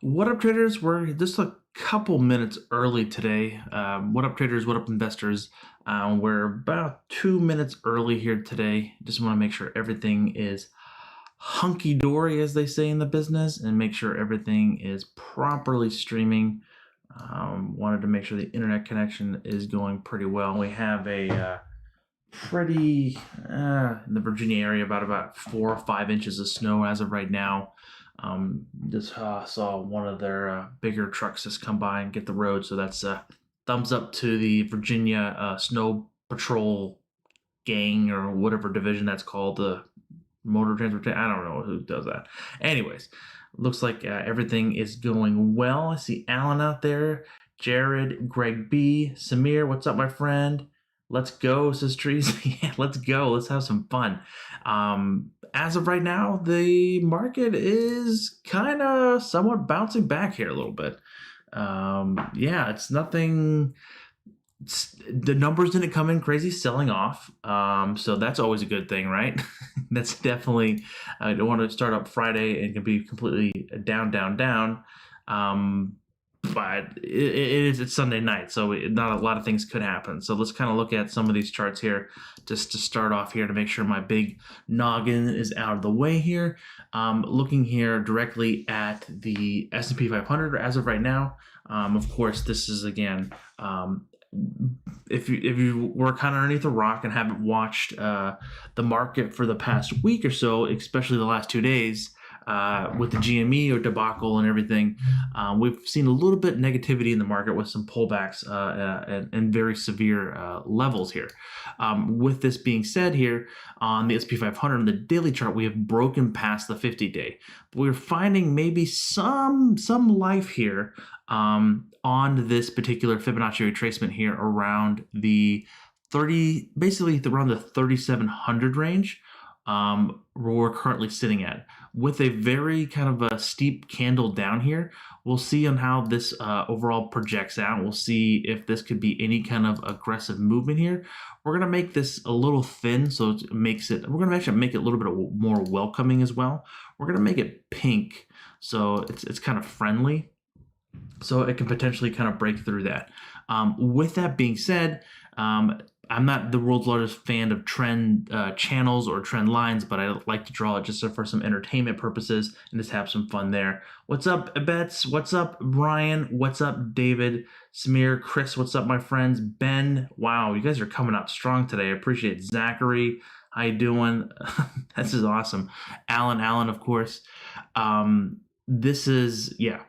What up, traders? We're just a couple minutes early today. What up, traders? What up, investors? We're about 2 minutes early here today. Just want to make sure everything is hunky-dory, as they say in the business, and make sure everything is properly streaming. Wanted to make sure the internet connection is going pretty well. We have a pretty, in the Virginia area, about 4 or 5 inches of snow as of right now. Just saw one of their bigger trucks just come by and get the road, so that's thumbs up to the Virginia Snow Patrol gang, or whatever division that's called, the motor transportation. I don't know who does that. Anyways, looks like everything is going well. I see Alan out there, Jared, Greg B, Samir, what's up, my friend? Let's go, says Trees. Yeah, let's go. Let's have some fun. As of right now, the market is kind of somewhat bouncing back here a little bit. Yeah, it's nothing. The numbers didn't come in crazy selling off. So that's always a good thing, right? That's definitely, I don't want to start up Friday and can be completely down. But it's Sunday night, so not a lot of things could happen. So let's kind of look at some of these charts here just to start off here to make sure my big noggin is out of the way here. Looking here directly at the S&P 500 as of right now. Of course, this is, again, if you were kind of underneath a rock and haven't watched the market for the past week or so, especially the last 2 days, with the GME or debacle and everything, we've seen a little bit negativity in the market with some pullbacks and very severe levels here. With this being said, here on the S&P 500 on the daily chart, we have broken past the 50-day. We're finding maybe some life here on this particular Fibonacci retracement here around the basically around the 3,700 range. Where we're currently sitting at, with a very kind of a steep candle down here. We'll see on how this overall projects out. We'll see if this could be any kind of aggressive movement here. We're gonna make this a little thin, so it makes it. We're gonna actually make it a little bit more welcoming as well. We're gonna make it pink, so it's kind of friendly, so it can potentially kind of break through that. With that being said, I'm not the world's largest fan of trend channels or trend lines, but I like to draw it just for some entertainment purposes and just have some fun there. What's up, Bets? What's up, Brian? What's up, David? Samir, Chris, what's up, my friends? Ben, wow, you guys are coming out strong today. I appreciate it. Zachary, how you doing? This is awesome. Alan, of course. This is, yeah,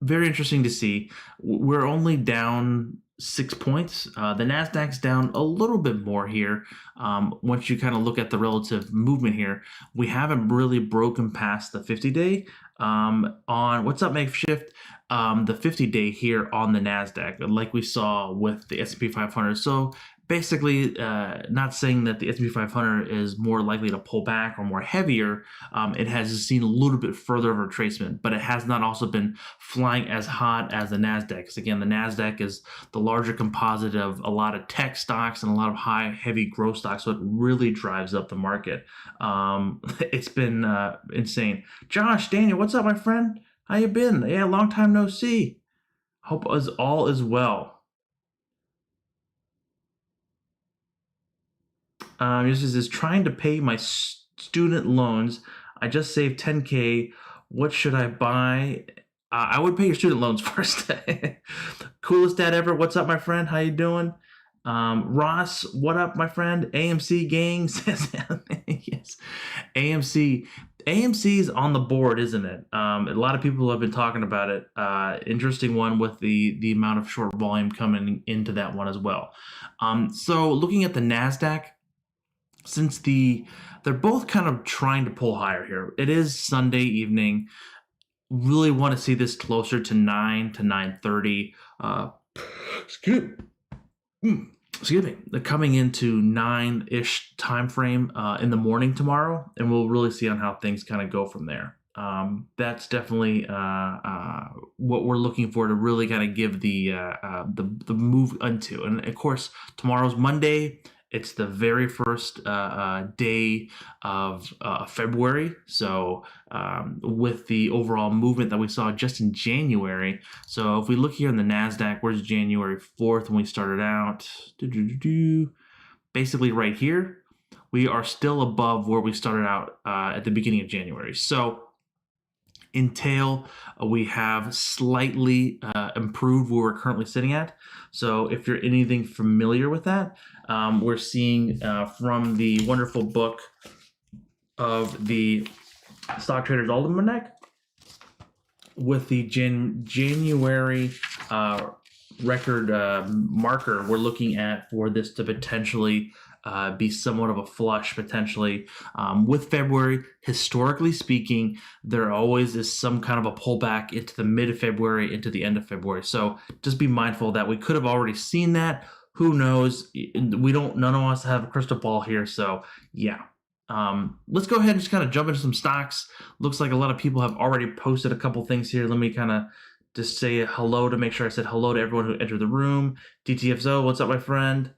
very interesting to see. We're only down 6 points. The NASDAQ's down a little bit more here. Once you kind of look at the relative movement here, we haven't really broken past the 50-day on what's up, Makeshift, the 50-day here on the NASDAQ, like we saw with the S&P 500. So basically, not saying that the S&P 500 is more likely to pull back or more heavier. It has seen a little bit further of a retracement, but it has not also been flying as hot as the NASDAQ. Because again, the NASDAQ is the larger composite of a lot of tech stocks and a lot of heavy growth stocks, so it really drives up the market. It's been insane. Josh, Daniel, what's up, my friend? How you been? Yeah, long time no see. Hope all is well. This is trying to pay my student loans. I just saved 10K. What should I buy? I would pay your student loans first. Coolest dad ever. What's up, my friend? How you doing? Ross, what up, my friend? AMC gang says yes. AMC is on the board, isn't it? A lot of people have been talking about it. Interesting one with the amount of short volume coming into that one as well. So looking at the NASDAQ, since they're both kind of trying to pull higher here. It is Sunday evening. Really want to see this closer to 9 to 9:30. Excuse me. They're coming into 9-ish time frame in the morning tomorrow, and we'll really see on how things kind of go from there. That's definitely what we're looking for to really kind of give the move unto. And of course, tomorrow's Monday. It's the very first day of February. So with the overall movement that we saw just in January. So if we look here in the NASDAQ, where's January 4th when we started out? Basically right here, we are still above where we started out at the beginning of January. So in tail, we have slightly improved where we're currently sitting at. So if you're anything familiar with that, we're seeing from the wonderful book of the Stock Traders Almanac with the January record marker we're looking at for this to potentially be somewhat of a flush potentially. With February, historically speaking, there always is some kind of a pullback into the mid of February, into the end of February. So just be mindful that we could have already seen that. Who knows? None of us have a crystal ball here. So yeah. Let's go ahead and just kind of jump into some stocks. Looks like a lot of people have already posted a couple things here. Let me kind of just say hello to make sure I said hello to everyone who entered the room. DTFZO, what's up, my friend?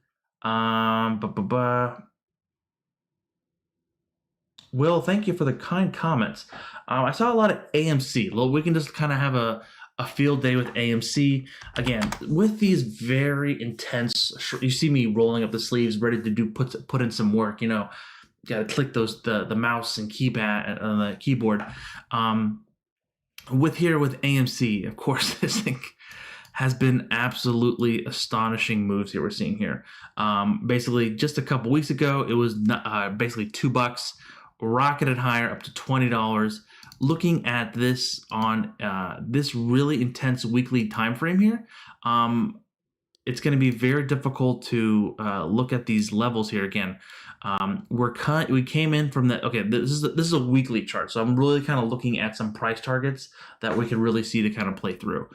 Will, thank you for the kind comments. I saw a lot of AMC. Well, we can just kind of have a field day with AMC. Again, with these very intense, you see me rolling up the sleeves, ready to put in some work, you know. Got to click the mouse and keypad on the keyboard. With AMC, of course, this thing has been absolutely astonishing moves here we're seeing here. Basically, just a couple weeks ago, it was basically $2, rocketed higher up to $20. Looking at this on this really intense weekly time frame here, it's going to be very difficult to look at these levels here again. We came in from that. Okay, this is a weekly chart, so I'm really kind of looking at some price targets that we can really see to kind of play through.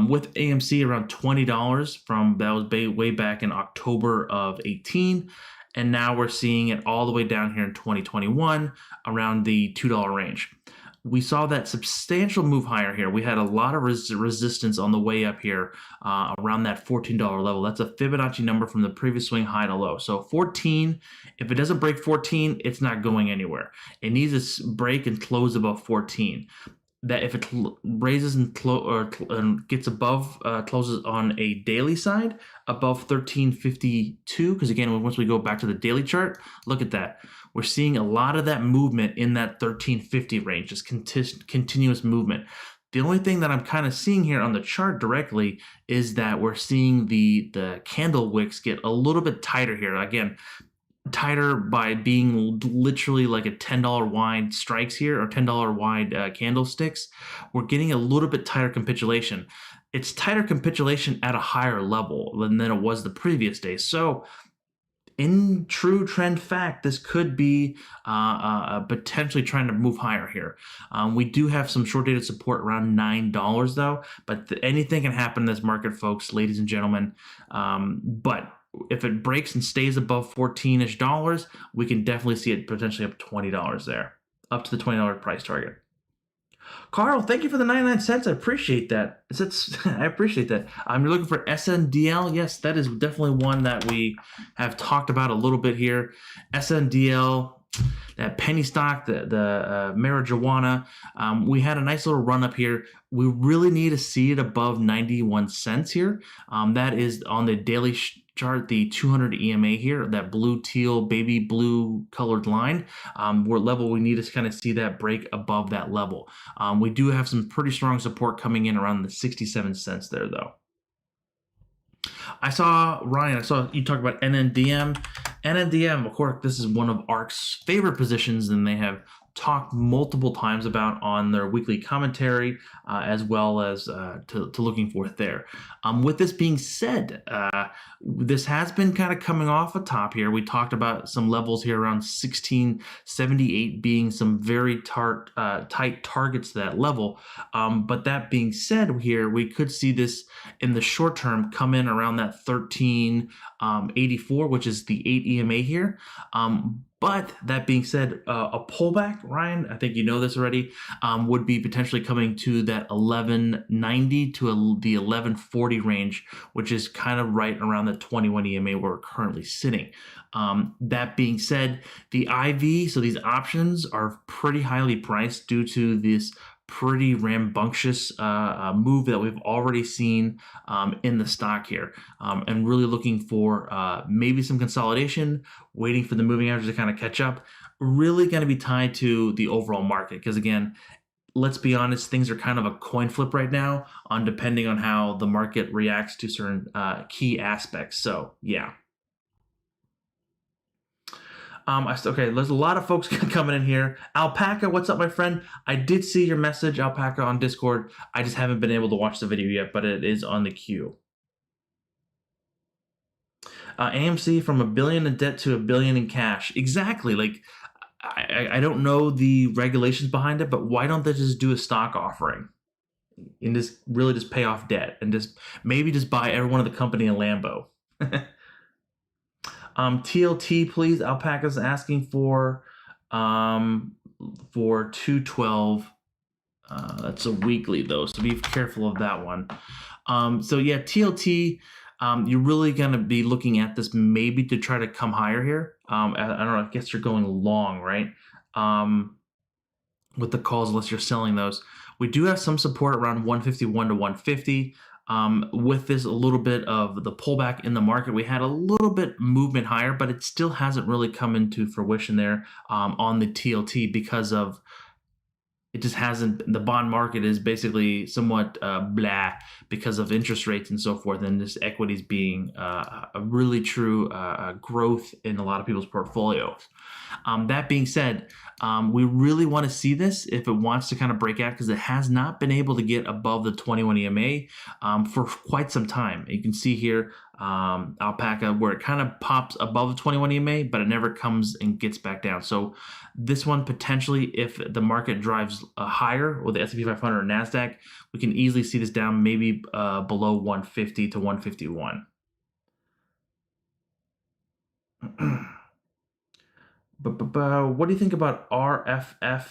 With AMC around $20 from that was way back in October of 18, and now we're seeing it all the way down here in 2021 around the $2 range. We saw that substantial move higher here. We had a lot of resistance on the way up here around that $14 level. That's a Fibonacci number from the previous swing high to low. So 14, if it doesn't break 14, it's not going anywhere. It needs to break and close above 14. That if it raises and gets above, closes on a daily side above 1352, because again, once we go back to the daily chart, look at that. We're seeing a lot of that movement in that 1350 range, just continuous movement. The only thing that I'm kind of seeing here on the chart directly is that we're seeing the candle wicks get a little bit tighter here. Again, tighter by being literally like a $10 wide strikes here, or $10 wide candlesticks. We're getting a little bit tighter capitulation. It's tighter capitulation at a higher level than it was the previous day. So in true trend fact, this could be potentially trying to move higher here. We do have some short-dated support around $9 though, but anything can happen in this market, folks, ladies and gentlemen. But if it breaks and stays above $14-ish, we can definitely see it potentially up $20 there, up to the $20 price target. Carl, thank you for the 99 cents. I appreciate that. I appreciate that. You're looking for SNDL. Yes, that is definitely one that we have talked about a little bit here. SNDL, that penny stock, the marijuana. We had a nice little run up here. We really need to see it above 91 cents here. That is on the daily chart, the 200 EMA here, that blue, teal, baby blue colored line. What level we need to kind of see that break above that level. We do have some pretty strong support coming in around the 67 cents there though. Ryan, I saw you talk about NNDM. NNDM, of course, this is one of ARK's favorite positions, and they have talked multiple times about on their weekly commentary, as well as to looking forth there. With this being said, this has been kind of coming off a top here. We talked about some levels here around 1678 being some very tight targets to that level. But that being said, here we could see this in the short term come in around that 1384, which is the 8 EMA here. But that being said, a pullback, Ryan, I think you know this already, would be potentially coming to that 1190 to the 1140 range, which is kind of right around the 21 EMA where we're currently sitting. That being said, the IV, so these options are pretty highly priced due to this pretty rambunctious move that we've already seen in the stock here, and really looking for maybe some consolidation, waiting for the moving average to kind of catch up. Really going to be tied to the overall market because, again, let's be honest, things are kind of a coin flip right now on depending on how the market reacts to certain key aspects. So yeah. Okay, there's a lot of folks coming in here. Alpaca, what's up, my friend? I did see your message, Alpaca, on Discord. I just haven't been able to watch the video yet, but it is on the queue. AMC from $1 billion in debt to $1 billion in cash. Exactly. Like, I don't know the regulations behind it, but why don't they just do a stock offering and just really just pay off debt and just maybe just buy everyone of the company a Lambo? TLT, please. Alpaca's asking for 212. That's a weekly though, so be careful of that one. So yeah, TLT. You're really gonna be looking at this maybe to try to come higher here. I don't know. I guess you're going long, right? With the calls, unless you're selling those. We do have some support around 151 to 150. With this a little bit of the pullback in the market, we had a little bit movement higher, but it still hasn't really come into fruition there on the TLT because of it just hasn't. The bond market is basically somewhat blah because of interest rates and so forth, and this equities being a really true growth in a lot of people's portfolios. That being said, we really want to see this if it wants to kind of break out because it has not been able to get above the 21 EMA for quite some time. You can see here Alpaca where it kind of pops above the 21 EMA, but it never comes and gets back down. So this one potentially, if the market drives higher or the S&P 500 or NASDAQ, we can easily see this down maybe below 150 to 151. What do you think about RPF?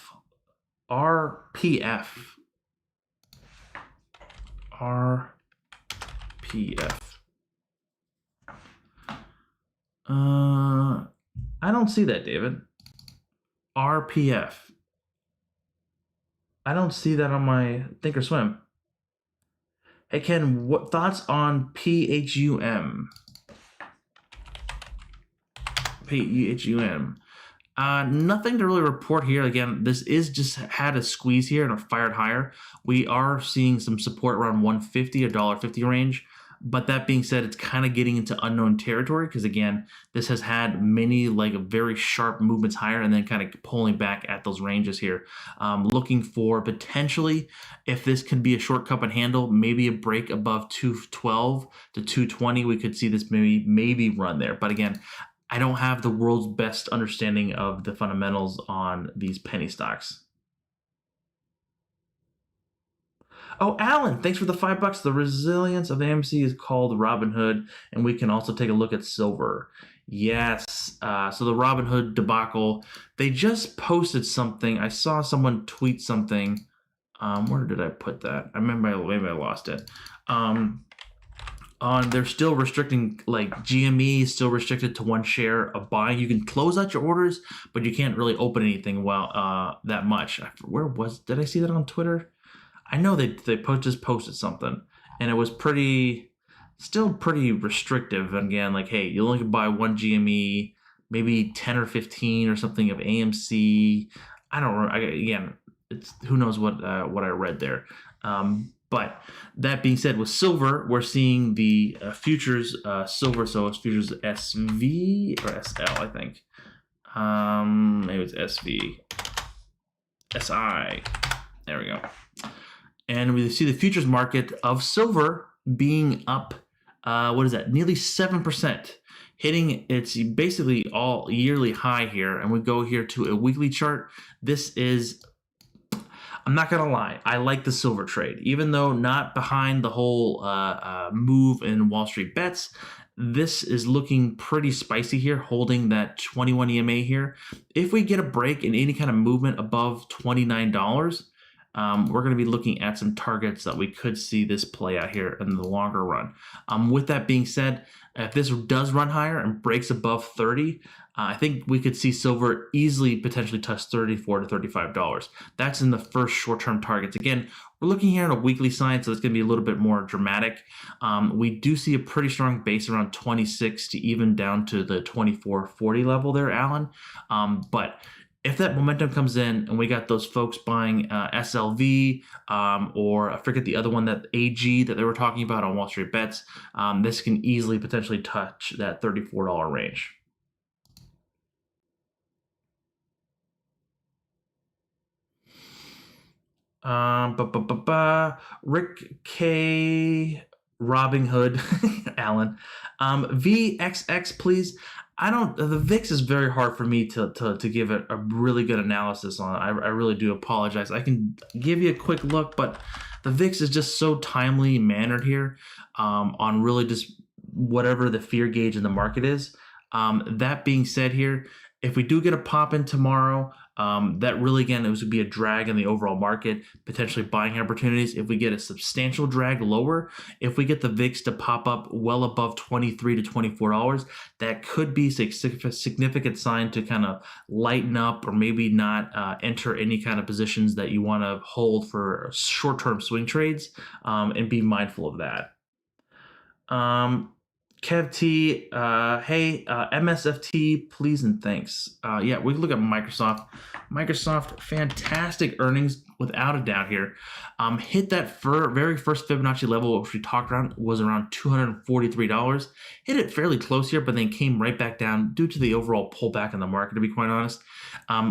I don't see that, David. RPF. I don't see that on my Thinkorswim. Hey Ken, what thoughts on PHUN? PHUN. Nothing to really report here. Again, this is just had a squeeze here and fired higher. We are seeing some support around 150 or $1.50 range. But that being said, it's kind of getting into unknown territory because, again, this has had many very sharp movements higher and then kind of pulling back at those ranges here. Looking for potentially, if this can be a short cup and handle, maybe a break above 212 to 220, we could see this maybe run there. But again, I don't have the world's best understanding of the fundamentals on these penny stocks. Oh, Alan, thanks for the $5. The resilience of AMC is called Robinhood, and we can also take a look at silver. Yes, so the Robinhood debacle, they just posted something. I saw someone tweet something. Where did I put that? I remember maybe I lost it. They're still restricting, GME is still restricted to 1 share of buying. You can close out your orders, but you can't really open anything that much. Did I see that on Twitter? I know they just posted something, and it was still pretty restrictive. Again, hey, you only can buy 1 GME, maybe 10 or 15 or something of AMC. I don't know. Again, who knows what I read there. But that being said, with silver, we're seeing the futures silver. So it's futures SV or SL, I think. Maybe it's SV, SI. There we go. And we see the futures market of silver being up, nearly 7%, hitting its basically all yearly high here. And we go here to a weekly chart. This is, I'm not going to lie, I like the silver trade, even though not behind the whole move in Wall Street bets. This is looking pretty spicy here, holding that 21 EMA here. If we get a break in any kind of movement above $29, we're going to be looking at some targets that we could see this play out here in the longer run. With that being said, if this does run higher and breaks above 30, I think we could see silver easily potentially touch $34 to $35. That's in the first short-term targets. Again, we're looking here at a weekly sign, so it's going to be a little bit more dramatic. We do see a pretty strong base around 26 to even down to the 24.40 level there, Alan. But if that momentum comes in and we got those folks buying SLV or I forget the other one, that AG that they were talking about on Wall Street Bets, this can easily potentially touch that $34 range. Rick K. Robin Hood, Alan. VXX, please. The VIX is very hard for me to give it a really good analysis on. I really do apologize. I can give you a quick look, but the VIX is just so timely mannered here on really just whatever the fear gauge in the market is. That being said here, if we do get a pop in tomorrow, that really, again, it would be a drag in the overall market, potentially buying opportunities. If we get a substantial drag lower, if we get the VIX to pop up well above $23 to $24, that could be a significant sign to kind of lighten up or maybe not enter any kind of positions that you want to hold for short-term swing trades, and be mindful of that. Kev T, hey, MSFT, please and thanks. Yeah, we can look at Microsoft. Microsoft, fantastic earnings without a doubt here. Hit that very first Fibonacci level, which we talked around, was around $243. Hit it fairly close here, but then came right back down due to the overall pullback in the market, to be quite honest.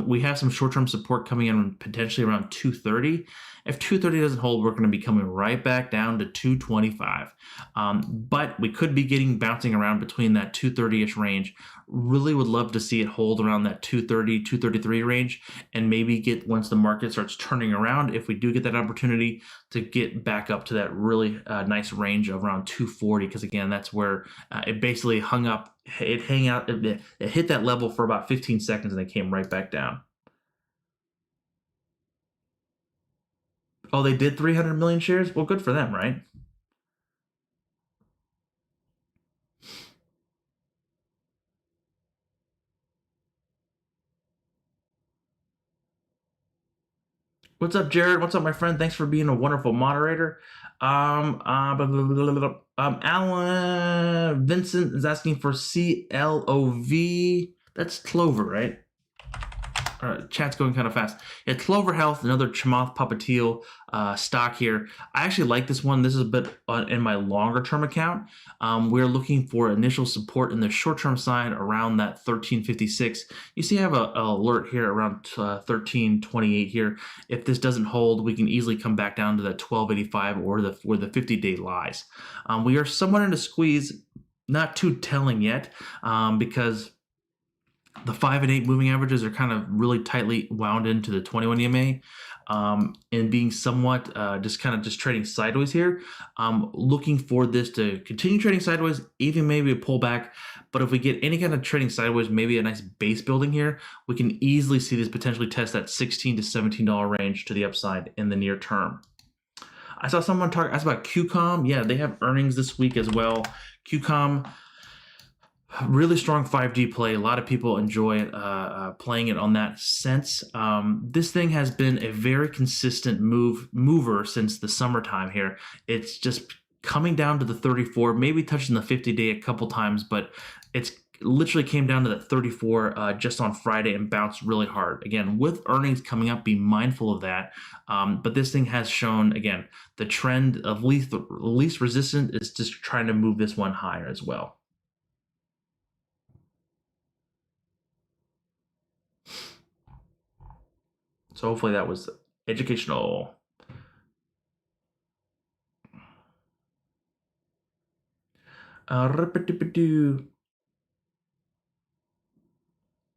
We have some short-term support coming in potentially around 230. If 230 doesn't hold, we're going to be coming right back down to 225. But we could be bouncing around between that 230-ish range. Really would love to see it hold around that 230, 233 range, and maybe get, once the market starts turning around, if we do get that opportunity, to get back up to that really nice range of around 240, because again, that's where it basically hung up. It hit that level for about 15 seconds and then came right back down. Oh, they did 300 million shares? Well, good for them, right? What's up, Jared? What's up, my friend? Thanks for being a wonderful moderator. Alan Vincent is asking for CLOV. That's Clover, right? Chat's going kind of fast. Yeah, Clover Health, another Chamath Palihapitiya stock here. I actually like this one. This is a bit in my longer term account. We're looking for initial support in the short term side around that 1356. You see I have an alert here around 1328 here. If this doesn't hold, we can easily come back down to that 1285 or where the 50-day lies. We are somewhat in a squeeze, not too telling yet, because the 5 and 8 moving averages are kind of really tightly wound into the 21 EMA, and being somewhat just trading sideways here. Looking for this to continue trading sideways, even maybe a pullback. But if we get any kind of trading sideways, maybe a nice base building here, we can easily see this potentially test that $16 to $17 range to the upside in the near term. I saw someone ask about Qualcomm. Yeah, they have earnings this week as well. Qualcomm, really strong 5G play. A lot of people enjoy playing it on that sense. This thing has been a very consistent mover since the summertime here. It's just coming down to the 34, maybe touching the 50-day a couple times, but it's literally came down to that 34 just on Friday and bounced really hard. Again, with earnings coming up, be mindful of that. But this thing has shown, again, the trend of least resistant is just trying to move this one higher as well. So hopefully that was educational.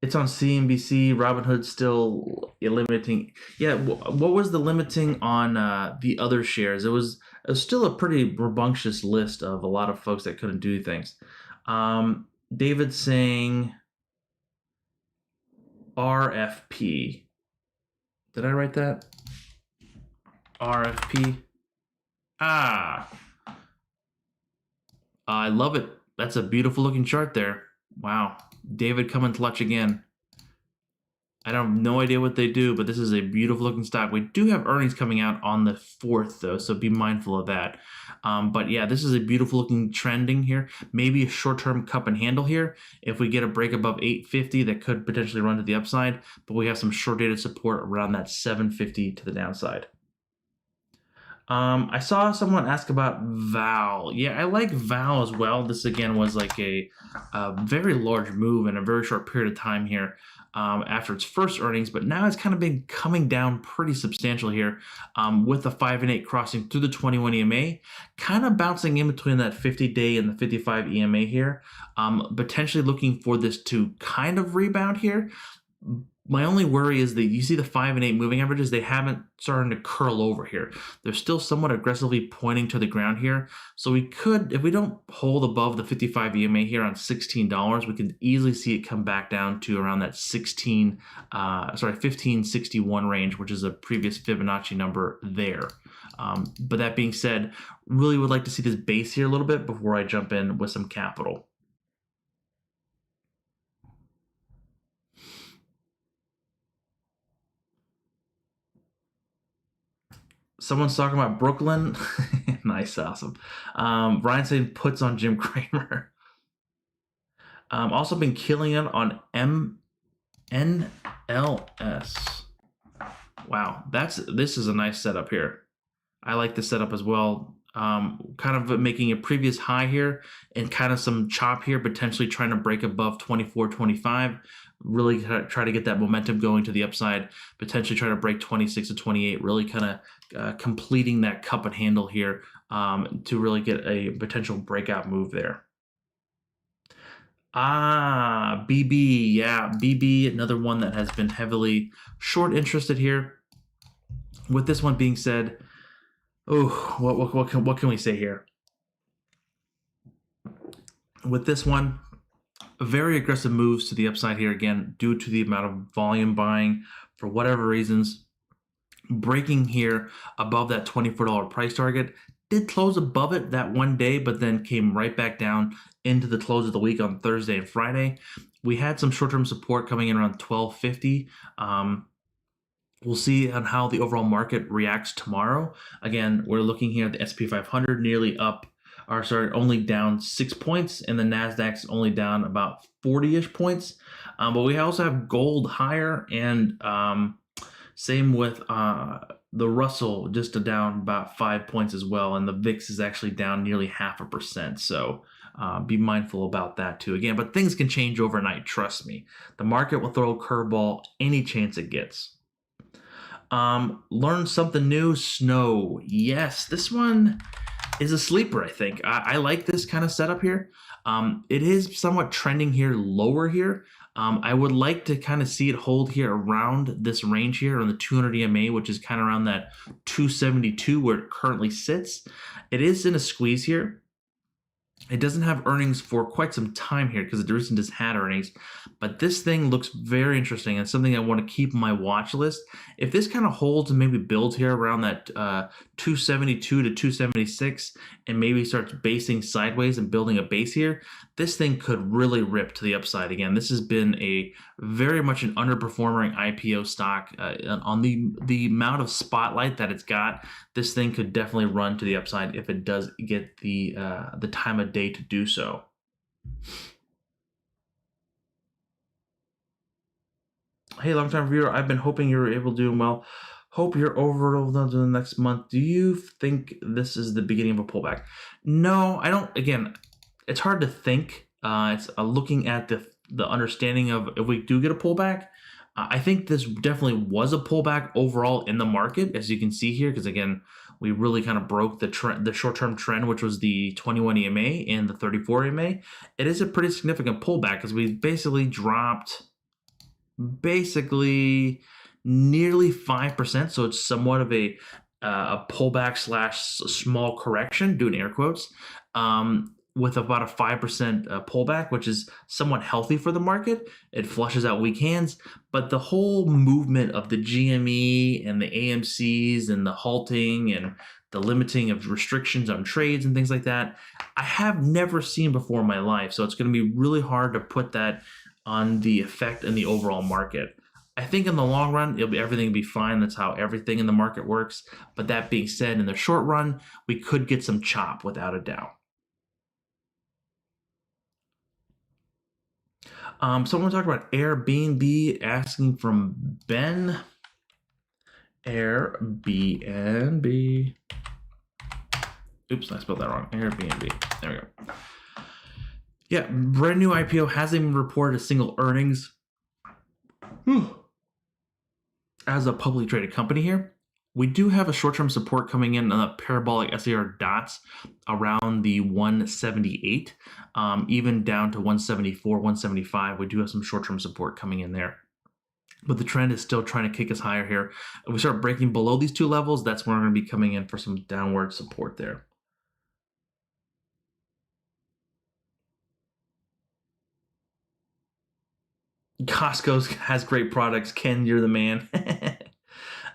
It's on CNBC. Robinhood still limiting. Yeah, what was the limiting on the other shares? It was still a pretty rambunctious list of a lot of folks that couldn't do things. David's saying RFP. Did I write that? RFP. Ah, I love it. That's a beautiful looking chart there. Wow. David coming clutch again. I have no idea what they do, but this is a beautiful looking stock. We do have earnings coming out on the 4th, though, so be mindful of that. But yeah, this is a beautiful looking trending here. Maybe a short-term cup and handle here. If we get a break above 850, that could potentially run to the upside, but we have some short-dated support around that 750 to the downside. I saw someone ask about Val. Yeah, I like Val as well. This again was like a very large move in a very short period of time here after its first earnings, but now it's kind of been coming down pretty substantial here with the 5 and 8 crossing through the 21 EMA, kind of bouncing in between that 50-day and the 55 EMA here, potentially looking for this to kind of rebound here. My only worry is that you see the 5 and 8 moving averages, they haven't started to curl over here. They're still somewhat aggressively pointing to the ground here. So we could, if we don't hold above the 55 EMA here on $16, we could easily see it come back down to around that 1561 range, which is a previous Fibonacci number there. But that being said, really would like to see this base here a little bit before I jump in with some capital. Someone's talking about Brooklyn. Nice, awesome. Brian saying puts on Jim Cramer. Also been killing it on MNLS. Wow, this is a nice setup here. I like this setup as well. Kind of making a previous high here and kind of some chop here, potentially trying to break above 24.25. Really try to get that momentum going to the upside, potentially try to break 26 to 28, really kind of completing that cup and handle here to really get a potential breakout move there. BB, yeah, BB, another one that has been heavily short interested here. With this one being said, oh, what can we say here? With this one, very aggressive moves to the upside here again due to the amount of volume buying for whatever reasons. Breaking here above that $24 price target. Did close above it that one day, but then came right back down into the close of the week on Thursday and Friday. We had some short-term support coming in around 1250. We'll see on how the overall market reacts tomorrow. Again, we're looking here at the SP 500 nearly up, or sorry, only down 6 points, and the NASDAQ's only down about 40-ish points. But we also have gold higher, and same with the Russell just down about 5 points as well, and the VIX is actually down nearly 0.5%. So be mindful about that too. Again, but things can change overnight, trust me. The market will throw a curveball any chance it gets. Learn something new, Snow. Yes, this one is a sleeper, I think. I like this kind of setup here. It is somewhat trending here lower here. I would like to kind of see it hold here around this range here on the 200 EMA, which is kind of around that 272 where it currently sits. It is in a squeeze here. It doesn't have earnings for quite some time here because it recently just had earnings, but this thing looks very interesting and something I want to keep on my watch list. If this kind of holds and maybe builds here around that 272 to 276 and maybe starts basing sideways and building a base here, this thing could really rip to the upside again. This has been a very much an underperforming IPO stock on the amount of spotlight that it's got. This thing could definitely run to the upside if it does get the time of day to do so. Hey, long-time viewer, I've been hoping you're able to do well. Hope you're over the next month. Do you think this is the beginning of a pullback? No, I don't. Again, it's hard to think. It's looking at the understanding of if we do get a pullback. I think this definitely was a pullback overall in the market, as you can see here, because again, we really kind of broke the trend, the short-term trend, which was the 21 EMA and the 34 EMA. It is a pretty significant pullback because we basically dropped nearly 5%. So it's somewhat of a pullback slash small correction, doing air quotes. with about a 5% pullback, which is somewhat healthy for the market. It flushes out weak hands, but the whole movement of the GME and the AMCs and the halting and the limiting of restrictions on trades and things like that, I have never seen before in my life. So it's going to be really hard to put that on the effect in the overall market. I think in the long run, everything will be fine. That's how everything in the market works. But that being said, in the short run, we could get some chop without a doubt. So I'm going to talk about Airbnb, asking from Ben. Airbnb. Oops, I spelled that wrong. Airbnb. There we go. Yeah, brand new IPO, hasn't even reported a single earnings. As a publicly traded company here, we do have a short-term support coming in on the parabolic SAR dots around the 178, even down to 174, 175. We do have some short-term support coming in there. But the trend is still trying to kick us higher here. If we start breaking below these two levels, that's when we're going to be coming in for some downward support there. Costco has great products. Ken, you're the man.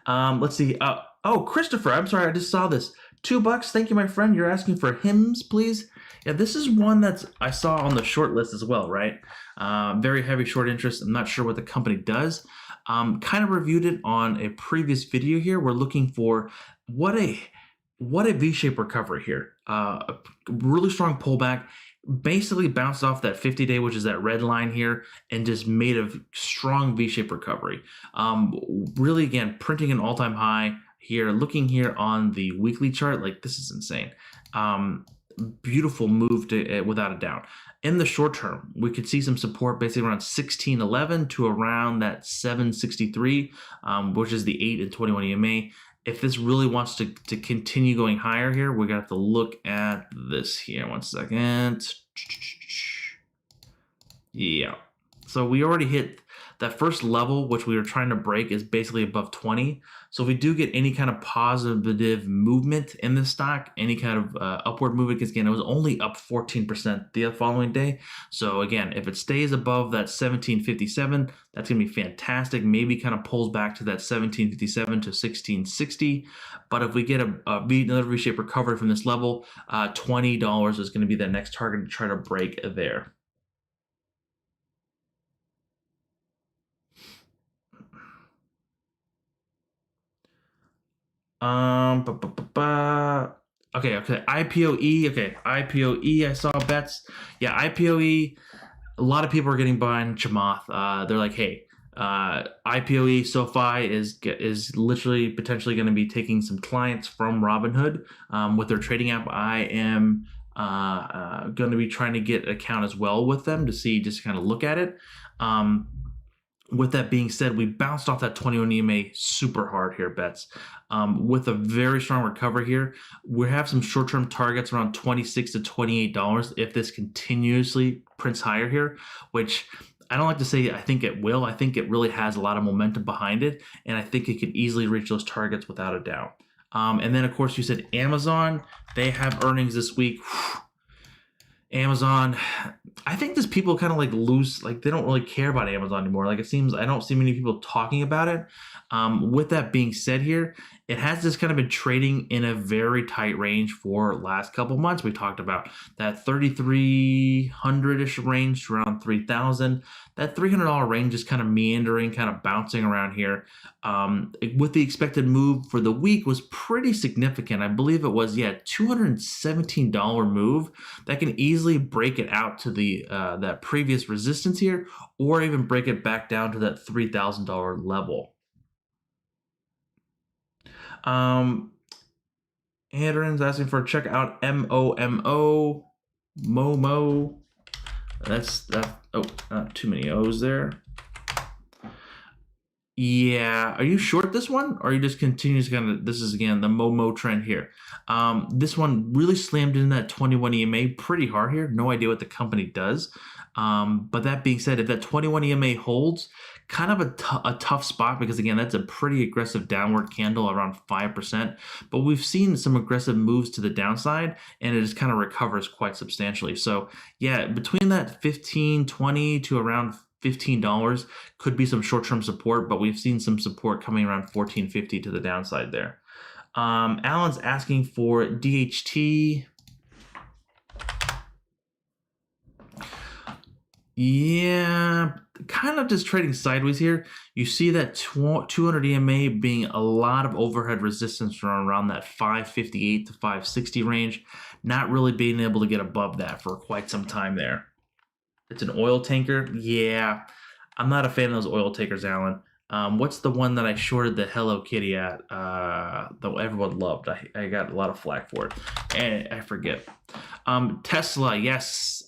Let's see. Oh, Christopher, I'm sorry, I just saw this. $2. Thank you, my friend. You're asking for HIMX, please. Yeah, this is one that's I saw on the short list as well, right? Very heavy short interest. I'm not sure what the company does. Kind of reviewed it on a previous video here. We're looking for what a V-shaped recovery here. A really strong pullback. Basically bounced off that 50-day, which is that red line here, and just made a strong V-shaped recovery. Really, again, printing an all-time high here. Looking here on the weekly chart, like this is insane. Beautiful move to without a doubt. In the short term, we could see some support basically around 1611 to around that 763, which is the 8 and 21 EMA. If this really wants to continue going higher here, we're going to have to look at this here. 1 second. Yeah. So we already hit that first level, which we were trying to break, is basically above 20. So if we do get any kind of positive movement in this stock, any kind of upward movement, because again, it was only up 14% the following day. So again, if it stays above that 1757, that's going to be fantastic. Maybe kind of pulls back to that 1757 to 1660. But if we get another V-shaped recovery from this level, $20 is going to be the next target to try to break there. Okay, IPOE, IPOE, I saw bets. Yeah, IPOE, a lot of people are getting behind Chamath. They're like, hey, IPOE SoFi is literally potentially going to be taking some clients from Robinhood with their trading app. I am going to be trying to get an account as well with them to see, just kind of look at it. With that being said, we bounced off that 21 EMA super hard here, bets. With a very strong recovery here, we have some short-term targets around $26 to $28 if this continuously prints higher here, which I don't like to say I think it will. I think it really has a lot of momentum behind it, and I think it could easily reach those targets without a doubt. And then, of course, you said Amazon. They have earnings this week. Amazon, I think this people kind of like lose, like they don't really care about Amazon anymore. Like it seems, I don't see many people talking about it. With that being said here, it has just kind of been trading in a very tight range for last couple months. We talked about that 3,300-ish range to around 3,000. That $300 range is kind of meandering, kind of bouncing around here. With the expected move for the week was pretty significant. I believe it was, yeah, $217 move that can easily break it out to the that previous resistance here, or even break it back down to that $3,000 level. Andron's asking for check out MOMO. That's that. Oh, not too many O's there. Yeah, are you short this one, or are you just continues kind of? This is again the Momo trend here. This one really slammed in that 21 EMA pretty hard here. No idea what the company does. But that being said, if that 21 EMA holds, kind of a tough spot because, again, that's a pretty aggressive downward candle around 5%. But we've seen some aggressive moves to the downside, and it just kind of recovers quite substantially. So, yeah, between that 15, 20 to around $15 could be some short-term support, but we've seen some support coming around 14.50 to the downside there. Alan's asking for DHT. Yeah, kind of just trading sideways here. You see that 200 EMA being a lot of overhead resistance around that 558 to 560 range. Not really being able to get above that for quite some time there. It's an oil tanker. Yeah, I'm not a fan of those oil tankers, Alan. What's the one that I shorted the Hello Kitty at that everyone loved? I got a lot of flack for it. And I forget. Tesla, yes.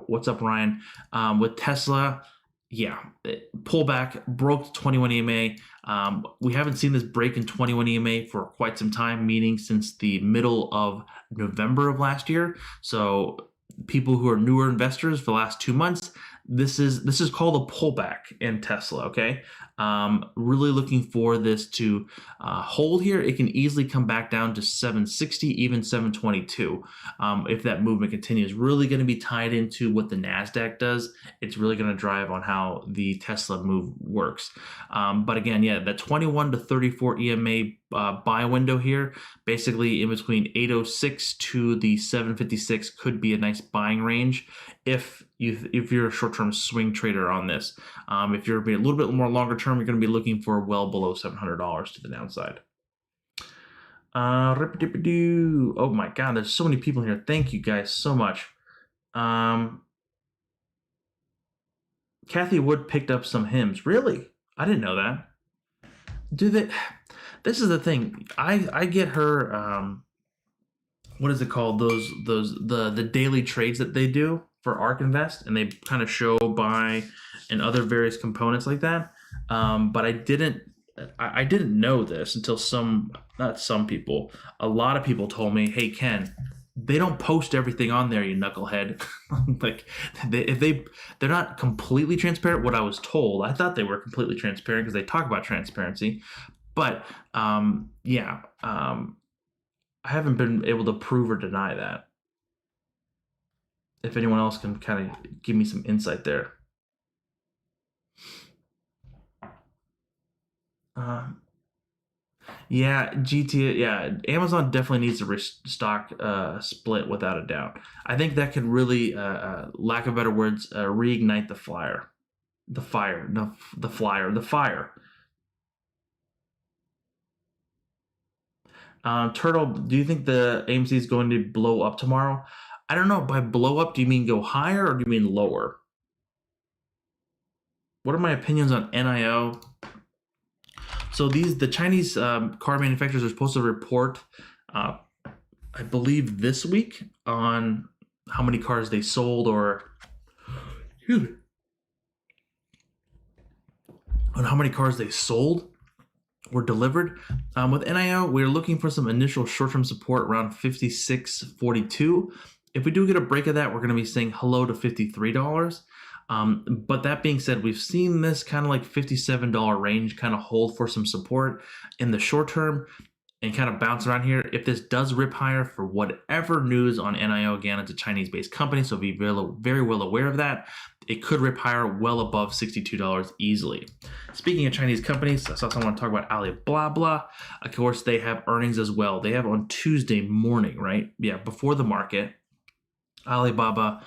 What's up, Ryan? With Tesla, yeah, pullback, broke 21 EMA. We haven't seen this break in 21 EMA for quite some time, meaning since the middle of November of last year. So people who are newer investors for the last 2 months, this is called a pullback in Tesla, okay? Really looking for this to hold here. It can easily come back down to 760, even 722 if that movement continues. Really going to be tied into what the NASDAQ does. It's really going to drive on how the Tesla move works. But again, yeah, the 21 to 34 EMA buy window here, basically in between 806 to the 756 could be a nice buying range if you're a short-term swing trader on this. If you're a little bit more longer term, you're going to be looking for well below $700 to the downside. Oh my God, there's so many people here. Thank you guys so much. Kathy Wood picked up some HIMX. Really? I didn't know that. This is the thing. I get her. What is it called? The daily trades that they do for ARK Invest, and they kind of show buy and other various components like that. But I didn't know this until a lot of people told me, hey Ken, they don't post everything on there, you knucklehead. Like they're not completely transparent. What I was told, I thought they were completely transparent because they talk about transparency, but yeah, I haven't been able to prove or deny that. If anyone else can kind of give me some insight there. Yeah, GTA. Yeah, Amazon definitely needs to restock split without a doubt. I think that could really, lack of better words, reignite the fire. Turtle, do you think the AMC is going to blow up tomorrow? I don't know. By blow up, do you mean go higher or do you mean lower? What are my opinions on NIO? So the Chinese car manufacturers are supposed to report, I believe this week, on how many cars they sold on how many cars they sold or delivered. With NIO, we're looking for some initial short-term support around 56.42. If we do get a break of that, we're going to be saying hello to $53. But that being said, we've seen this kind of like $57 range kind of hold for some support in the short term and kind of bounce around here. If this does rip higher for whatever news on NIO, again, it's a Chinese-based company, so be very well aware of that. It could rip higher well above $62 easily. Speaking of Chinese companies, I want to talk about Alibaba. Of course, they have earnings as well. They have on Tuesday morning, right? Yeah, before the market. Alibaba,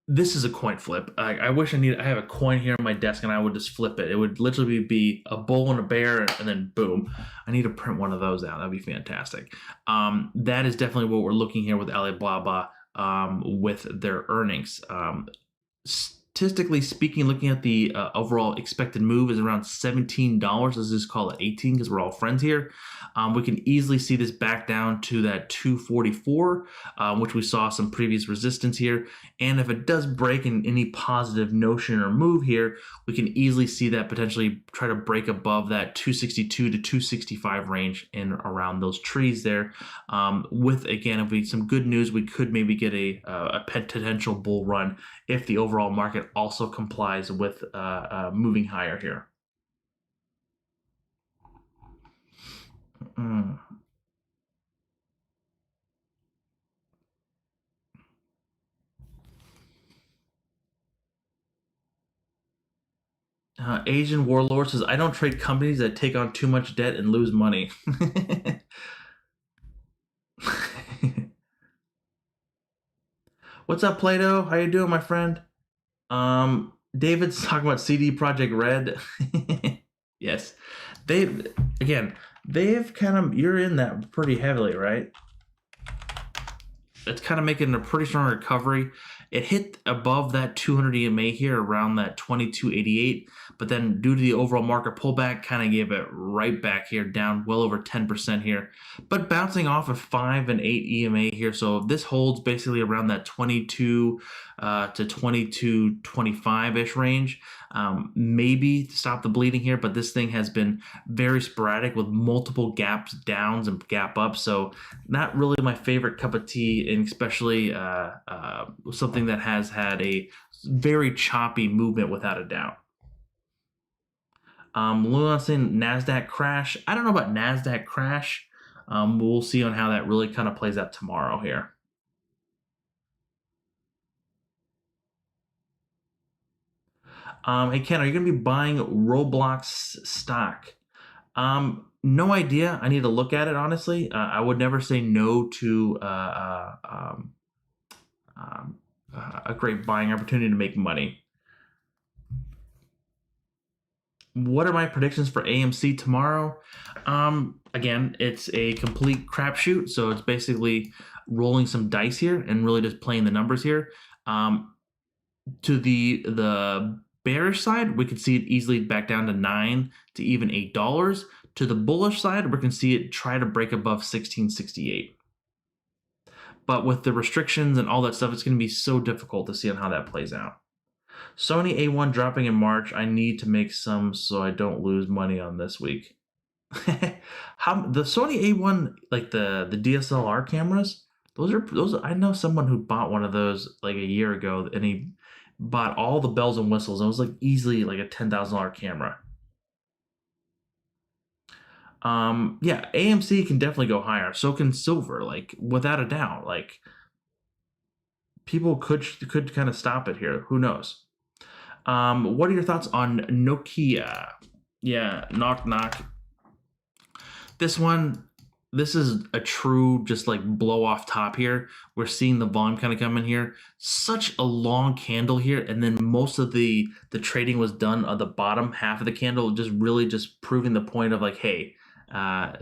this is a coin flip. I wish I have a coin here on my desk and I would just flip it. It would literally be a bull and a bear and then boom. I need to print one of those out. That'd be fantastic. That is definitely what we're looking here with Alibaba with their earnings. Statistically speaking, looking at the overall expected move is around $17. Let's just call it 18 because we're all friends here. We can easily see this back down to that 244, which we saw some previous resistance here. And if it does break in any positive notion or move here, we can easily see that potentially try to break above that 262 to 265 range and around those trees there. With, again, if we some good news, we could maybe get a potential bull run if the overall market market also complies with moving higher here. Asian Warlord says, I don't trade companies that take on too much debt and lose money. What's up, Plato? How you doing, my friend? David's talking about CD Projekt Red. Yes. They've kind of, you're in that pretty heavily, right? It's kind of making a pretty strong recovery. It hit above that 200 EMA here around that 2288, but then due to the overall market pullback, kind of gave it right back here, down well over 10% here, but bouncing off of 5 and 8 EMA here. So this holds basically around that 22 to 22.25-ish range. Maybe to stop the bleeding here, but this thing has been very sporadic with multiple gaps downs and gap ups. So not really my favorite cup of tea, and especially something that has had a very choppy movement without a doubt. Luna saying NASDAQ crash. I don't know about NASDAQ crash. We'll see on how that really kind of plays out tomorrow here. Hey, Ken, are you going to be buying Roblox stock? No idea. I need to look at it, honestly. I would never say no to a great buying opportunity to make money. What are my predictions for AMC tomorrow? Again, it's a complete crapshoot, so it's basically rolling some dice here and really just playing the numbers here. To the bearish side, we could see it easily back down to $9 to even $8. To the bullish side, we're going to see it try to break above 1668. But with the restrictions and all that stuff, it's going to be so difficult to see on how that plays out. Sony A1 dropping in March. I need to make some so I don't lose money on this week. The Sony A1, like the DSLR cameras, those I know someone who bought one of those like a year ago, and he bought all the bells and whistles. It was like easily like a $10,000 camera. Yeah, AMC can definitely go higher. So can silver, like without a doubt. Like people could kind of stop it here. Who knows? What are your thoughts on Nokia? Yeah, knock knock. This is a true just like blow off top here. We're seeing the volume kind of come in here. Such a long candle here, and then most of the trading was done on the bottom half of the candle, just proving the point of like, hey,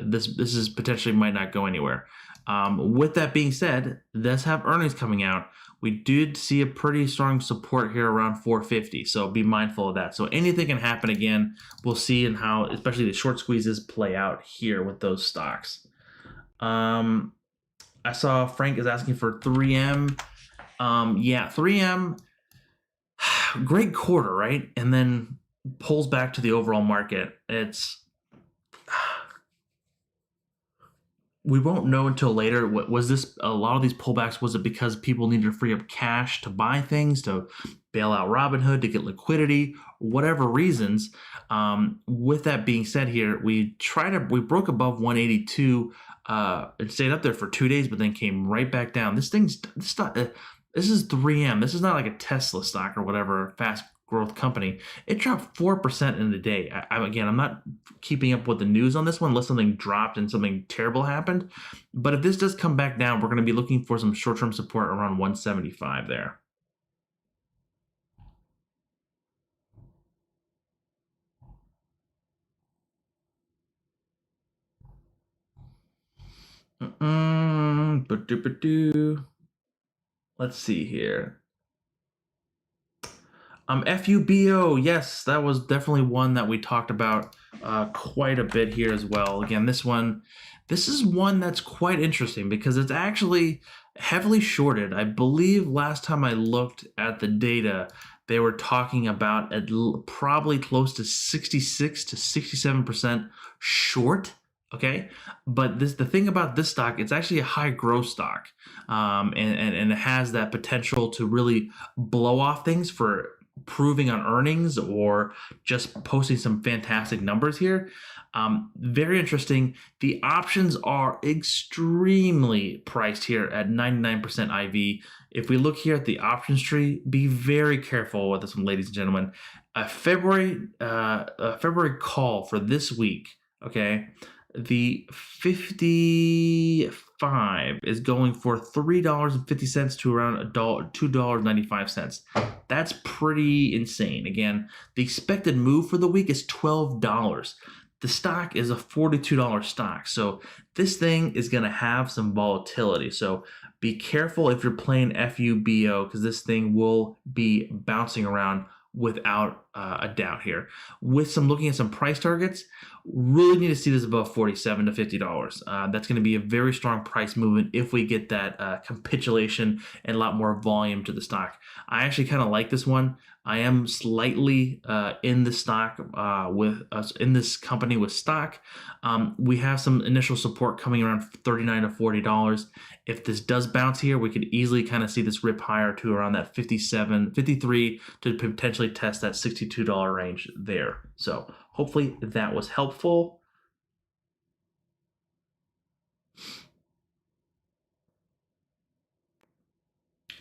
this is potentially might not go anywhere. With that being said, let's have earnings coming out. We did see a pretty strong support here around 450, so be mindful of that. So anything can happen again. We'll see in how, especially the short squeezes play out here with those stocks. I saw Frank is asking for 3M. Yeah, 3M, great quarter, right? And then pulls back to the overall market. We won't know until later. Was this a lot of these pullbacks? Was it because people needed to free up cash to buy things, to bail out Robinhood, to get liquidity, whatever reasons? With that being said, here we broke above 182 and stayed up there for 2 days, but then came right back down. This is 3M. This is not like a Tesla stock or whatever fast growth company. It dropped 4% in the day. I'm not keeping up with the news on this one unless something dropped and something terrible happened. But if this does come back down, we're going to be looking for some short-term support around 175 there. Let's see here. FUBO, yes, that was definitely one that we talked about quite a bit here as well. Again, this is one that's quite interesting because it's actually heavily shorted. I believe last time I looked at the data, they were talking about probably close to 66 to 67% short. Okay, but the thing about this stock, it's actually a high growth stock, and it has that potential to really blow off things for improving on earnings or just posting some fantastic numbers here. Very interesting. The options are extremely priced here at 99% IV. If we look here at the options tree, be very careful with this one, ladies and gentlemen. A February call for this week, okay? The 55 is going for $3.50 to around $2.95. That's pretty insane. Again, the expected move for the week is $12. The stock is a $42 stock. So this thing is going to have some volatility. So be careful if you're playing FUBO, because this thing will be bouncing around without a doubt here. With some looking at some price targets, really need to see this above $47 to $50. That's going to be a very strong price movement if we get that capitulation and a lot more volume to the stock. I actually kind of like this one. I am slightly in the stock with us in this company with stock. We have some initial support coming around $39 to $40. If this does bounce here, we could easily kind of see this rip higher to around that 53 to potentially test that $62 range there. So hopefully that was helpful.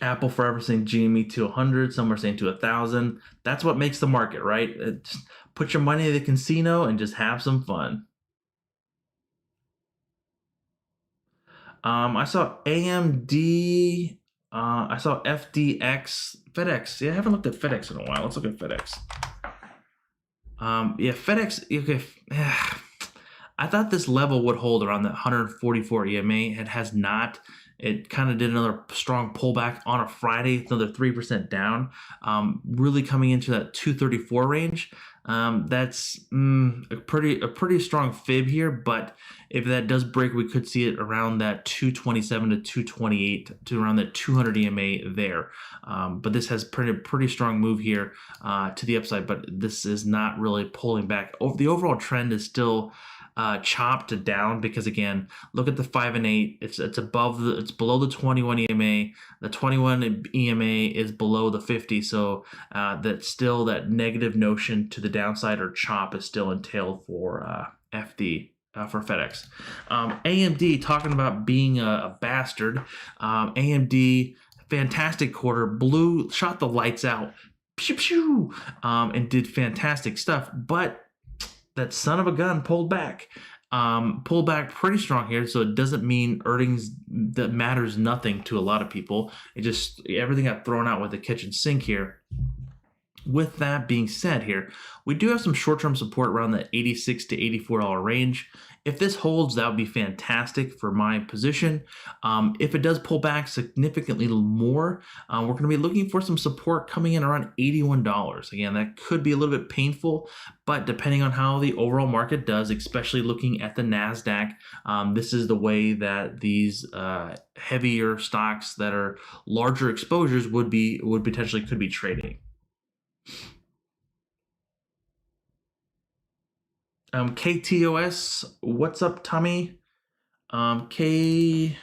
Apple forever saying GME to 100, some are saying to 1,000. That's what makes the market, right? Just put your money in the casino and just have some fun. I saw AMD, I saw FDX, FedEx. Yeah, I haven't looked at FedEx in a while. Let's look at FedEx. Yeah, FedEx, okay. I thought this level would hold around the 144 EMA. It has not. It kind of did another strong pullback on a Friday, another 3% down, really coming into that 234 range. That's a pretty strong fib here, but if that does break, we could see it around that 227 to 228 to around that 200 EMA there. But this has pretty strong move here to the upside, but this is not really pulling back. The overall trend is still chopped down because, again, look at the 5 and 8. It's below the 21 EMA. The 21 EMA is below the 50, so that's still that negative notion to the downside or chop is still entailed for FD. For FedEx. AMD, talking about being a bastard. AMD, fantastic quarter, shot the lights out, pew, pew, and did fantastic stuff, but that son of a gun pulled back pretty strong here. So it doesn't mean earnings that matters nothing to a lot of people. It just, everything got thrown out with the kitchen sink here. With that being said here, we do have some short-term support around the $86 to $84 range. If this holds, that would be fantastic for my position. If it does pull back significantly more, we're going to be looking for some support coming in around $81. Again, that could be a little bit painful, but depending on how the overall market does, especially looking at the NASDAQ, this is the way that these heavier stocks that are larger exposures could be trading. KTOS, what's up, Tommy? KTOS,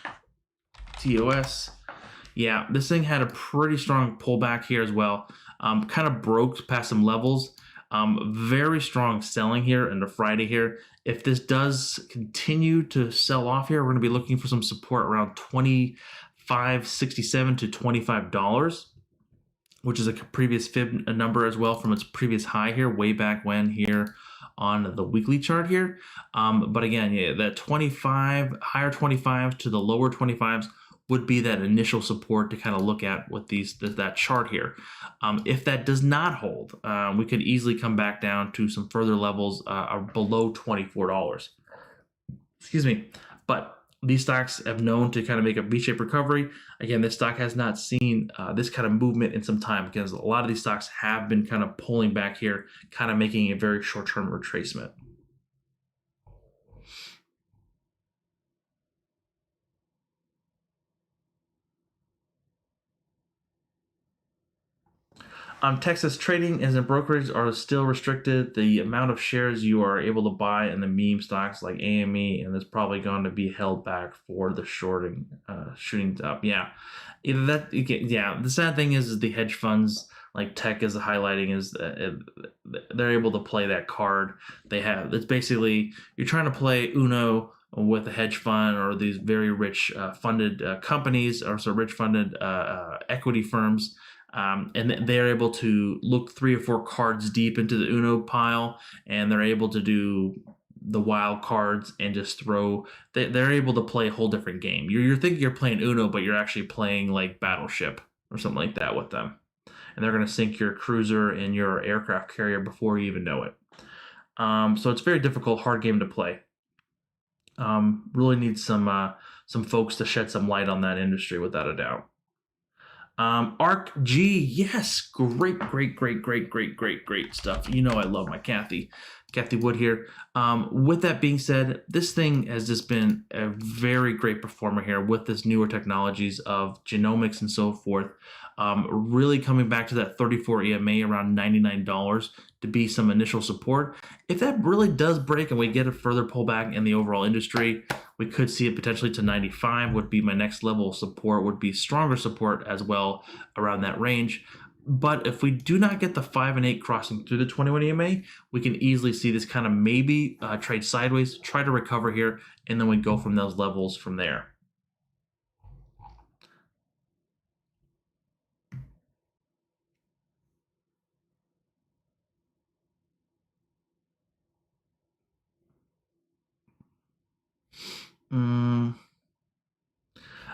yeah, this thing had a pretty strong pullback here as well. Kind of broke past some levels. Very strong selling here into Friday here. If this does continue to sell off here, we're going to be looking for some support around $25.67 to $25. Which is a previous fib number as well from its previous high here, way back when here on the weekly chart here. But again, yeah, that higher 25 to the lower 25s would be that initial support to kind of look at with that chart here. If that does not hold, we could easily come back down to some further levels below $24. Excuse me. But these stocks have known to kind of make a V-shaped recovery. Again, this stock has not seen this kind of movement in some time because a lot of these stocks have been kind of pulling back here, kind of making a very short-term retracement. Texas trading as in brokerage are still restricted. The amount of shares you are able to buy in the meme stocks like AME, and it's probably going to be held back for the shooting up. Yeah, either that. Yeah, the sad thing is the hedge funds like tech is highlighting, is they're able to play that card. It's basically you're trying to play Uno with a hedge fund or these very rich funded companies, or so rich funded equity firms. And they're able to look 3 or 4 cards deep into the Uno pile, and they're able to do the wild cards and just they're able to play a whole different game. You're thinking you're playing Uno, but you're actually playing like Battleship or something like that with them. And they're going to sink your cruiser and your aircraft carrier before you even know it. So it's a very difficult, hard game to play. Really needs some folks to shed some light on that industry, without a doubt. ARC-G, yes, great stuff. You know I love my Kathy Wood here. With that being said, this thing has just been a very great performer here with this newer technologies of genomics and so forth. Really coming back to that 34 EMA around $99 to be some initial support. If that really does break and we get a further pullback in the overall industry, we could see it potentially to 95 would be my next level of support, would be stronger support as well around that range. But if we do not get the 5 and 8 crossing through the 21 EMA, we can easily see this kind of maybe trade sideways, try to recover here, and then we go from those levels from there.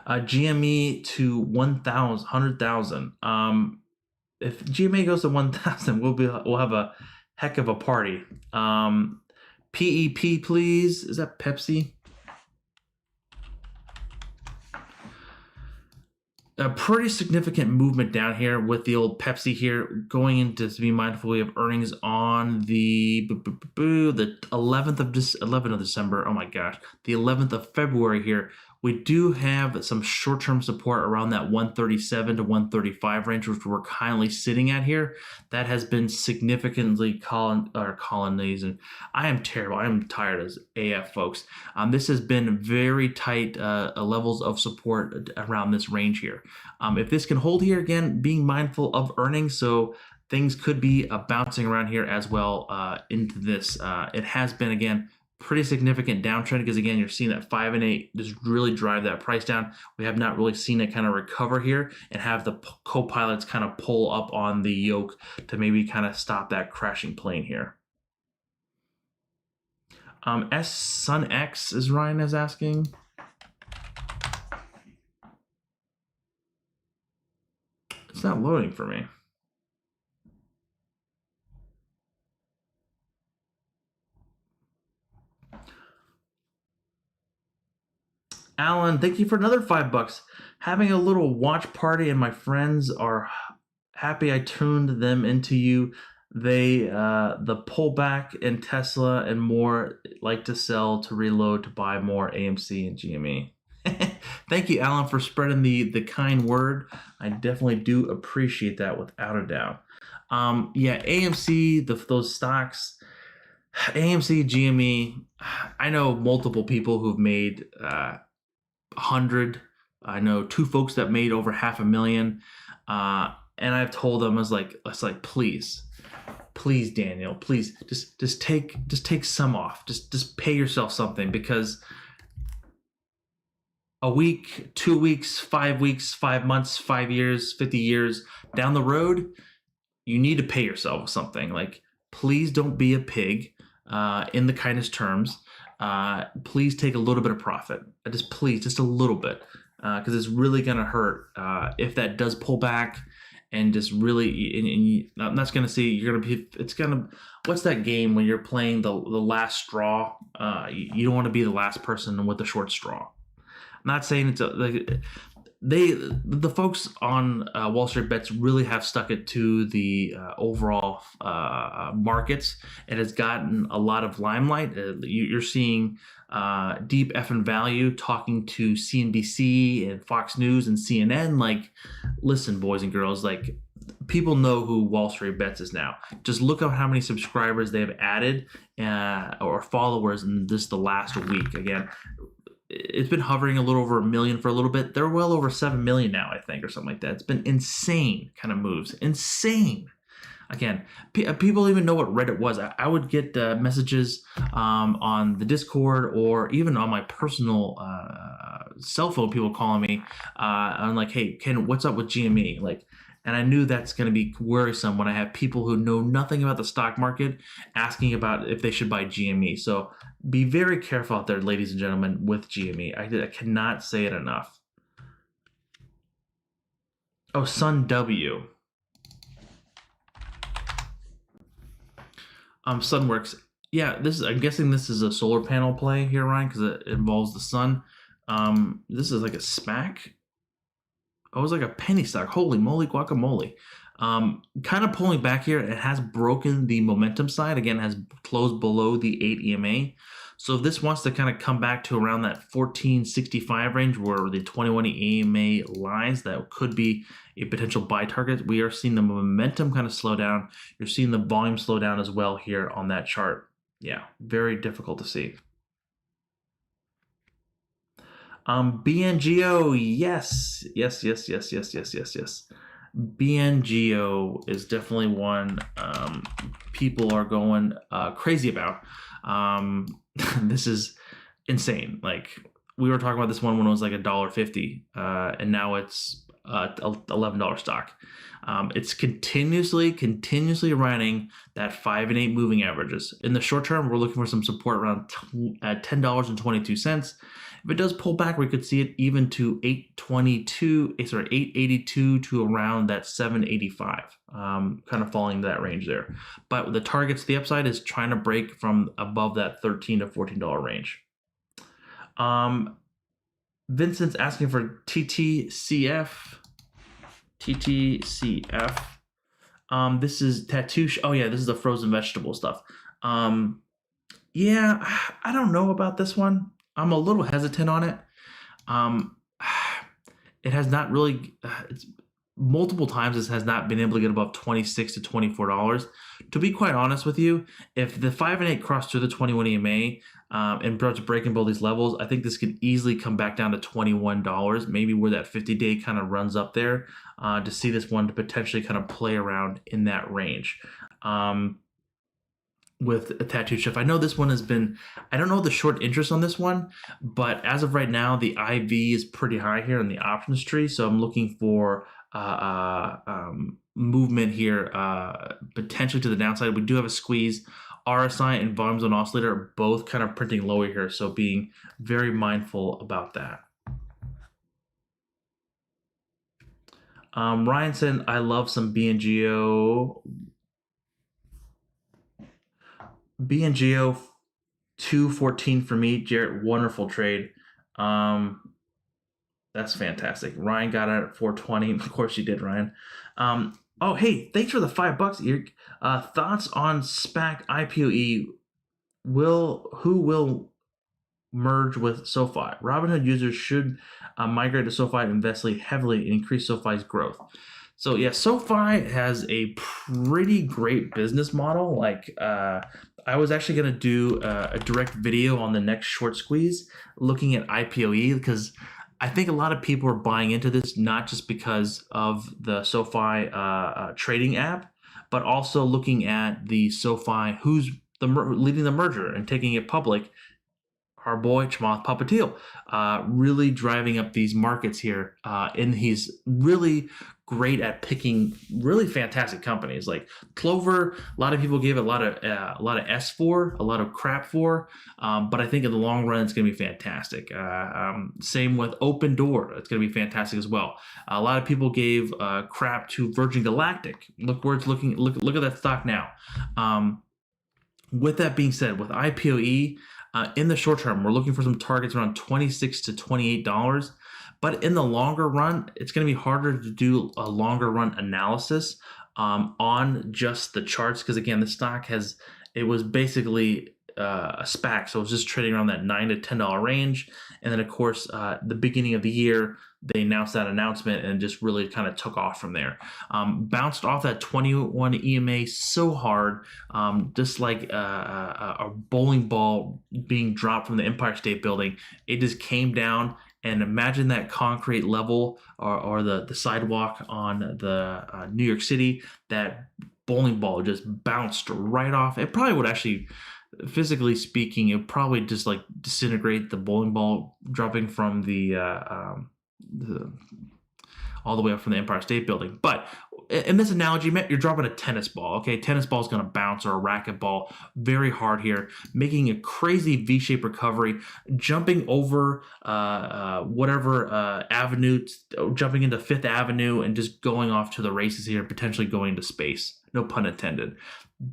GME to 100,000. If GMA goes to 1,000, we'll have a heck of a party. PEP, please. Is that Pepsi? A pretty significant movement down here with the old Pepsi here, going into, to be mindful, we have earnings on the 11th of December. Oh my gosh, the 11th of February here. We do have some short-term support around that 137 to 135 range, which we're kindly sitting at here. That has been significantly colonizing. I am terrible. I am tired as AF, folks. This has been very tight levels of support around this range here. If this can hold here, again, being mindful of earnings, so things could be bouncing around here as well into this. It has been, again, pretty significant downtrend, because again, you're seeing that 5 and 8 just really drive that price down. We have not really seen it kind of recover here and have the co-pilots kind of pull up on the yoke to maybe kind of stop that crashing plane here. Sun X, is Ryan is asking. It's not loading for me. Alan, thank you for another $5. Having a little watch party, and my friends are happy I tuned them into you. They, the pullback in Tesla and more, like to sell, to reload, to buy more AMC and GME. Thank you, Alan, for spreading the kind word. I definitely do appreciate that, without a doubt. Yeah, AMC, those stocks, AMC, GME, I know multiple people who've made 100. I know 2 folks that made over $500,000, and I've told them, I was like, please, Daniel, please just take some off, just pay yourself something, because a week, 2 weeks, 5 weeks, 5 months, 5 years, 50 years down the road, you need to pay yourself something. Like, please don't be a pig, in the kindest terms. Please take a little bit of profit. Just a little bit, because it's really going to hurt if that does pull back, and just really, and that's going to see, you're going to be, it's going to, what's that game when you're playing the last straw? You don't want to be the last person with the short straw. I'm not saying it's the folks on Wall Street Bets really have stuck it to the overall markets. It has gotten a lot of limelight. You're seeing Deep Effin' Value talking to CNBC and Fox News and CNN. Like, listen, boys and girls, like, people know who Wall Street Bets is now. Just look at how many subscribers they've added or followers in this the last week. Again, it's been hovering a little over 1 million for a little bit. They're well over 7 million now, I think, or something like that. It's been insane kind of moves. Insane. Again, people even know what Reddit was. I would get messages on the Discord or even on my personal cell phone, people calling me. I'm like, hey, Ken, what's up with GME? Like, and I knew that's going to be worrisome when I have people who know nothing about the stock market asking about if they should buy GME. So be very careful out there, ladies and gentlemen, with GME. I cannot say it enough. Oh, Sun W. Sunworks. Yeah, I'm guessing this is a solar panel play here, Ryan, because it involves the sun. This is like a SPAC. Oh, it was like a penny stock. Holy moly, guacamole. Kind of pulling back here. It has broken the momentum side. Again, has closed below the 8 EMA. So if this wants to kind of come back to around that 1465 range where the 21 EMA lies, that could be a potential buy target. We are seeing the momentum kind of slow down. You're seeing the volume slow down as well here on that chart. Yeah, very difficult to see. BNGO, yes. BNGO is definitely one people are going crazy about. This is insane. Like, we were talking about this one when it was like $1.50, and now it's $11 stock. It's continuously running that 5 and 8 moving averages. In the short term, we're looking for some support around $10.22. If it does pull back, we could see it even to 882 to around that 785, kind of falling into that range there. But the target to the upside is trying to break from above that $13 to $14 range. Vincent's asking for TTCF. This is tattoo. Oh yeah, this is the frozen vegetable stuff. Yeah, I don't know about this one. I'm a little hesitant on it. It has not really, it's multiple times this has not been able to get above $26 to $24. To be quite honest with you, if the 5 and 8 cross through the 21 EMA and starts breaking below these levels, I think this could easily come back down to $21, maybe where that 50-day kind of runs up there, to see this one to potentially kind of play around in that range. With a tattoo chef, I know this one has been, I don't know the short interest on this one, but as of right now, the IV is pretty high here in the options tree. So I'm looking for movement here, potentially to the downside. We do have a squeeze. RSI and volume zone oscillator are both kind of printing lower here, so being very mindful about that. Ryan said, I love some BNGO. BNGO 214 for me. Jarrett, wonderful trade. That's fantastic. Ryan got it at 420. Of course you did, Ryan. Oh, hey, thanks for the $5, Eric. Thoughts on SPAC IPOE? Who will merge with SoFi? Robinhood users should migrate to SoFi and invest heavily and increase SoFi's growth. So yeah, SoFi has a pretty great business model. Like, I was actually going to do a direct video on the next short squeeze looking at IPOE, because I think a lot of people are buying into this, not just because of the SoFi trading app, but also looking at the SoFi, who's leading the merger and taking it public. Our boy Chamath Palihapitiya, really driving up these markets here, and he's really great at picking really fantastic companies like Clover. A lot of people gave it a lot of S for, a lot of crap for, but I think in the long run it's going to be fantastic. Same with Open Door, it's going to be fantastic as well. A lot of people gave crap to Virgin Galactic. Look where it's looking. Look at that stock now. With that being said, with IPOE. In the short term, we're looking for some targets around $26 to $28. But in the longer run, it's going to be harder to do a longer run analysis on just the charts. Because again, the stock it was basically a SPAC, so it was just trading around that $9 to $10 range. And then, of course, the beginning of the year, they announced that announcement and just really kind of took off from there. Bounced off that 21 EMA so hard, just like a bowling ball being dropped from the Empire State Building. It just came down. And imagine that concrete level or the sidewalk on the New York City, that bowling ball just bounced right off. It probably would actually, physically speaking, it probably just like disintegrate the bowling ball dropping from the all the way up from the Empire State Building. But in this analogy, you're dropping a tennis ball, okay? Tennis ball is going to bounce, or a racquetball, very hard here, making a crazy V-shaped recovery, jumping over whatever avenue, jumping into Fifth Avenue and just going off to the races here, potentially going to space. No pun intended.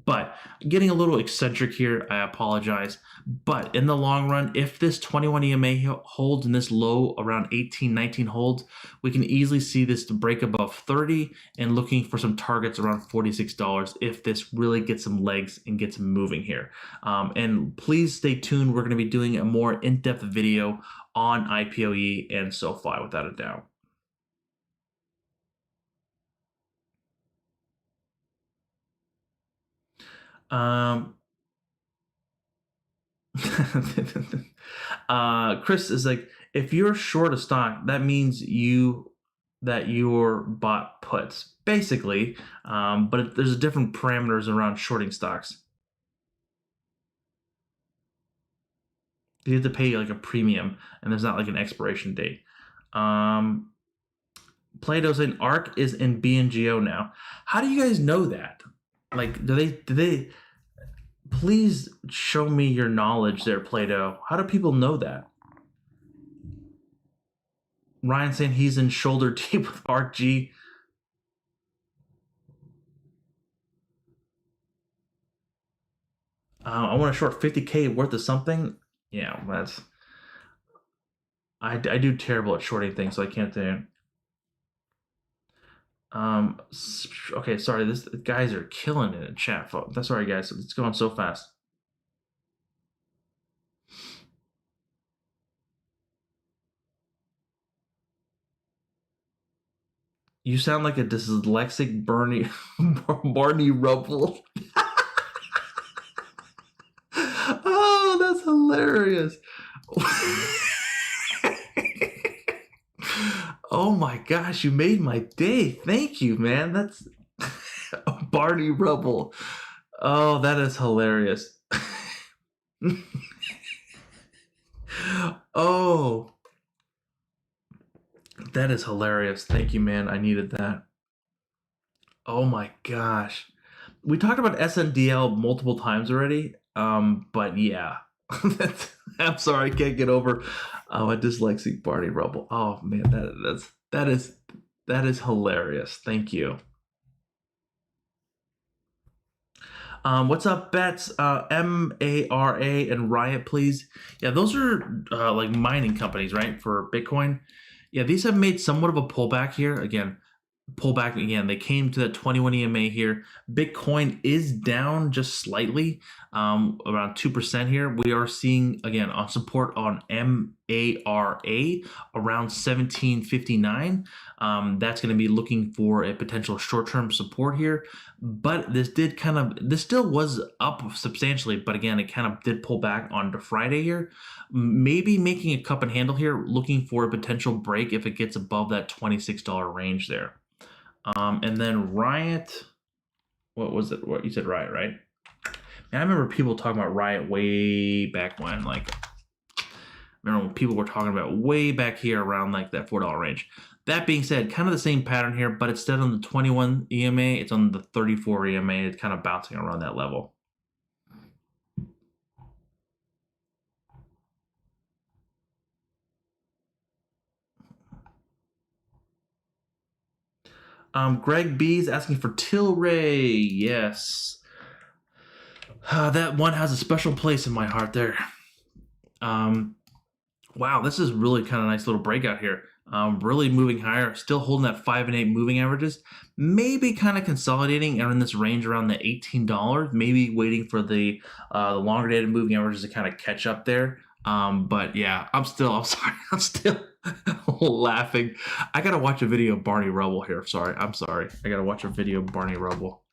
But getting a little eccentric here, I apologize. But in the long run, if this 21 EMA holds and this low around 18, 19 holds, we can easily see this to break above 30 and looking for some targets around $46 if this really gets some legs and gets moving here. And please stay tuned. We're going to be doing a more in-depth video on IPOE and SoFi without a doubt. Chris is like, if you're short a stock, that means that you're bought puts, basically. But there's different parameters around shorting stocks. You have to pay like a premium, and there's not like an expiration date. Plato's saying ARK is in BNGO now. How do you guys know that? Like, do they? Please show me your knowledge there, Plato. How do people know that? Ryan saying he's in shoulder deep with ARKG. I want to short 50K worth of something. Yeah, that's. I do terrible at shorting things, so I can't do. Okay, sorry. This guys are killing it in chat. That's sorry, guys. It's going so fast. You sound like a dyslexic Barney Rubble. Oh, that's hilarious. Oh my gosh, you made my day. Thank you, man. That's Barney Rubble. Oh, that is hilarious. Oh, that is hilarious. Thank you, man. I needed that. Oh my gosh. We talked about SNDL multiple times already. But yeah. I'm sorry, I can't get over a dyslexic Barney Rubble. Oh man, that is hilarious. Thank you. What's up, Bets? MARA and Riot, please. Yeah, those are like mining companies, right? For Bitcoin. Yeah, these have made somewhat of a pullback here. Again, pullback again. They came to that 21 EMA here. Bitcoin is down just slightly, around 2% here. We are seeing again on support on MARA around 1759. That's going to be looking for a potential short-term support here. But this still was up substantially, but again, it kind of did pull back on to Friday here. Maybe making a cup and handle here, looking for a potential break if it gets above that $26 range there. And then Riot, what was it? What you said, Riot, right? And I remember people talking about Riot way back when, like, remember when people were talking about way back here around like that $4 range. That being said, kind of the same pattern here, but instead on the 21 EMA, it's on the 34 EMA. It's kind of bouncing around that level. Greg B is asking for Tilray. Yes. That one has a special place in my heart there. Wow, this is really kind of nice little breakout here. really moving higher, still holding that 5 and 8 moving averages, maybe kind of consolidating and in this range around the $18, maybe waiting for the longer dated moving averages to kind of catch up there. But yeah, I'm sorry, I'm still laughing. I gotta watch a video of Barney Rubble here. I'm sorry. I gotta watch a video of Barney Rubble.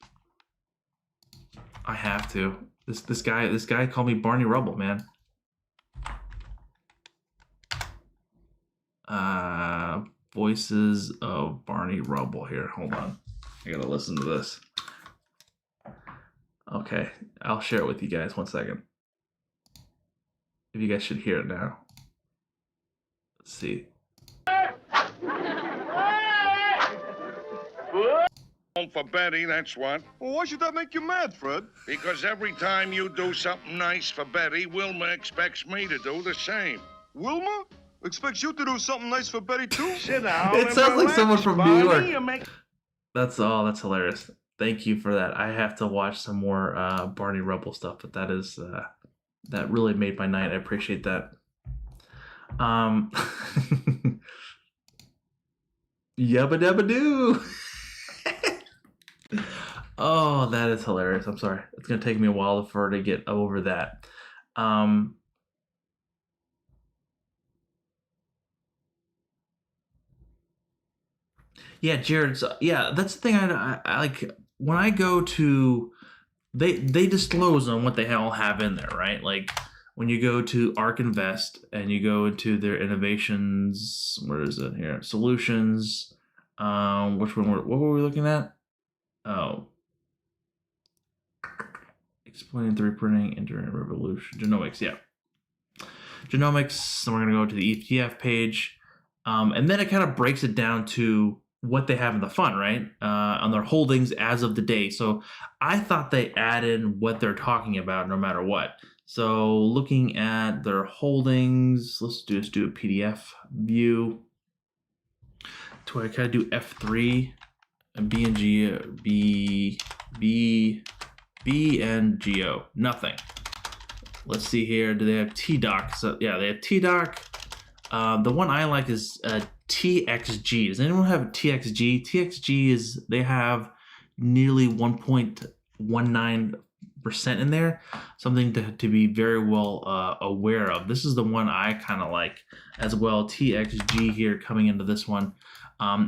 I have to. This guy called me Barney Rubble, man. Voices of Barney Rubble here. Hold on. I gotta listen to this. Okay, I'll share it with you guys. 1 second. If you guys should hear it now. Let's see. For Betty, that's what. Well, why should that make you mad, Fred? Because every time you do something nice for Betty, Wilma expects me to do the same. Wilma expects you to do something nice for Betty, too? Sit down. It sounds like someone from New York. That's hilarious. Thank you for that. I have to watch some more Barney Rubble stuff, but that is that really made my night. I appreciate that. Yabba dabba doo. Oh, that is hilarious. I'm sorry. It's gonna take me a while for her to get over that. Yeah, Jared. So, yeah, that's the thing. I like when I go to, they disclose on what they all have in there, right? Like when you go to ARK Invest and you go into their innovations, where is it here? Solutions. Which one? What were we looking at? Oh, explaining 3D printing, internet revolution, genomics. Yeah, genomics. And we're gonna go to the ETF page, and then it kind of breaks it down to what they have in the fund, right? On their holdings as of the day. So I thought they add in what they're talking about no matter what. So looking at their holdings, let's just do a PDF view. Do I kind of do F3 and B and G, B and GO? Nothing. Let's see here. Do they have TDOC? So yeah, they have TDOC. The one I like is TXG. Does anyone have TXG? TXG is, they have nearly 1.19% in there. Something to be very well aware of. This is the one I kind of like as well. TXG here coming into this one.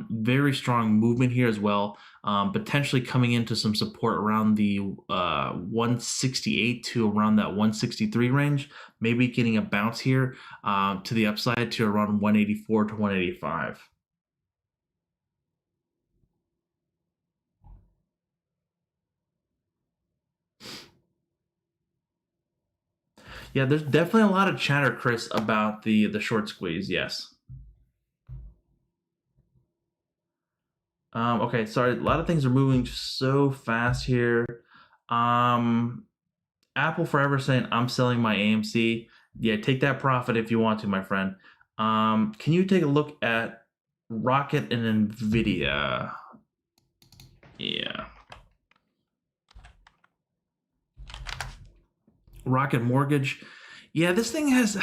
Very strong movement here as well. Potentially coming into some support around the 168 to around that 163 range. Maybe getting a bounce here to the upside to around 184 to 185. Yeah, there's definitely a lot of chatter, Chris, about the short squeeze. Yes. Okay, sorry, a lot of things are moving so fast here. Apple Forever saying, I'm selling my AMC. Yeah, take that profit if you want to, my friend. Can you take a look at Rocket and NVIDIA? Yeah. Rocket Mortgage. Yeah, this thing has...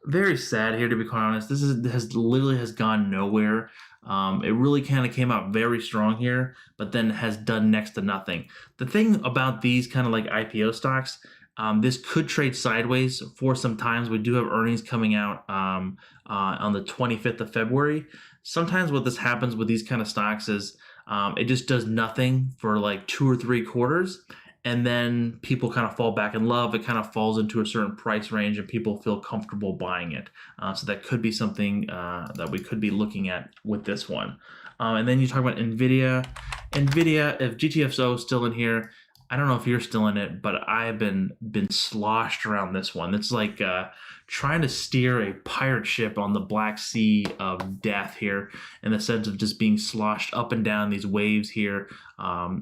very sad here, to be quite honest. This has literally gone nowhere. It really kind of came out very strong here, but then has done next to nothing. The thing about these kind of like IPO stocks, this could trade sideways for some times. We do have earnings coming out on the 25th of February. Sometimes what this happens with these kind of stocks is it just does nothing for like 2 or 3 quarters. And then people kind of fall back in love. It kind of falls into a certain price range and people feel comfortable buying it. So that could be something that we could be looking at with this one. And then you talk about NVIDIA. NVIDIA, if GTFO is still in here, I don't know if you're still in it, but I've been sloshed around this one. It's like trying to steer a pirate ship on the Black Sea of death here, in the sense of just being sloshed up and down these waves here.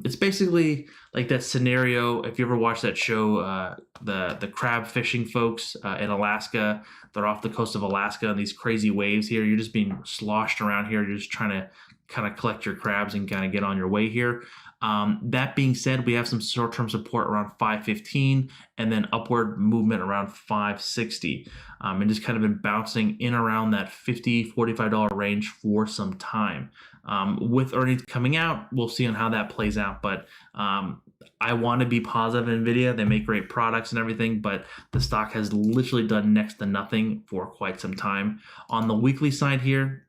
It's basically like that scenario, if you ever watched that show, the crab fishing folks in Alaska. They're off the coast of Alaska and these crazy waves here. You're just being sloshed around here. You're just trying to kind of collect your crabs and kind of get on your way here. That being said, we have some short-term support around 515 and then upward movement around 560, and just kind of been bouncing in around that $50, $45 range for some time. With earnings coming out, we'll see on how that plays out, but I want to be positive in NVIDIA. They make great products and everything, but the stock has literally done next to nothing for quite some time. On the weekly side here,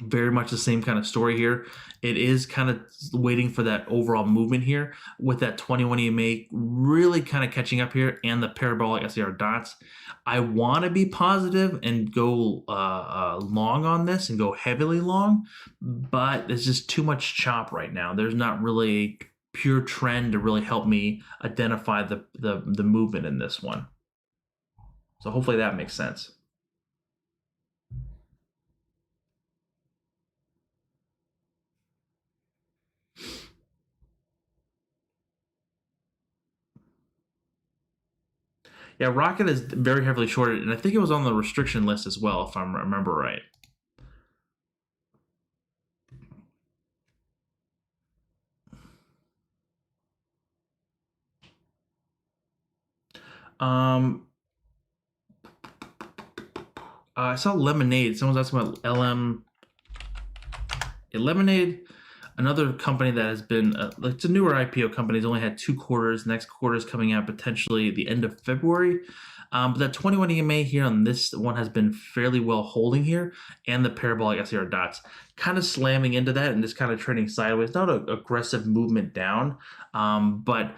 very much the same kind of story here. It is kind of waiting for that overall movement here with that 21 EMA really kind of catching up here and the parabolic SDR dots. I want to be positive and go long on this and go heavily long, but there's just too much chop right now. There's not really a pure trend to really help me identify the movement in this one. So hopefully that makes sense. Yeah, Rocket is very heavily shorted, and I think it was on the restriction list as well, if I remember right. I saw Lemonade. Someone's asking about LM. Yeah, Lemonade, another company that has been, it's a newer IPO company. It's only had 2 quarters. Next quarter is coming out potentially at the end of February. But that 21 EMA here on this one has been fairly well holding here, and the parabolic SDR dots kind of slamming into that and just kind of trading sideways. Not an aggressive movement down, but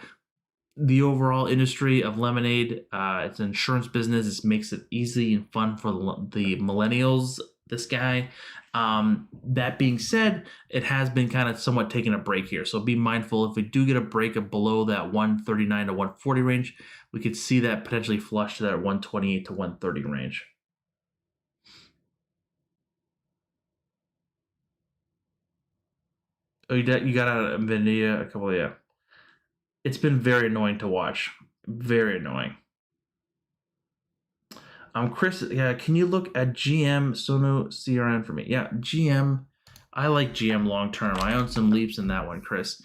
the overall industry of Lemonade, it's an insurance business. It makes it easy and fun for the millennials. This guy. That being said, it has been kind of somewhat taking a break here. So be mindful if we do get a break of below that 139 to 140 range, we could see that potentially flush to that 128 to 130 range. Oh, you got out of NVIDIA a couple, yeah. It's been very annoying to watch. Very annoying. Chris, yeah, can you look at GM Sono CRN for me? Yeah, GM. I like GM long term. I own some leaps in that one, Chris.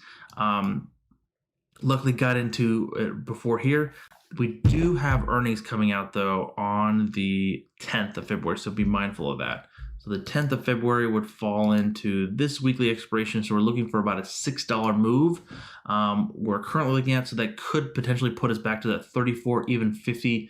Luckily got into it before here. We do have earnings coming out though on the 10th of February, so be mindful of that. So the 10th of February would fall into this weekly expiration. So we're looking for about a $6 move. We're currently looking at, so that could potentially put us back to that 34, even 50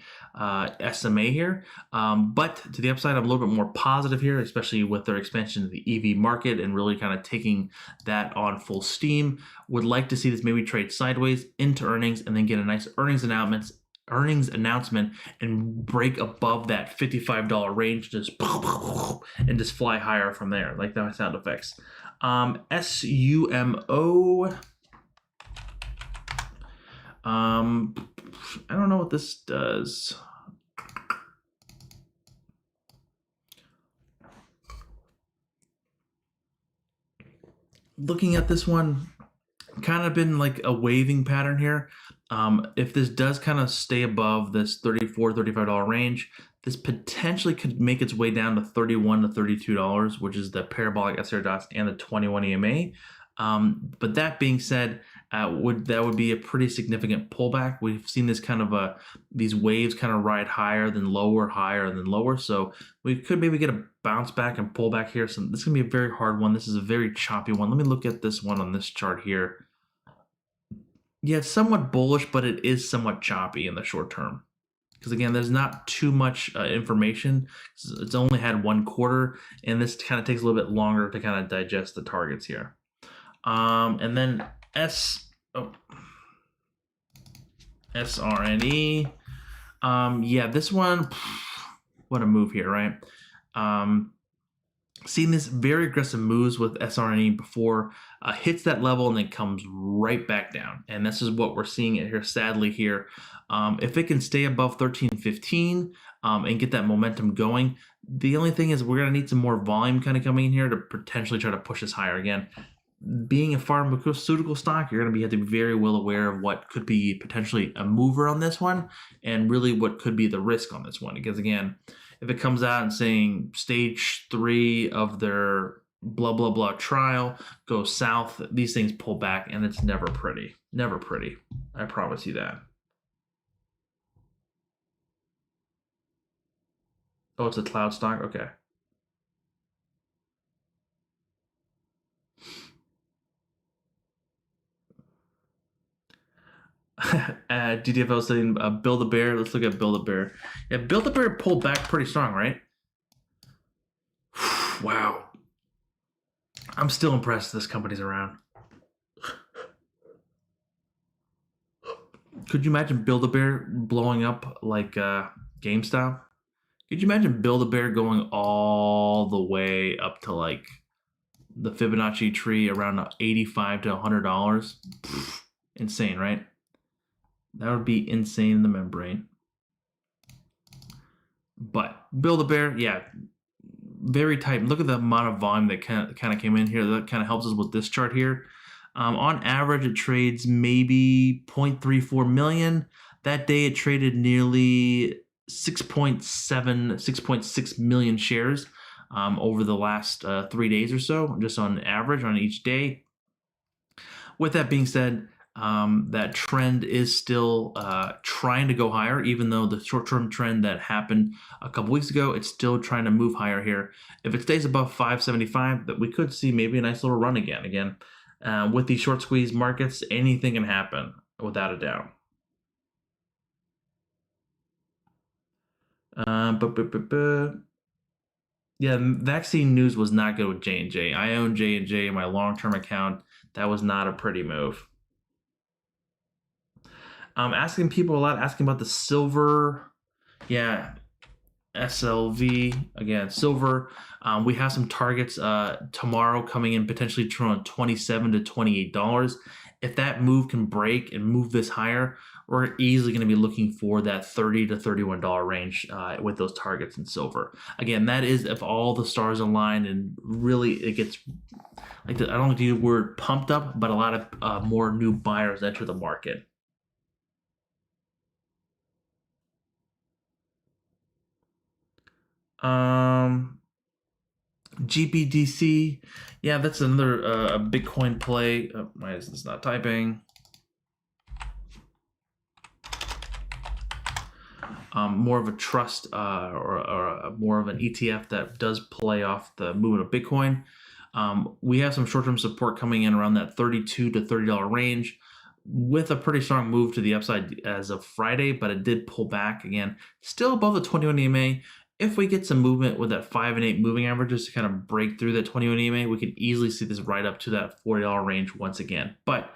SMA here. But to the upside, I'm a little bit more positive here, especially with their expansion to the EV market and really kind of taking that on full steam. Would like to see this maybe trade sideways into earnings and then get a nice earnings announcement and break above that $55 range, just and just fly higher from there, like that sound effects. SUMO. I don't know what this does. Looking at this one, kind of been like a waving pattern here. If this does kind of stay above this $34, $35 range, this potentially could make its way down to $31 to $32, which is the parabolic SDR dots and the 21 EMA. But that being said, that would be a pretty significant pullback. We've seen this kind of these waves kind of ride higher than lower, higher than lower. So we could maybe get a bounce back and pull back here. So this is gonna be a very hard one. This is a very choppy one. Let me look at this one on this chart here. Yeah, it's somewhat bullish, but it is somewhat choppy in the short term. Because again, there's not too much information. It's only had 1 quarter, and this kind of takes a little bit longer to kind of digest the targets here. And then SRNE. Yeah, this one, what a move here, right? Seen this very aggressive moves with SRNE before, hits that level and then comes right back down. And this is what we're seeing it here, sadly here. If it can stay above 13.15 and get that momentum going, the only thing is we're going to need some more volume kind of coming in here to potentially try to push us higher again. Being a pharmaceutical stock, you're going to have to be very well aware of what could be potentially a mover on this one and really what could be the risk on this one. Because again, if it comes out and saying stage 3 of their blah, blah, blah trial goes south. These things pull back, and it's never pretty. Never pretty. I promise you that. Oh, it's a cloud stock? Okay. DDFL saying Build-A-Bear. Let's look at Build-A-Bear. Yeah, Build-A-Bear pulled back pretty strong, right? Wow. I'm still impressed this company's around. Could you imagine Build-A-Bear blowing up like GameStop? Could you imagine Build-A-Bear going all the way up to like the Fibonacci tree around $85 to $100? Insane, right? That would be insane in the membrane. But Build-A-Bear, yeah, very tight. Look at the amount of volume that kind of came in here. That kind of helps us with this chart here. On average, it trades maybe 0.34 million. That day, it traded nearly 6.6 million shares over the last 3 days or so, just on average on each day. With that being said, that trend is still trying to go higher, even though the short-term trend that happened a couple weeks ago, it's still trying to move higher here. If it stays above 575, that we could see maybe a nice little run again. With these short squeeze markets, anything can happen without a doubt. Yeah, vaccine news was not good with J&J. I own J&J in my long-term account. That was not a pretty move. Asking people a lot, asking about the silver. Yeah, SLV, again, silver. We have some targets tomorrow coming in, potentially around $27 to $28. If that move can break and move this higher, we're easily going to be looking for that $30 to $31 range with those targets in silver. Again, that is if all the stars align and really it gets, I don't like to use the word pumped up, but a lot of more new buyers enter the market. GBDC, yeah, that's another Bitcoin play. Oh, why is this not typing? More of a trust or more of an ETF that does play off the movement of Bitcoin. We have some short-term support coming in around that $32 to $30 range with a pretty strong move to the upside as of Friday, but it did pull back again, still above the 21 EMA. If we get some movement with that 5 and 8 moving averages to kind of break through that 21 EMA, we could easily see this right up to that $40 range once again. But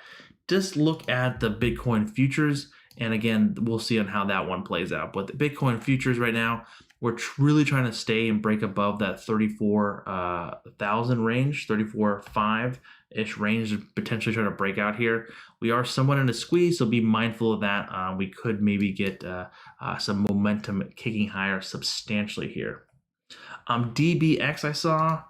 just look at the Bitcoin futures, and again, we'll see on how that one plays out. But the Bitcoin futures right now, we're really trying to stay and break above that 34,000 range, 34.5-ish range to potentially try to break out here. We are somewhat in a squeeze, so be mindful of that. We could maybe get some momentum kicking higher substantially here. DBX I saw.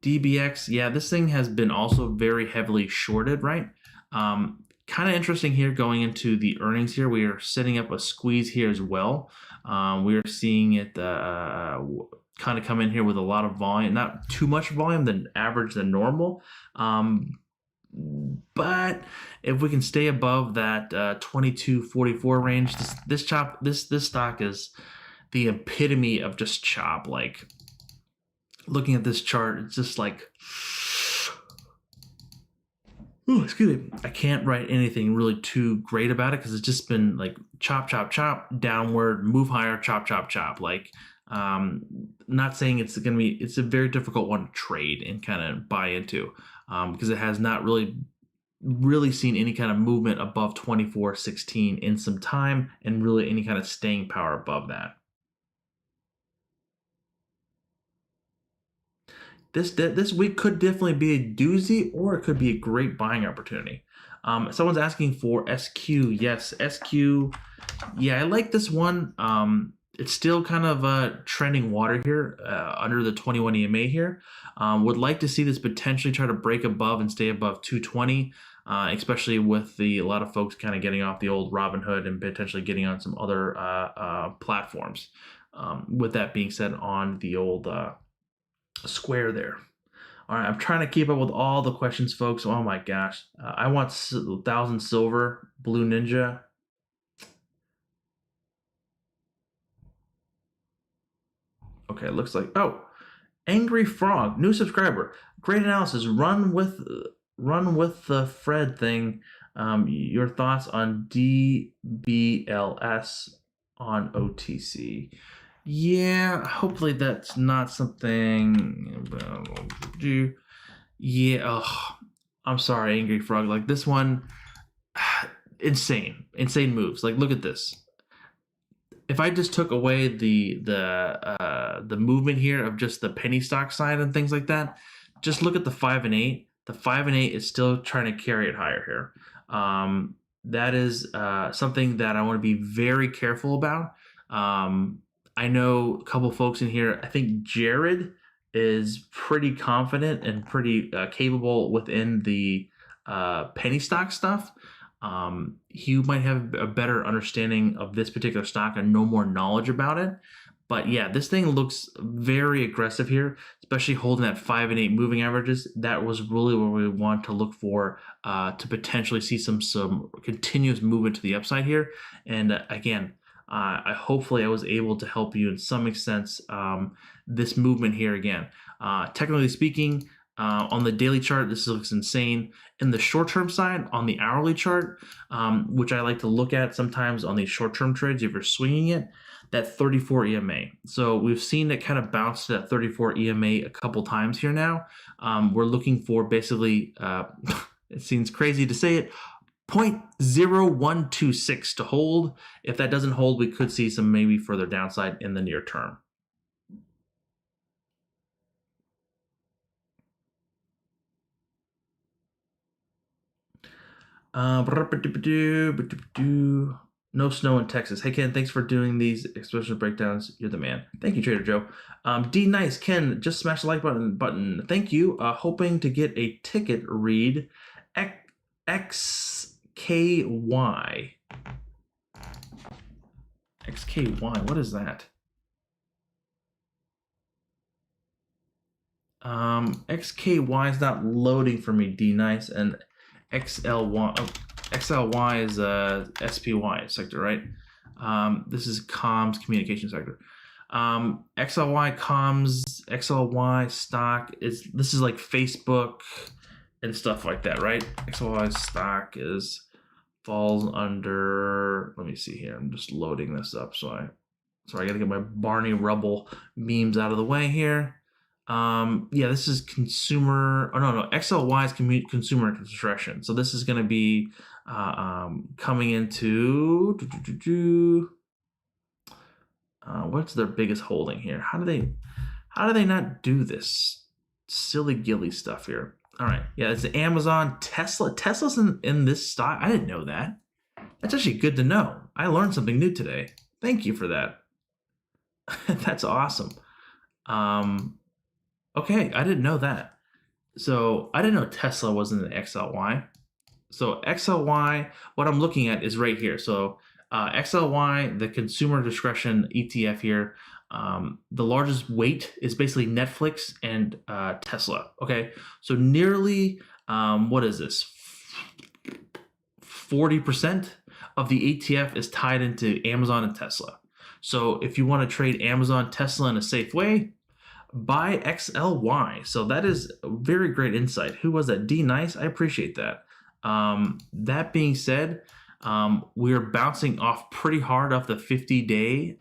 DBX, yeah, this thing has been also very heavily shorted, right? Kind of interesting here going into the earnings here. We are setting up a squeeze here as well. We are seeing it kind of come in here with a lot of volume, not too much volume than average than normal. But if we can stay above that 22.44 range, this stock is the epitome of just chop. Like looking at this chart, it's just like, oh, excuse me. I can't write anything really too great about it because it's just been like chop, chop, chop, downward, move higher, chop, chop, chop. Like, not saying it's going to be, it's a very difficult one to trade and kind of buy into because it has not really seen any kind of movement above 24.16 in some time and really any kind of staying power above that. This week could definitely be a doozy, or it could be a great buying opportunity. Someone's asking for SQ. Yes, SQ. Yeah, I like this one. It's still kind of trending water here under the 21 EMA here. Would like to see this potentially try to break above and stay above 220, especially with a lot of folks kind of getting off the old Robinhood and potentially getting on some other platforms. With that being said, on the old square there. All right, I'm trying to keep up with all the questions, folks. Oh my gosh. I want 1,000 silver, Blue Ninja. Okay, it looks like, oh, Angry Frog, new subscriber. Great analysis. Run with the Fred thing. Your thoughts on DBLS on OTC? Yeah, hopefully that's not something. Yeah, oh, I'm sorry, Angry Frog. Like this one, insane moves. Like look at this. If I just took away the movement here of just the penny stock side and things like that, just look at the 5 and 8. The 5 and 8 is still trying to carry it higher here. That is something that I want to be very careful about. I know a couple folks in here. I think Jared is pretty confident and pretty capable within the penny stock stuff. He might have a better understanding of this particular stock and no more knowledge about it. But yeah, this thing looks very aggressive here, especially holding that 5 and 8 moving averages. That was really where we want to look for to potentially see some continuous movement to the upside here. And again, hopefully I was able to help you in some extent this movement here again. Technically speaking, on the daily chart, this looks insane. In the short-term side, on the hourly chart, which I like to look at sometimes on these short-term trades, if you're swinging it, that 34 EMA. So we've seen it kind of bounce to that 34 EMA a couple times here now. We're looking for basically, it seems crazy to say it, 0.0126 to hold. If that doesn't hold, we could see some maybe further downside in the near term. No snow in Texas. Hey Ken, thanks for doing these expression breakdowns. You're the man. Thank you, Trader Joe. D nice Ken, just smash the like button. Thank you. Hoping to get a ticket read. XKY. XKY. What is that? XKY is not loading for me. D nice and XLY. Oh, XLY is SPY sector, right? This is comms communication sector. XLY comms, XLY stock this is like Facebook and stuff like that, right? XLY stock falls under. Let me see here. I'm just loading this up, so I gotta get my Barney Rubble memes out of the way here. Yeah, this is consumer. Oh no, XLY is consumer construction. So this is going to be coming into what's their biggest holding here? How do they not do this silly gilly stuff here? All right, yeah, it's Amazon, Tesla. Tesla's in this stock. I didn't know that. That's actually good to know. I learned something new today. Thank you for that. That's awesome. Okay, I didn't know that. So I didn't know Tesla was in the XLY. So XLY, what I'm looking at is right here. So XLY, the consumer discretion ETF here, the largest weight is basically Netflix and Tesla. Okay, so nearly, what is this? 40% of the ETF is tied into Amazon and Tesla. So if you want to trade Amazon, Tesla in a safe way, buy XLY. So that is a very great insight. Who was that? D nice. I appreciate that. That being said, we're bouncing off pretty hard off the 50-day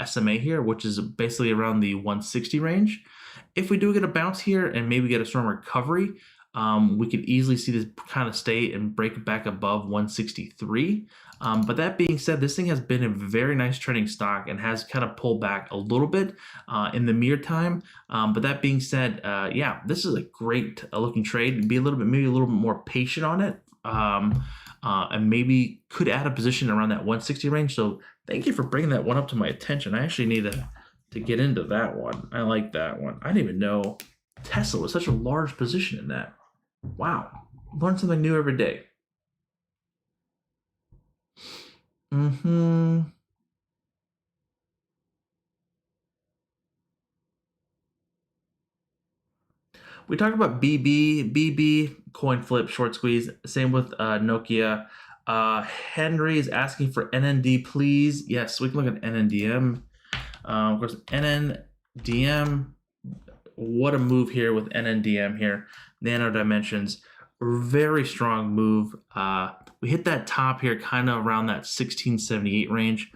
SMA here, which is basically around the 160 range. If we do get a bounce here and maybe get a strong recovery, we could easily see this kind of stay and break back above 163. But that being said, this thing has been a very nice trending stock and has kind of pulled back a little bit in the meantime. But that being said, yeah, this is a great looking trade. Be maybe a little bit more patient on it, and maybe could add a position around that 160 range. So thank you for bringing that one up to my attention. I actually need to get into that one. I like that one. I didn't even know Tesla was such a large position in that. Wow, learn something new every day. We talked about BB, coin flip, short squeeze. Same with Nokia. Henry is asking for NND, please. Yes, we can look at NNDM. Of course, NNDM. What a move here with NNDM here. Nano Dimensions, very strong move. We hit that top here kind of around that 1678 range.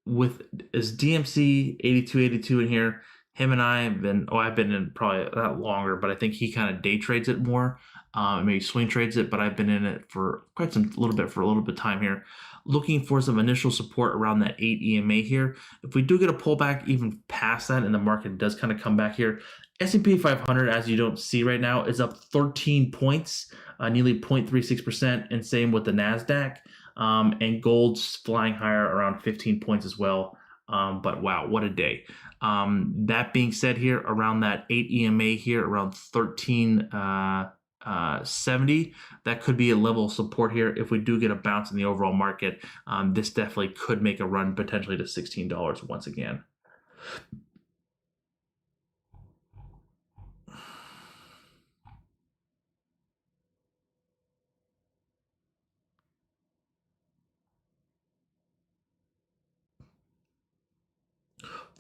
With is DMC 8282 in here. Him and I have been, I've been in probably not longer, but I think he kind of day trades it more. Maybe swing trades it, but I've been in it for a little bit of time here. Looking for some initial support around that 8 EMA here. If we do get a pullback even past that and the market does kind of come back here, S&P 500, as you don't see right now, is up 13 points, nearly 0.36%, and same with the NASDAQ. And gold's flying higher around 15 points as well. But wow, what a day. That being said here, around that 8 EMA here, around 1370, that could be a level of support here. If we do get a bounce in the overall market, this definitely could make a run potentially to $16 once again.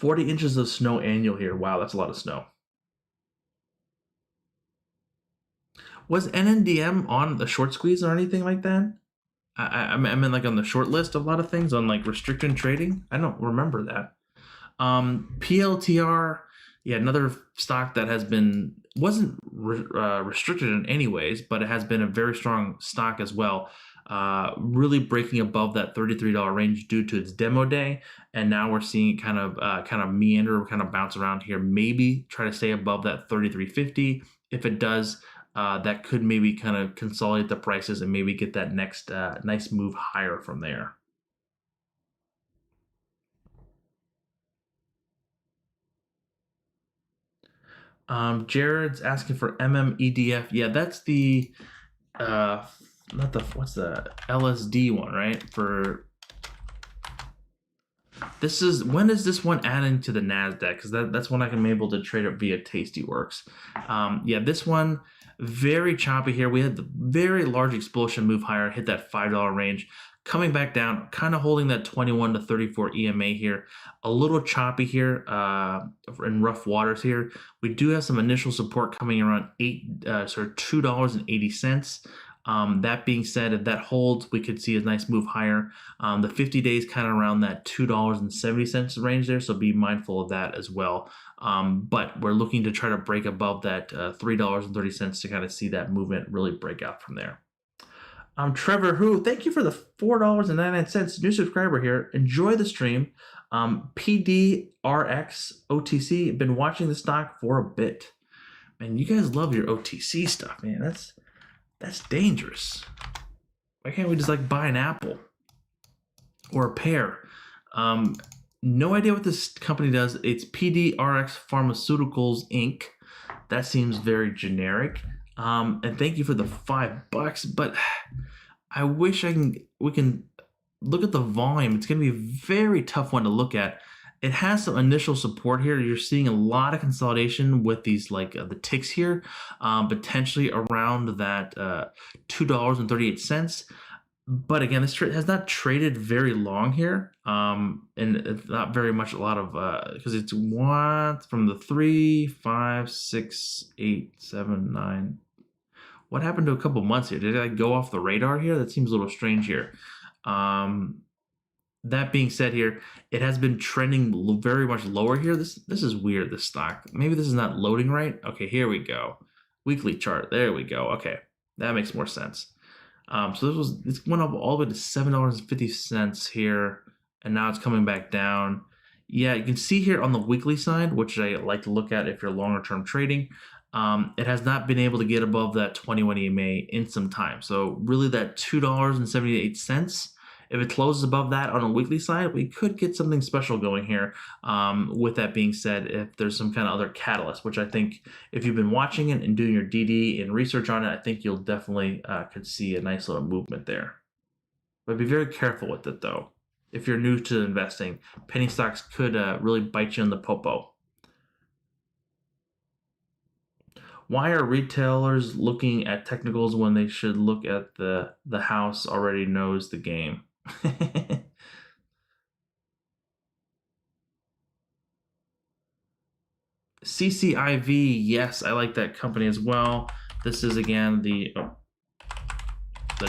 $40 inches of snow annual here. Wow, that's a lot of snow. Was NNDM on the short squeeze or anything like that? I'm in like on the short list of a lot of things on like restricted trading. I don't remember that. PLTR, yeah, another stock that wasn't restricted in any ways, but it has been a very strong stock as well. Really breaking above that $33 range due to its demo day, and now we're seeing it kind of meander, kind of bounce around here. Maybe try to stay above that 33.50. If it does, that could maybe kind of consolidate the prices and maybe get that next nice move higher from there. Jared's asking for MMEDF. Yeah, that's the what's the LSD one, right? When is this one adding to the NASDAQ? Because that's one I can be able to trade up via Tastyworks. Yeah, this one, very choppy here. We had the very large explosion move higher, hit that $5 range. Coming back down, kind of holding that 21 to 34 EMA here. A little choppy here in rough waters here. We do have some initial support coming around $2.80. That being said, if that holds, we could see a nice move higher. The 50 days kind of around that $2.70 range there, so be mindful of that as well. But we're looking to try to break above that $3.30 to kind of see that movement really break out from there. Trevor Who, thank you for the $4.99. New subscriber here. Enjoy the stream. PDRX OTC, been watching the stock for a bit. Man, you guys love your OTC stuff, man. That's dangerous. Why can't we just like buy an apple or a pear? No idea what this company does. It's PDRX Pharmaceuticals Inc. That seems very generic. And thank you for the $5, but I wish we can look at the volume. It's going to be a very tough one to look at. It has some initial support here. You're seeing a lot of consolidation with these like the ticks here, potentially around that $2.38. But again, this trade has not traded very long here, and it's not very much a lot of because it's from the 3, 5, 6, 8, 7, 9. What happened to a couple months here? Did I go off the radar here? That seems a little strange here. That being said here, it has been trending very much lower here. This is weird, this stock. Maybe this is not loading right. Okay, here we go. Weekly chart. There we go. Okay, that makes more sense. So this went up all the way to $7.50 here, and now it's coming back down. Yeah, you can see here on the weekly side, which I like to look at if you're longer term trading, it has not been able to get above that 21 EMA in some time. So really that $2.78. If it closes above that on a weekly side, we could get something special going here. With that being said, if there's some kind of other catalyst, which I think if you've been watching it and doing your DD and research on it, I think you'll definitely could see a nice little movement there. But be very careful with it though. If you're new to investing, penny stocks could really bite you in the popo. Why are retailers looking at technicals when they should look at the house already knows the game? CCIV, yes, I like that company as well. This is again the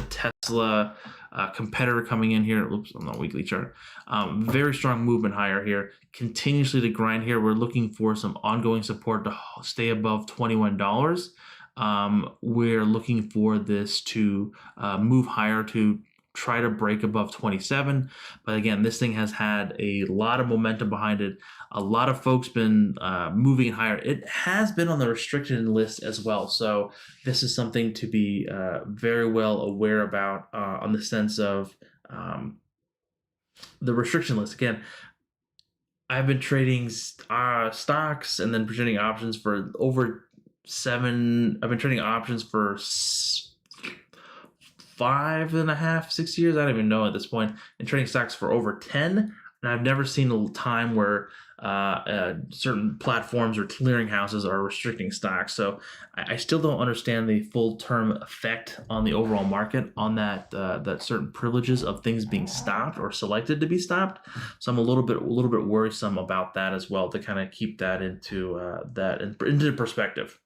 Tesla competitor coming in here. Oops, on the weekly chart. Very strong movement higher here. Continuously to grind here. We're looking for some ongoing support to stay above $21. We're looking for this to move higher to try to break above 27. But again, this thing has had a lot of momentum behind it. A lot of folks been moving it higher. It has been on the restricted list as well. So this is something to be very well aware about on the sense of the restriction list. Again, I've been trading stocks and then trading options for over I've been trading options for 5.5, 6 years. I don't even know at this point. And trading stocks for over 10. And I've never seen a time where certain platforms or clearinghouses are restricting stocks. So I still don't understand the full term effect on the overall market on that certain privileges of things being stopped or selected to be stopped. So I'm a little bit worrisome about that as well, to kind of keep that into perspective.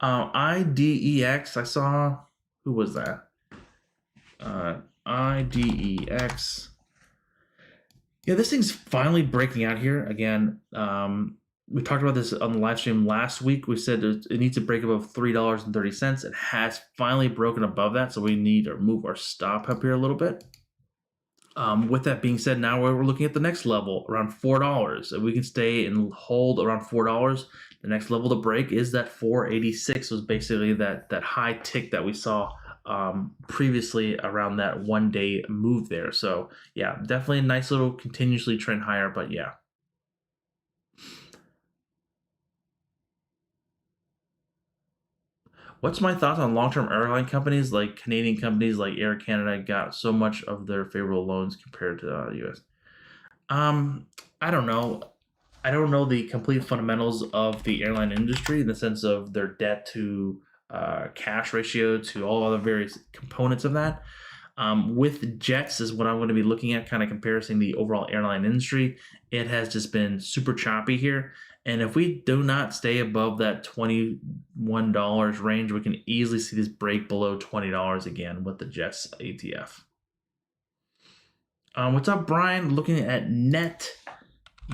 IDEX, I saw, who was that? IDEX. Yeah, this thing's finally breaking out here again. We talked about this on the live stream last week. We said it needs to break above $3.30. It has finally broken above that, so we need to move our stop up here a little bit. With that being said, now we're looking at the next level around $4. If we can stay and hold around $4, the next level to break is that 486. Was basically that high tick that we saw previously around that 1 day move there. So yeah, definitely a nice little continuously trend higher, but yeah. What's my thoughts on long-term airline companies like Canadian companies like Air Canada got so much of their favorable loans compared to US? I don't know. I don't know the complete fundamentals of the airline industry in the sense of their debt to cash ratio to all other various components of that. With jets is what I'm going to be looking at, kind of comparing the overall airline industry. It has just been super choppy here. And if we do not stay above that $21 range, we can easily see this break below $20 again with the Jets ETF. What's up, Brian? Looking at Net.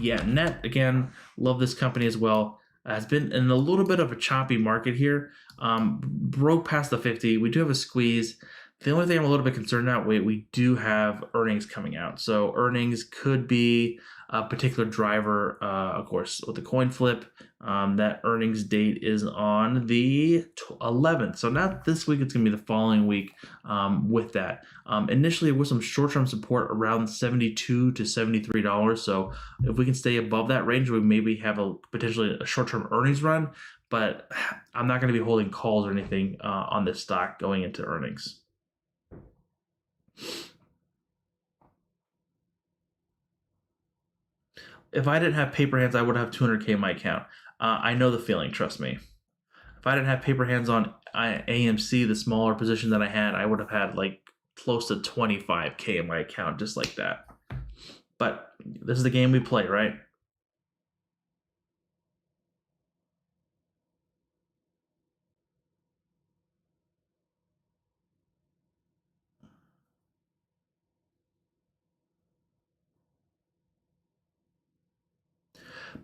Yeah, Net, again, love this company as well. Has been in a little bit of a choppy market here. Broke past the 50. We do have a squeeze. The only thing I'm a little bit concerned about, we do have earnings coming out. So earnings could be a particular driver, of course, with the coin flip. That earnings date is on the 11th. So not this week, it's going to be the following week with that. Initially, with some short-term support around $72 to $73. So if we can stay above that range, we maybe have potentially a short-term earnings run. But I'm not going to be holding calls or anything on this stock going into earnings. If I didn't have paper hands, I would have 200K in my account. I know the feeling, trust me. If I didn't have paper hands on AMC, the smaller position that I had, I would have had like close to 25K in my account, just like that. But this is the game we play, right?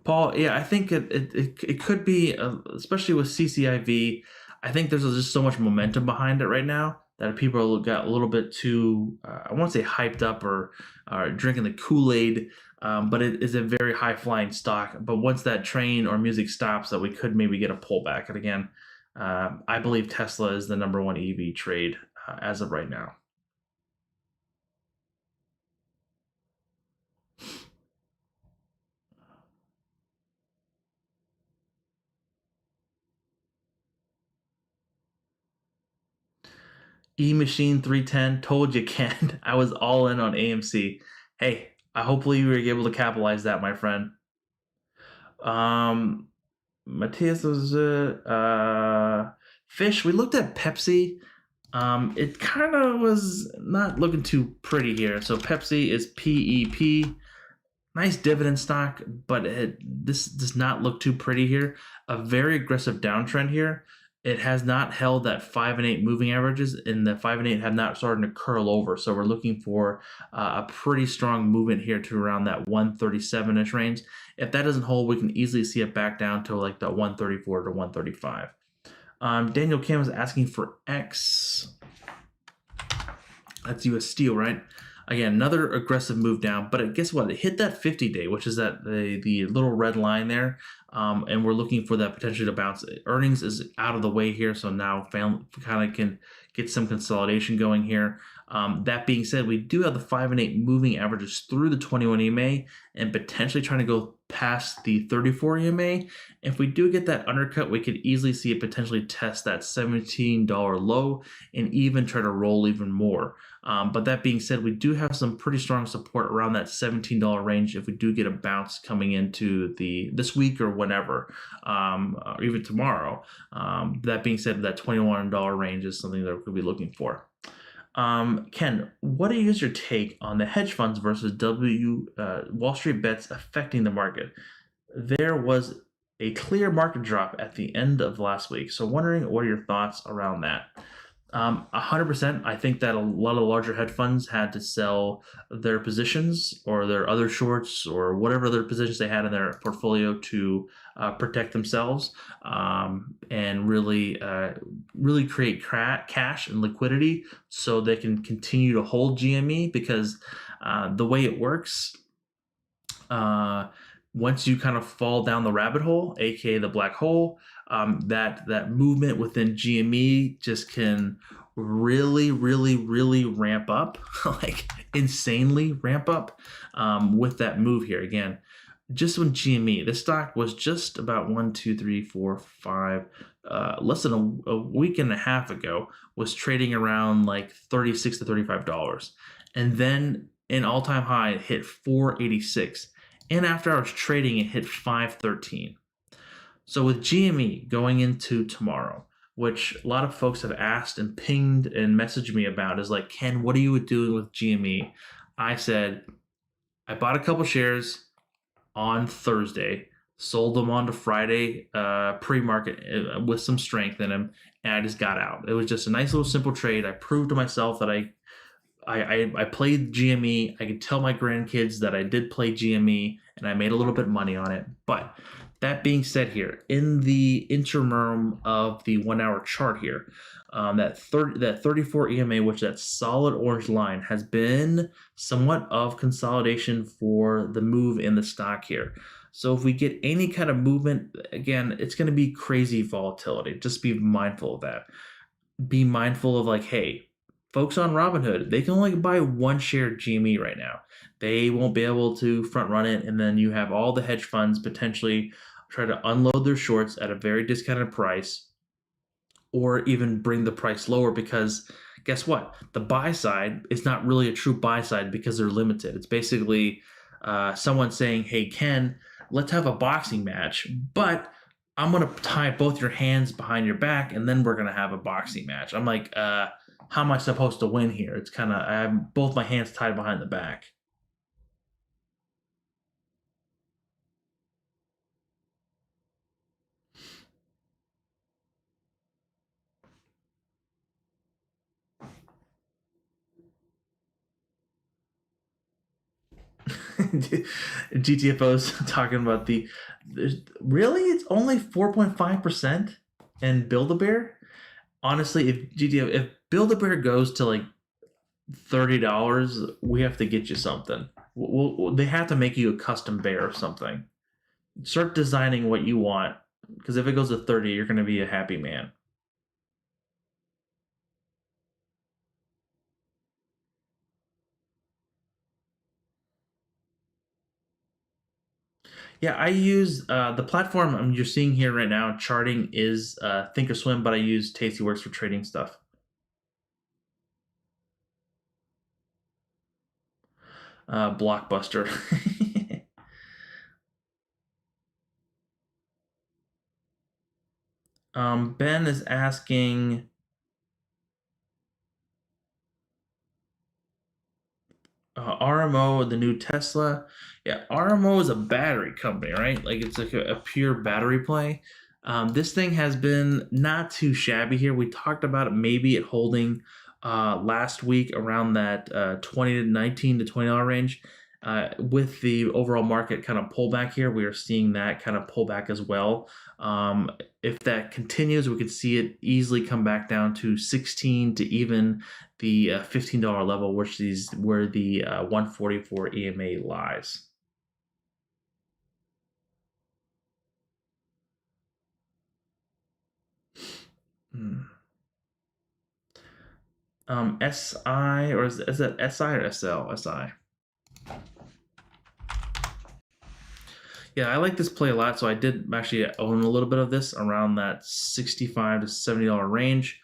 Paul, yeah, I think it could be, especially with CCIV. I think there's just so much momentum behind it right now that people got a little bit too, I won't say hyped up or drinking the Kool-Aid, but it is a very high-flying stock. But once that train or music stops, that we could maybe get a pullback. And again, I believe Tesla is the #1 EV trade as of right now. E-Machine 310, told you, Ken. I was all in on AMC. Hey, hopefully you were able to capitalize that, my friend. Matthias was Fish. We looked at Pepsi. It kind of was not looking too pretty here. So Pepsi is PEP. Nice dividend stock, but this does not look too pretty here. A very aggressive downtrend here. It has not held that 5 and 8 moving averages, and the 5 and 8 have not started to curl over. So we're looking for a pretty strong movement here to around that 137-ish range. If that doesn't hold, we can easily see it back down to like the 134 to 135. Daniel Kim is asking for X. That's US Steel, right? Again, another aggressive move down, but guess what? It hit that 50-day, which is that the little red line there, and we're looking for that potentially to bounce. Earnings is out of the way here, so now kind of can get some consolidation going here. That being said, we do have the 5 and 8 moving averages through the 21 EMA and potentially trying to go past the 34 EMA. If we do get that undercut, we could easily see it potentially test that $17 low and even try to roll even more. But that being said, we do have some pretty strong support around that $17 range if we do get a bounce coming into this week or whenever, or even tomorrow. That being said, that $21 range is something that we could be looking for. Ken, what is your take on the hedge funds versus Wall Street bets affecting the market? There was a clear market drop at the end of last week, so wondering what are your thoughts around that? 100%. I think that a lot of the larger hedge funds had to sell their positions or their other shorts or whatever other positions they had in their portfolio to protect themselves and really create cash and liquidity so they can continue to hold GME, because the way it works, once you kind of fall down the rabbit hole, aka the black hole, that movement within GME just can really ramp up, like insanely ramp up with that move here. Again, just when GME, this stock was just about 1, 2, 3, 4, 5, less than a week and a half ago, was trading around like $36 to $35, and then an all-time high it hit 486. And after hours trading, it hit 513. So with GME going into tomorrow, which a lot of folks have asked and pinged and messaged me about, is like, Ken, what are you doing with GME? I said, I bought a couple shares on Thursday, sold them on to Friday pre-market with some strength in them, and I just got out. It was just a nice little simple trade. I proved to myself that I played GME. I could tell my grandkids that I did play GME, and I made a little bit of money on it. But that being said here, in the interim of the 1 hour chart here, that 34 EMA, which that solid orange line, has been somewhat of consolidation for the move in the stock here. So if we get any kind of movement, again, it's going to be crazy volatility. Just be mindful of that. Be mindful of like, hey, folks on Robinhood, they can only buy one share of GME right now. They won't be able to front run it, and then you have all the hedge funds potentially try to unload their shorts at a very discounted price, or even bring the price lower, because guess what? The buy side is not really a true buy side because they're limited. It's basically someone saying, hey, Ken, let's have a boxing match, but I'm going to tie both your hands behind your back, and then we're going to have a boxing match. I'm like, how am I supposed to win here? It's kind of, I have both my hands tied behind the back. GTFO's talking about really, it's only 4.5% and Build-A-Bear. Honestly, if Build-A-Bear goes to like $30, we have to get you something. They have to make you a custom bear or something. Start designing what you want, because if it goes to 30, you're going to be a happy man. Yeah, I use the platform you're seeing here right now. Charting is Thinkorswim, but I use Tastyworks for trading stuff. Blockbuster. Ben is asking, RMO, the new Tesla. Yeah, RMO is a battery company, right? Like it's like a pure battery play. This thing has been not too shabby here. We talked about it maybe at holding last week around that 20 to 19 to $20 range. With the overall market kind of pullback here, we are seeing that kind of pullback as well. If that continues, we could see it easily come back down to 16 to even the $15 level, which is where the 144 EMA lies. SI, or is that SI or SL? SI. Yeah, I like this play a lot, so I did actually own a little bit of this around that $65 to $70 range.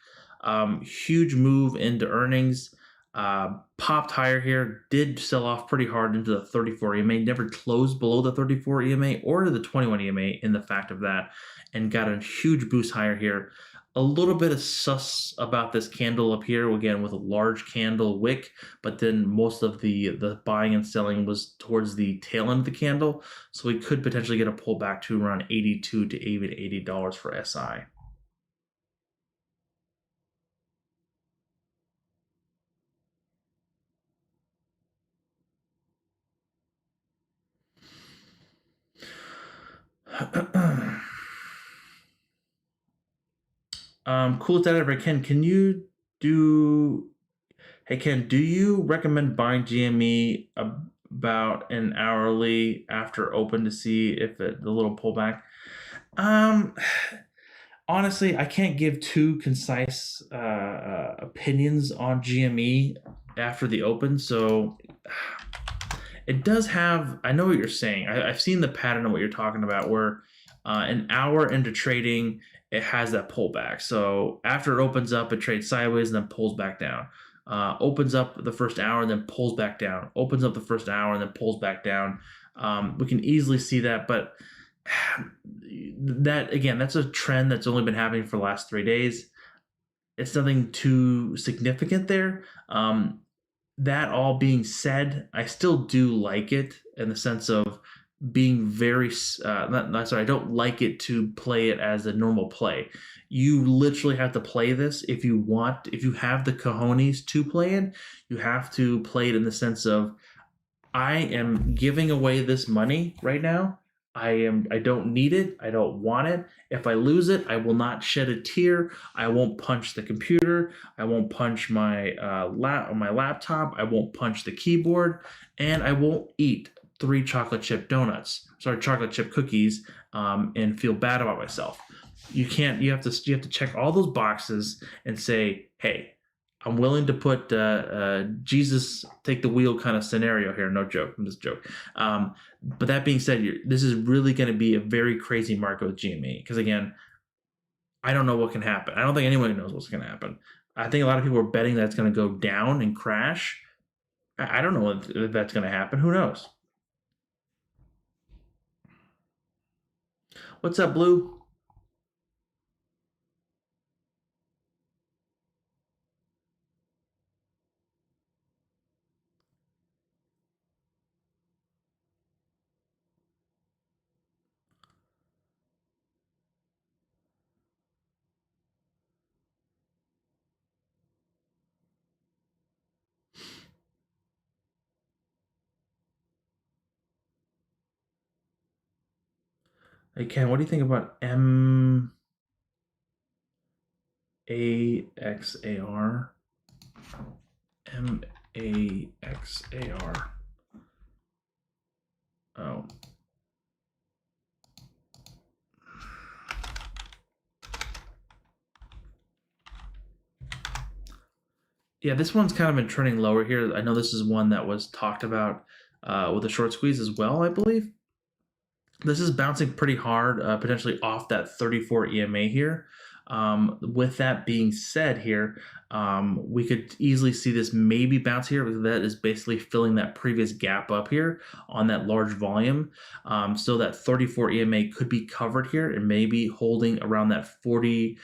Huge move into earnings. Popped higher here, did sell off pretty hard into the 34 EMA, never closed below the 34 EMA or the 21 EMA in the fact of that, and got a huge boost higher here. A little bit of sus about this candle up here, again with a large candle wick, but then most of the buying and selling was towards the tail end of the candle, so we could potentially get a pullback to around 82 to even $80 for SI. Cool that ever. Ken, can you do? Hey Ken, do you recommend buying GME about an hourly after open to see if the little pullback? Um, Honestly, I can't give too concise opinions on GME after the open, so it does have. I know what you're saying. I've seen the pattern of what you're talking about, where an hour into trading, it has that pullback. So after it opens up, it trades sideways and then pulls back down. Opens up the first hour and then pulls back down. Opens up the first hour and then pulls back down. We can easily see that, but that again, that's a trend that's only been happening for the last 3 days. It's nothing too significant there. That all being said, I still do like it in the sense of being very I don't like it to play it as a normal play. You literally have to play this if you want. If you have the cojones to play it, you have to play it in the sense of, I am giving away this money right now. I don't need it. I don't want it. If I lose it, I will not shed a tear. I won't punch the computer. I won't punch my my laptop. I won't punch the keyboard, and I won't eat 3 chocolate chip chocolate chip cookies, and feel bad about myself. You can't. You have to check all those boxes and say, hey, I'm willing to put Jesus take the wheel kind of scenario here. No joke. I'm just joking. But that being said, this is really going to be a very crazy market with GME, because again, I don't know what can happen. I don't think anyone knows what's going to happen. I think a lot of people are betting that it's going to go down and crash. I don't know if that's going to happen. Who knows? What's up, Blue? Hey, Ken, what do you think about MAXAR? MAXAR. Oh. Yeah, this one's kind of been trending lower here. I know this is one that was talked about with a short squeeze as well, I believe. This is bouncing pretty hard, potentially off that 34 EMA here. With that being said here, We could easily see this maybe bounce here, because that is basically filling that previous gap up here on that large volume. So that 34 EMA could be covered here and maybe holding around that 40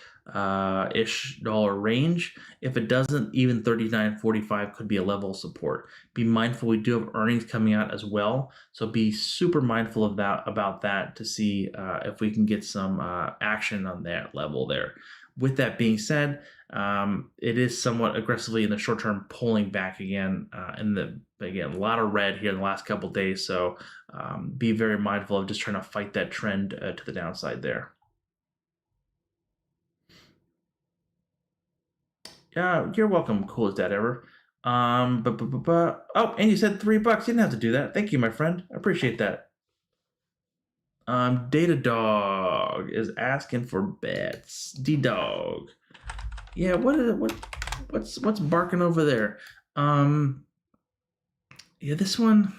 ish dollar range. If it doesn't, even 39.45 could be a level of support. Be mindful, we do have earnings coming out as well, so be super mindful of that, about that, to see if we can get some action on that level there. With that being said, it is somewhat aggressively in the short term pulling back again, and again, a lot of red here in the last couple days, so be very mindful of just trying to fight that trend to the downside there. Yeah, you're welcome. Cool as that ever. Oh, and you said $3. You didn't have to do that. Thank you, my friend. I appreciate that. Data Dog is asking for bets. D Dog. Yeah, what's barking over there? Yeah, this one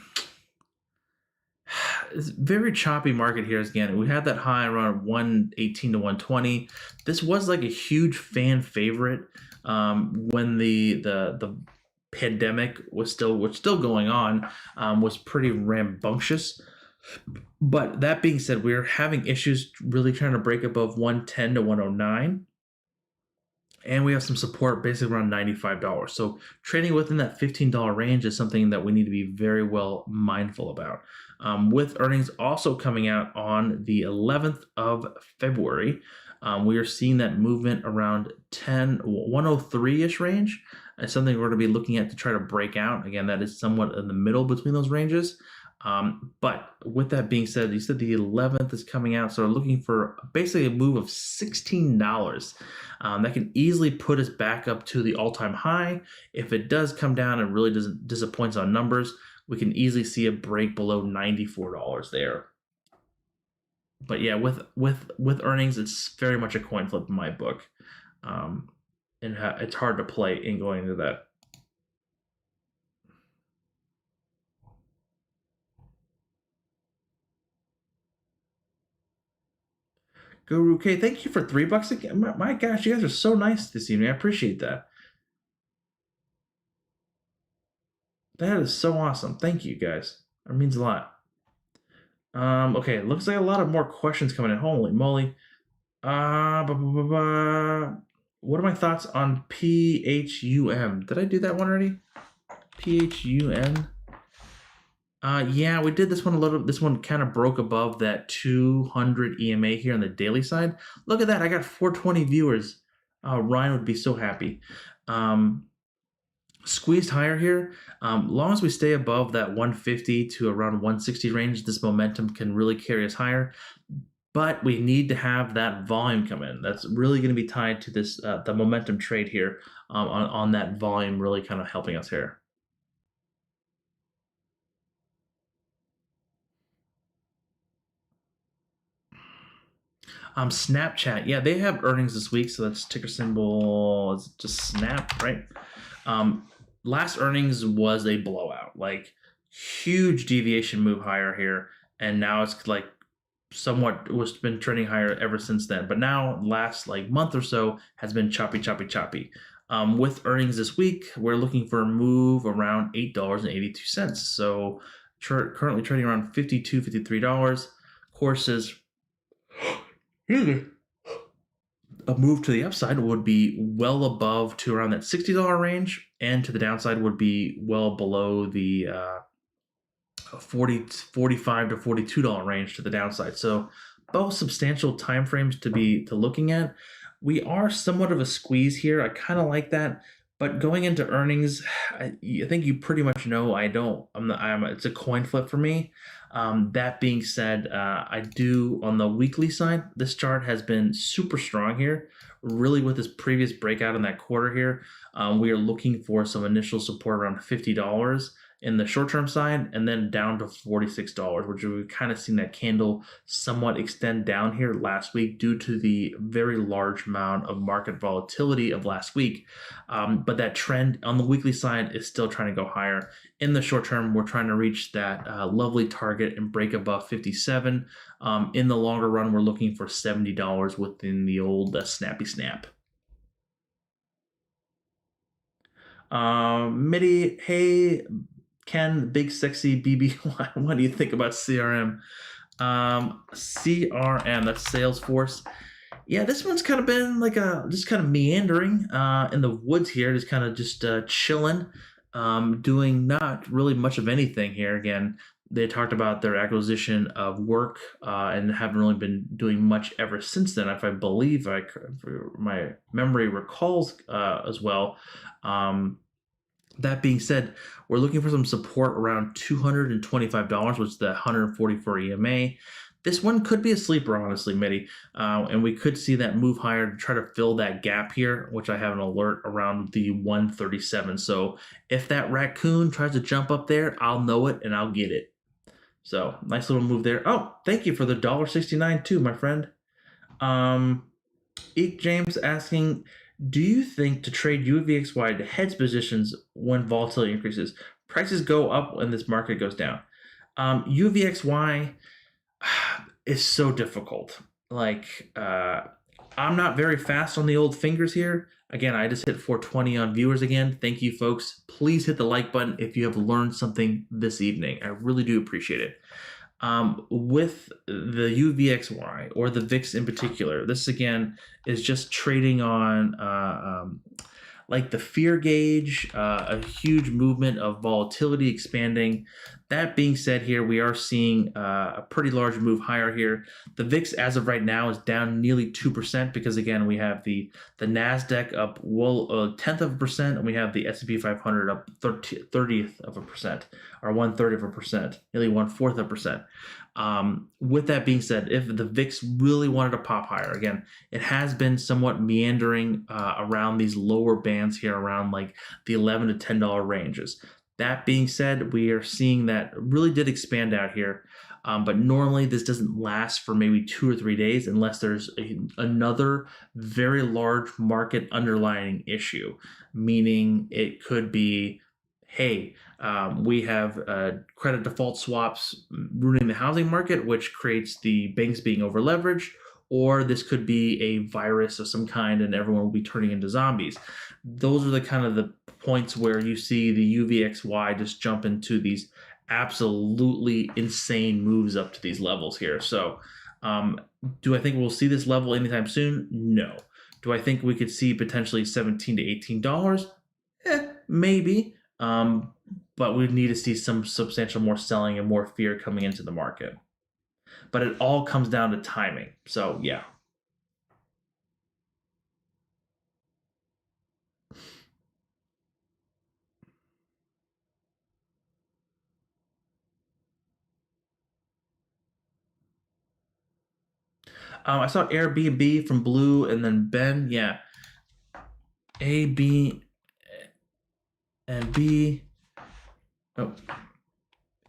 is very choppy market here again. We had that high around 118 to 120. This was like a huge fan favorite when the pandemic was still going on, was pretty rambunctious. But that being said, we're having issues really trying to break above 110 to 109. And we have some support basically around $95. So trading within that $15 range is something that we need to be very well mindful about. With earnings also coming out on the 11th of February, we are seeing that movement around 103-ish range. It's something we're going to be looking at to try to break out. Again, that is somewhat in the middle between those ranges. But with that being said, you said the 11th is coming out, so we're looking for basically a move of $16. That can easily put us back up to the all-time high. If it does come down and really doesn't disappoint on numbers, we can easily see a break below $94 there. But yeah, with earnings, it's very much a coin flip in my book, and it's hard to play in going into that. Guru K, thank you for $3 again. My gosh, you guys are so nice this evening. I appreciate that. That is so awesome. Thank you, guys. That means a lot. Okay, looks like a lot of more questions coming in. Holy moly. What are my thoughts on PHUN? Did I do that one already? PHUN? Yeah, we did this one a little. This one kind of broke above that 200 EMA here on the daily side. Look at that. I got 420 viewers. Ryan would be so happy. Squeezed higher here. Long as we stay above that 150 to around 160 range, this momentum can really carry us higher. But we need to have that volume come in. That's really going to be tied to this the momentum trade here, on that volume really kind of helping us here. Snapchat, yeah, they have earnings this week, so that's ticker symbol, it's just Snap, right? Last earnings was a blowout, like huge deviation move higher here, and now it's like somewhat was been trending higher ever since then. But now last like month or so has been choppy. With earnings this week, we're looking for a move around $8.82. So currently trading around $52, $53. Courses. A move to the upside would be well above to around that $60 range, and to the downside would be well below the $45 to $42 range to the downside. So both substantial time frames to looking at. We are somewhat of a squeeze here. I kind of like that, but going into earnings, I think you pretty much know it's a coin flip for me. That being said, I do on the weekly side, this chart has been super strong here. Really, with this previous breakout in that quarter here, we are looking for some initial support around $50 in the short-term side, and then down to $46, which we've kind of seen that candle somewhat extend down here last week due to the very large amount of market volatility of last week. But that trend on the weekly side is still trying to go higher. In the short term, we're trying to reach that lovely target and break above 57. In the longer run, we're looking for $70 within the old snappy snap. Mitty, hey, Ken, big sexy BB, what do you think about CRM? CRM, that's Salesforce. Yeah, this one's kind of been like just kind of meandering in the woods here, just chilling, doing not really much of anything here. Again, they talked about their acquisition of Work and haven't really been doing much ever since then, if I believe my memory recalls as well. That being said, we're looking for some support around $225, which is the 144 EMA. This one could be a sleeper, honestly, Mitty. And we could see that move higher to try to fill that gap here, which I have an alert around the 137. So if that raccoon tries to jump up there, I'll know it and I'll get it. So nice little move there. Oh, thank you for the $1.69 too, my friend. Eek James asking, do you think to trade UVXY to hedge positions when volatility increases, prices go up when this market goes down? UVXY is so difficult. Like, I'm not very fast on the old fingers here. Again, I just hit 420 on viewers again. Thank you, folks. Please hit the like button if you have learned something this evening. I really do appreciate it. With the UVXY or the VIX in particular, this again is just trading on like the fear gauge, a huge movement of volatility expanding. That being said, here we are seeing a pretty large move higher here. The VIX as of right now is down nearly 2% because again we have the NASDAQ up a tenth of a percent, and we have the S&P 500 up 30th of a percent, or 1/3 of a percent, nearly 1/4 of a percent. With that being said, if the VIX really wanted to pop higher, again, it has been somewhat meandering around these lower bands here, around like the $11 to $10 ranges. That being said, we are seeing that really did expand out here, but normally this doesn't last for maybe 2 or 3 days unless there's another very large market underlying issue, meaning it could be, hey, we have credit default swaps ruining the housing market, which creates the banks being over leveraged, or this could be a virus of some kind and everyone will be turning into zombies. Those are the kind of the points where you see the UVXY just jump into these absolutely insane moves up to these levels here. So do I think we'll see this level anytime soon? No. Do I think we could see potentially $17 to $18? Maybe. But we need to see some substantial more selling and more fear coming into the market. But it all comes down to timing. So yeah. I saw Airbnb from Blue and then Ben. Yeah. A, B, and B. Oh.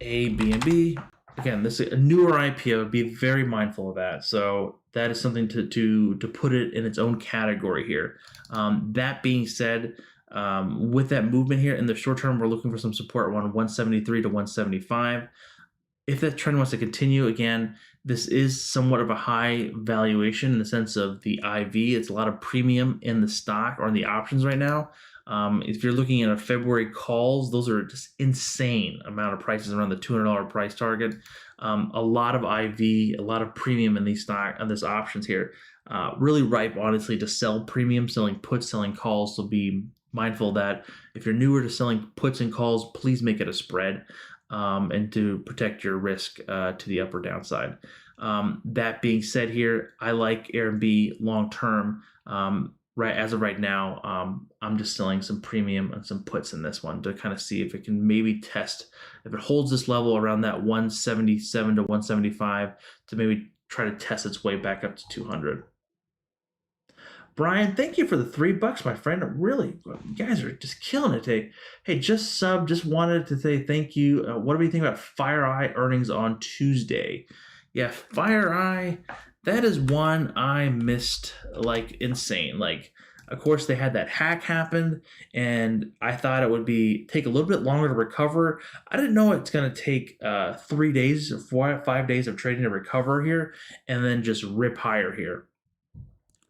A, B, and B. Again, this is a newer IPO. Be very mindful of that. So that is something to put it in its own category here. That being said, with that movement here in the short term, we're looking for some support around 173 to 175. If that trend wants to continue, again, this is somewhat of a high valuation in the sense of the IV. It's a lot of premium in the stock or in the options right now. If you're looking at a February calls, those are just insane amount of prices around the $200 price target. A lot of IV, a lot of premium in these stock on this options here. Really ripe, honestly, to sell premium, selling puts, selling calls. So be mindful that if you're newer to selling puts and calls, please make it a spread. And to protect your risk to the up or downside. That being said here, I like Airbnb long term. Right as of right now, I'm just selling some premium and some puts in this one to kind of see if it can maybe test, if it holds this level around that 177 to 175, to maybe try to test its way back up to 200. Brian, thank you for the $3, my friend. Really, you guys are just killing it today. Hey, just wanted to say thank you. What do we think about FireEye earnings on Tuesday? Yeah, FireEye, that is one I missed like insane. Like, of course, they had that hack happen, and I thought it would take a little bit longer to recover. I didn't know it's going to take 3 days or 5 days of trading to recover here, and then just rip higher here.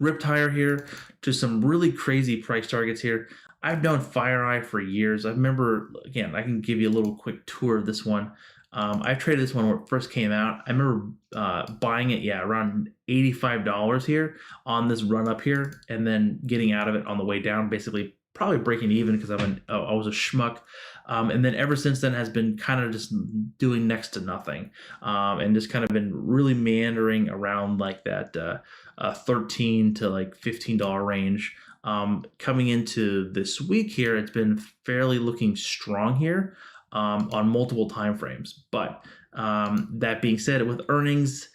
Ripped higher here to some really crazy price targets here. I've known FireEye for years. I remember, again, I can give you a little quick tour of this one. I traded this one when it first came out. I remember buying it, yeah, around $85 here on this run up here, and then getting out of it on the way down, basically probably breaking even because I was a schmuck. And then ever since then has been kind of just doing next to nothing, and just kind of been really meandering around like that $13 to like $15 range. Coming into this week here, it's been fairly looking strong here on multiple time frames. But that being said, with earnings,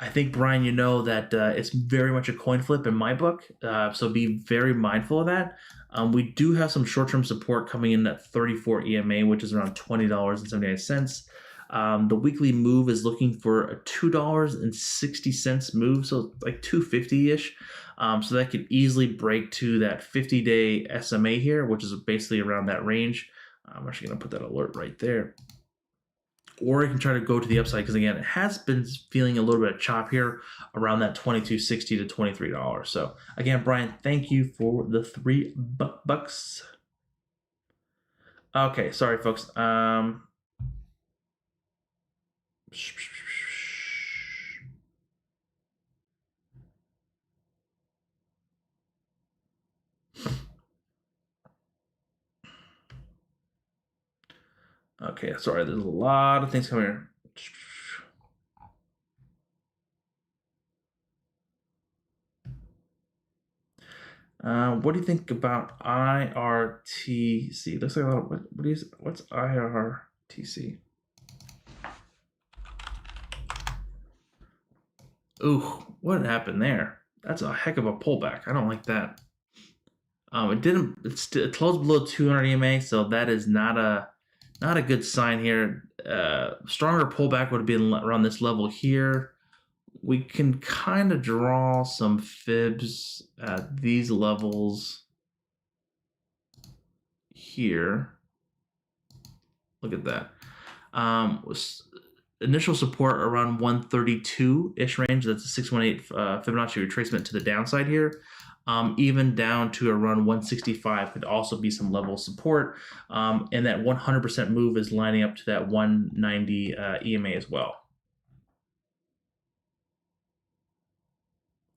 I think, Brian, you know that it's very much a coin flip in my book. So be very mindful of that. We do have some short-term support coming in at 34 EMA, which is around $20.79. The weekly move is looking for a $2.60 move, so like 250-ish. So that could easily break to that 50-day SMA here, which is basically around that range. I'm actually going to put that alert right there. Or you can try to go to the upside because, again, it has been feeling a little bit of chop here around that $22.60 to $23. So, again, Brian, thank you for the $3. Okay, sorry, folks. Okay, sorry, there's a lot of things coming here. What do you think about IRTC? Looks like a lot of, what's IRTC? Ooh, what happened there? That's a heck of a pullback. I don't like that. It closed below 200 EMA, so that is not a good sign here. Stronger pullback would have been around this level here. We can kind of draw some fibs at these levels here. Look at that. Initial support around 132-ish range. That's a 618 Fibonacci retracement to the downside here. Even down to around 165 could also be some level of support. And that 100% move is lining up to that 190 EMA as well.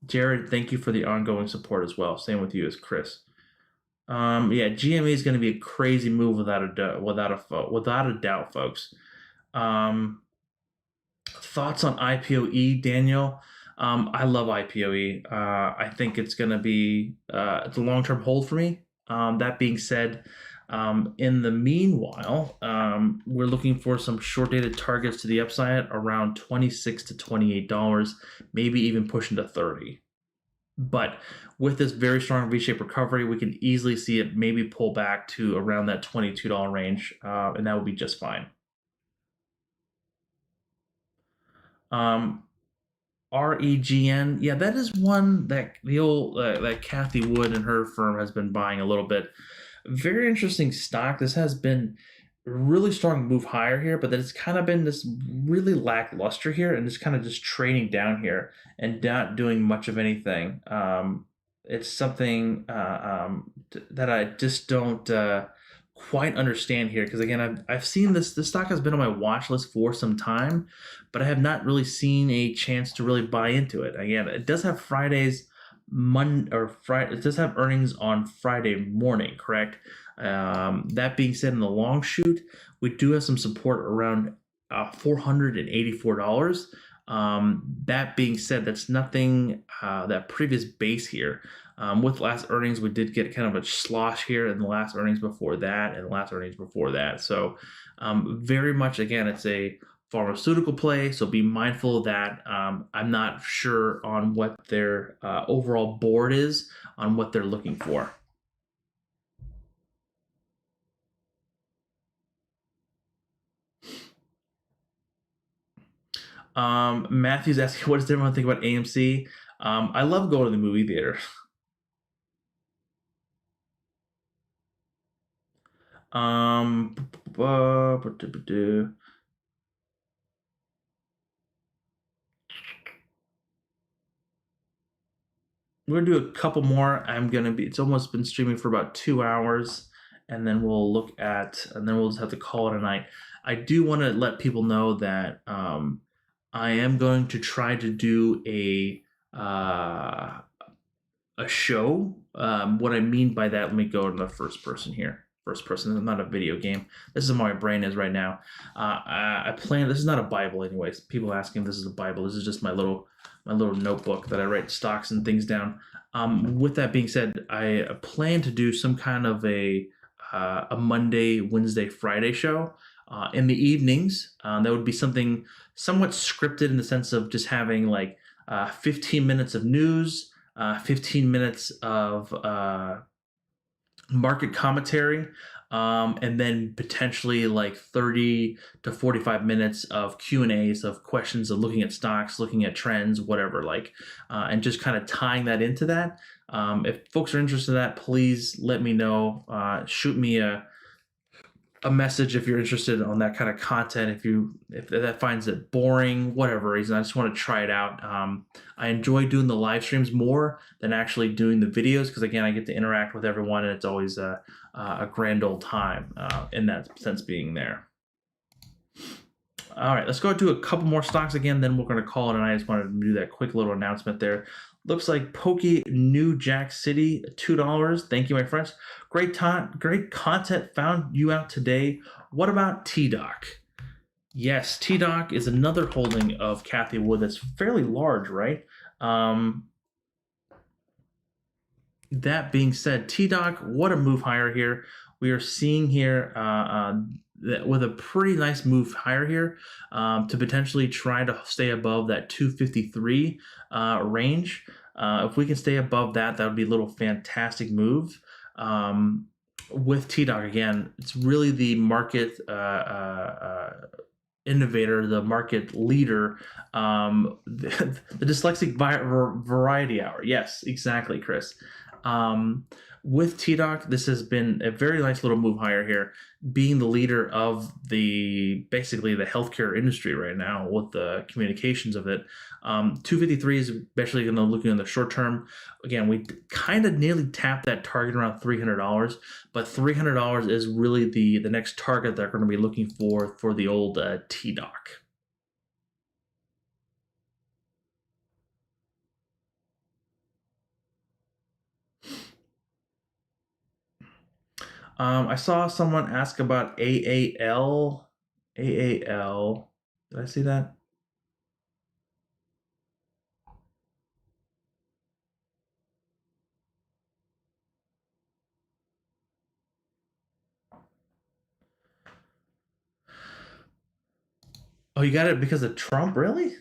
Jared, thank you for the ongoing support as well. Same with you as Chris. Yeah, GME is going to be a crazy move without a doubt, folks. Thoughts on IPOE, Daniel? I love IPOE. I think it's going to be it's a long-term hold for me. That being said, in the meanwhile, we're looking for some short-dated targets to the upside around $26 to $28, maybe even pushing to $30. But with this very strong V-shaped recovery, we can easily see it maybe pull back to around that $22 range, and that would be just fine. REGN, yeah, that is one that the old that Kathy Wood and her firm has been buying a little bit. Very interesting stock. This has been a really strong move higher here, but then it's kind of been this really lackluster here, and it's kind of just trading down here and not doing much of anything. It's something that I just don't quite understand here, because again, I've seen this stock has been on my watch list for some time, but I have not really seen a chance to really buy into it. Again, it does have it does have earnings on Friday morning, correct? That being said, in the long shoot, we do have some support around $484. That being said, that's nothing that previous base here. With last earnings, we did get kind of a slosh here in the last earnings before that and the last earnings before that. So very much, again, it's a pharmaceutical play, so be mindful of that. I'm not sure on what their overall board is on what they're looking for. Matthew's asking, what does everyone think about AMC? I love going to the movie theater. we're gonna do a couple more. It's almost been streaming for about 2 hours, and then we'll look at, and then we'll just have to call it a night. I do want to let people know that I am going to try to do a show. What I mean by that, let me go to the first person here. First person, not a video game. This is how my brain is right now. I plan. This is not a Bible, anyways. People asking if this is a Bible. This is just my little notebook that I write stocks and things down. With that being said, I plan to do some kind of a Monday, Wednesday, Friday show in the evenings. That would be something somewhat scripted in the sense of just having like 15 minutes of news, 15 minutes of market commentary, and then potentially like 30 to 45 minutes of Q&As of questions of looking at stocks, looking at trends, whatever, like, and just kind of tying that into that. If folks are interested in that, please let me know. Shoot me a message if you're interested on that kind of content. If that finds it boring, whatever reason, I just want to try it out. I enjoy doing the live streams more than actually doing the videos, because again, I get to interact with everyone, and it's always a grand old time in that sense being there. All right, let's go do a couple more stocks again, then we're going to call it. And I just wanted to do that quick little announcement there. Looks like Pokey New Jack City, $2. Thank you, my friends. Great content found you out today. What about TDoc? Yes, TDoc is another holding of Cathie Wood that's fairly large, right? That being said, TDoc, what a move higher here. We are seeing here with a pretty nice move higher here to potentially try to stay above that 253 range. If we can stay above that, that would be a little fantastic move. With TDoc, again, it's really the market innovator, the market leader, the dyslexic variety hour. Yes, exactly, Chris. With TDoc, this has been a very nice little move higher here, being the leader of basically the healthcare industry right now with the communications of it. 253 is especially going to look in the short term. Again, we kind of nearly tapped that target around $300, but $300 is really the next target they're going to be looking for the old TDoc. I saw someone ask about AAL. AAL. Did I see that? Oh, you got it because of Trump, really?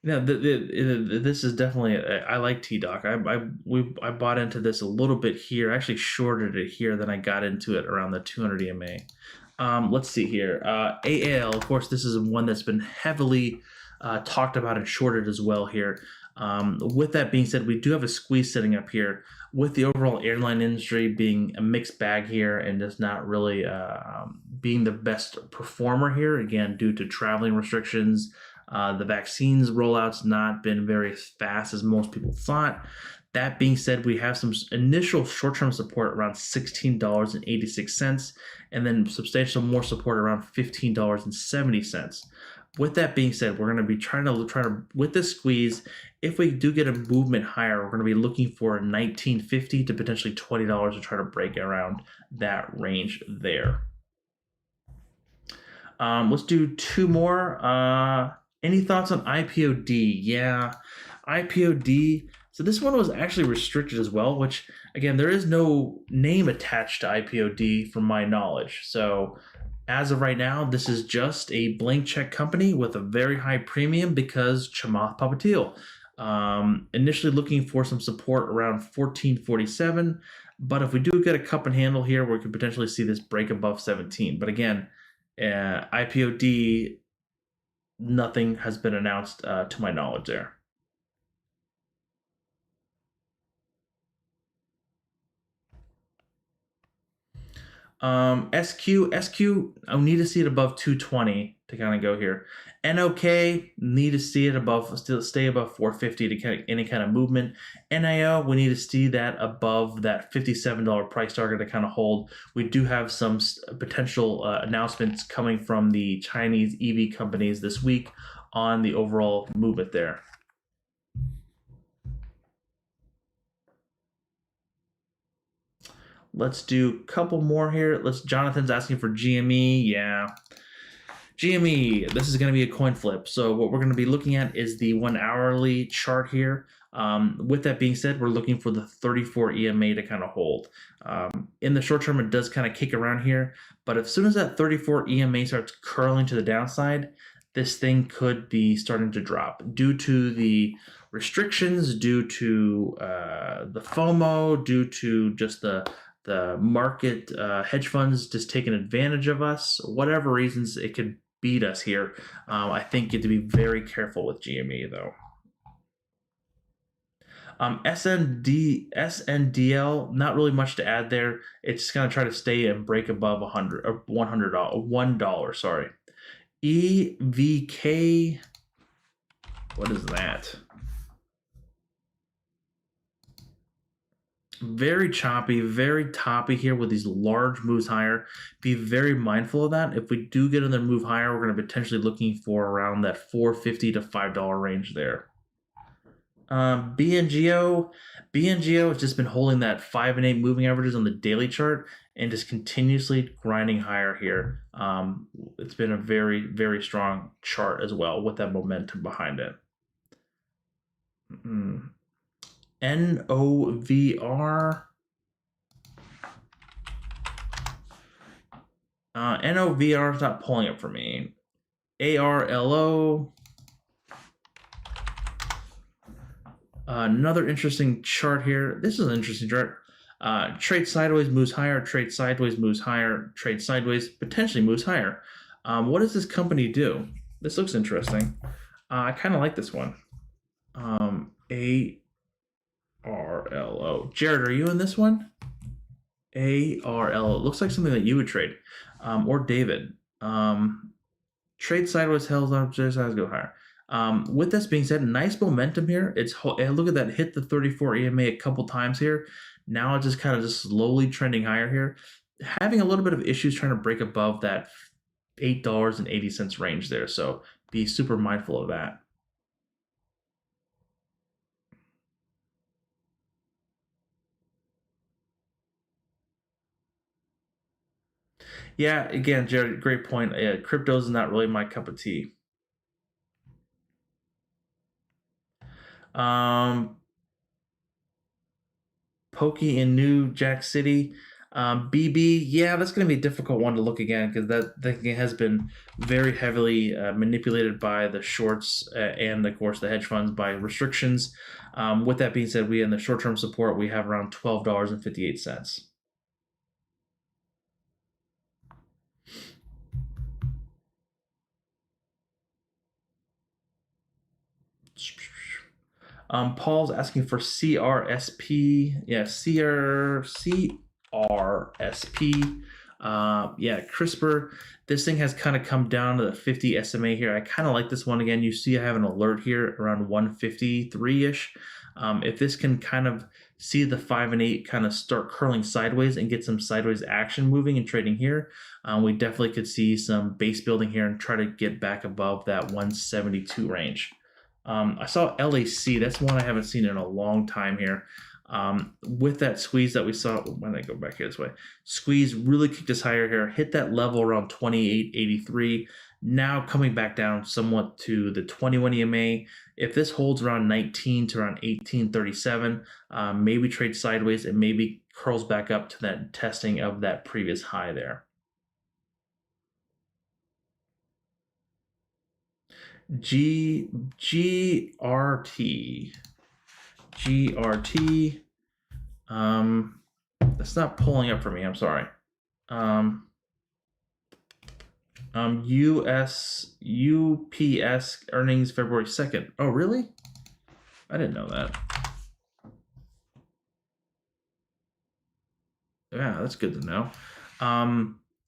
Yeah, this is definitely. I like TDoc. I bought into this a little bit here. I actually shorted it here, then I got into it around the 200 EMA. Let's see here. AAL, of course, this is one that's been heavily talked about and shorted as well here. With that being said, we do have a squeeze sitting up here, with the overall airline industry being a mixed bag here and just not really being the best performer here, again, due to traveling restrictions. The vaccines rollout's not been very fast as most people thought. That being said, we have some initial short-term support around $16.86, and then substantial more support around $15.70. With that being said, we're going to be trying to with this squeeze, if we do get a movement higher, we're going to be looking for $19.50 to potentially $20 to try to break around that range there. Let's do two more. Any thoughts on IPOD? Yeah, IPOD. So this one was actually restricted as well, which, again, there is no name attached to IPOD from my knowledge. So as of right now, this is just a blank check company with a very high premium because Chamath Palihapitiya. Initially looking for some support around 1447, but if we do get a cup and handle here, we could potentially see this break above 17. But again, IPOD, nothing has been announced to my knowledge there. SQ, I need to see it above 220. to kind of go here. NOK, need to see it above, still stay above 450 to kind of any kind of movement. NIO, we need to see that above that $57 price target to kind of hold. We do have some potential announcements coming from the Chinese EV companies this week on the overall movement there. Let's do a couple more here. Jonathan's asking for GME. Yeah. GME, this is going to be a coin flip. So what we're going to be looking at is the 1 hourly chart here. With that being said, we're looking for the 34 EMA to kind of hold. In the short term, it does kind of kick around here. But as soon as that 34 EMA starts curling to the downside, this thing could be starting to drop due to the restrictions, due to the FOMO, due to just the market hedge funds just taking advantage of us. Whatever reasons, it could beat us here. I think you have to be very careful with GME though. SNDL, not really much to add there. It's just gonna try to stay and break above $100, sorry. EVK, what is that? Very choppy, very toppy here with these large moves higher. Be very mindful of that. If we do get another move higher, we're going to be potentially looking for around that $4.50 to $5 range there. BNGO has just been holding that 5 and 8 moving averages on the daily chart and just continuously grinding higher here. It's been a very, very strong chart as well with that momentum behind it. NOVR. NOVR is not pulling it for me. ARLO. Another interesting chart here. This is an interesting chart. Trade sideways, moves higher. Trade sideways, moves higher. Trade sideways, potentially moves higher. What does this company do? This looks interesting. I kind of like this one. ARLO. Jared, are you in this one? ARLO. It looks like something that you would trade. Or David. Trade sideways, held on, sideways, go higher. With this being said, nice momentum here. Look at that, hit the 34 EMA a couple times here. Now it's just kind of just slowly trending higher here. Having a little bit of issues trying to break above that $8.80 range there. So be super mindful of that. Yeah, again, Jared, great point. Crypto is not really my cup of tea. Pokey in New Jack City. BB, yeah, that's going to be a difficult one to look again because that thing has been very heavily manipulated by the shorts and, of course, the hedge funds by restrictions. With that being said, we in the short-term support, we have around $12.58. Paul's asking for CRSP. Yeah, CRSP. Yeah, CRISPR. This thing has kind of come down to the 50 SMA here. I kind of like this one again. You see I have an alert here around 153-ish. If this can kind of see the 5 and 8 kind of start curling sideways and get some sideways action moving and trading here, we definitely could see some base building here and try to get back above that 172 range. I saw LAC. That's one I haven't seen in a long time here. With that squeeze that we saw, why did I go back here this way? Squeeze really kicked us higher here, hit that level around 28.83. Now coming back down somewhat to the 21 EMA. If this holds around 19 to around 18.37, maybe trade sideways and maybe curls back up to that testing of that previous high there. GRT. That's not pulling up for me. I'm sorry. UPS earnings February 2nd. Oh, really? I didn't know that. Yeah, that's good to know.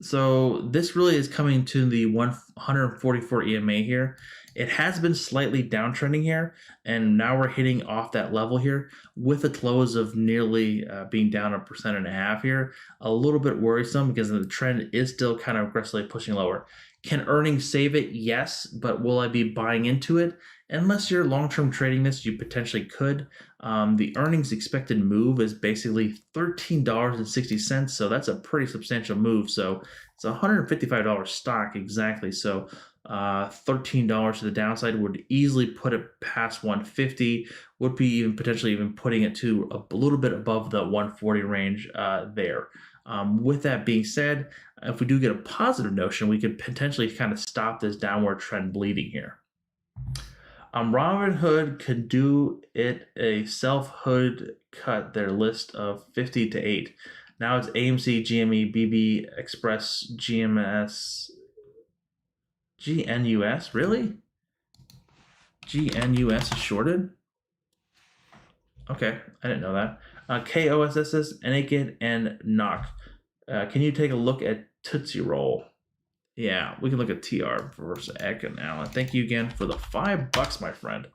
So this really is coming to the 144 EMA here. It has been slightly downtrending here, and now we're hitting off that level here with a close of nearly being down 1.5% here. A little bit worrisome because the trend is still kind of aggressively pushing lower. Can earnings save it? Yes, but will I be buying into it? Unless you're long-term trading this, you potentially could. The earnings expected move is basically $13.60, so that's a pretty substantial move. So it's a $155 stock exactly. So $13 to the downside would easily put it past 150. Would be even potentially even putting it to a little bit above the 140 range there. With that being said, if we do get a positive notion, we could potentially kind of stop this downward trend bleeding here. Robinhood could do it a self-hood cut their list of 50 to 8. Now it's AMC, GME, BB, Express, GMS, GNUS, really? GNUS is shorted? Okay, I didn't know that. KOSSS, Naked, and Knock. Can you take a look at Tootsie Roll? Yeah, we can look at TR versus Eck and Allen. Thank you again for the $5, my friend.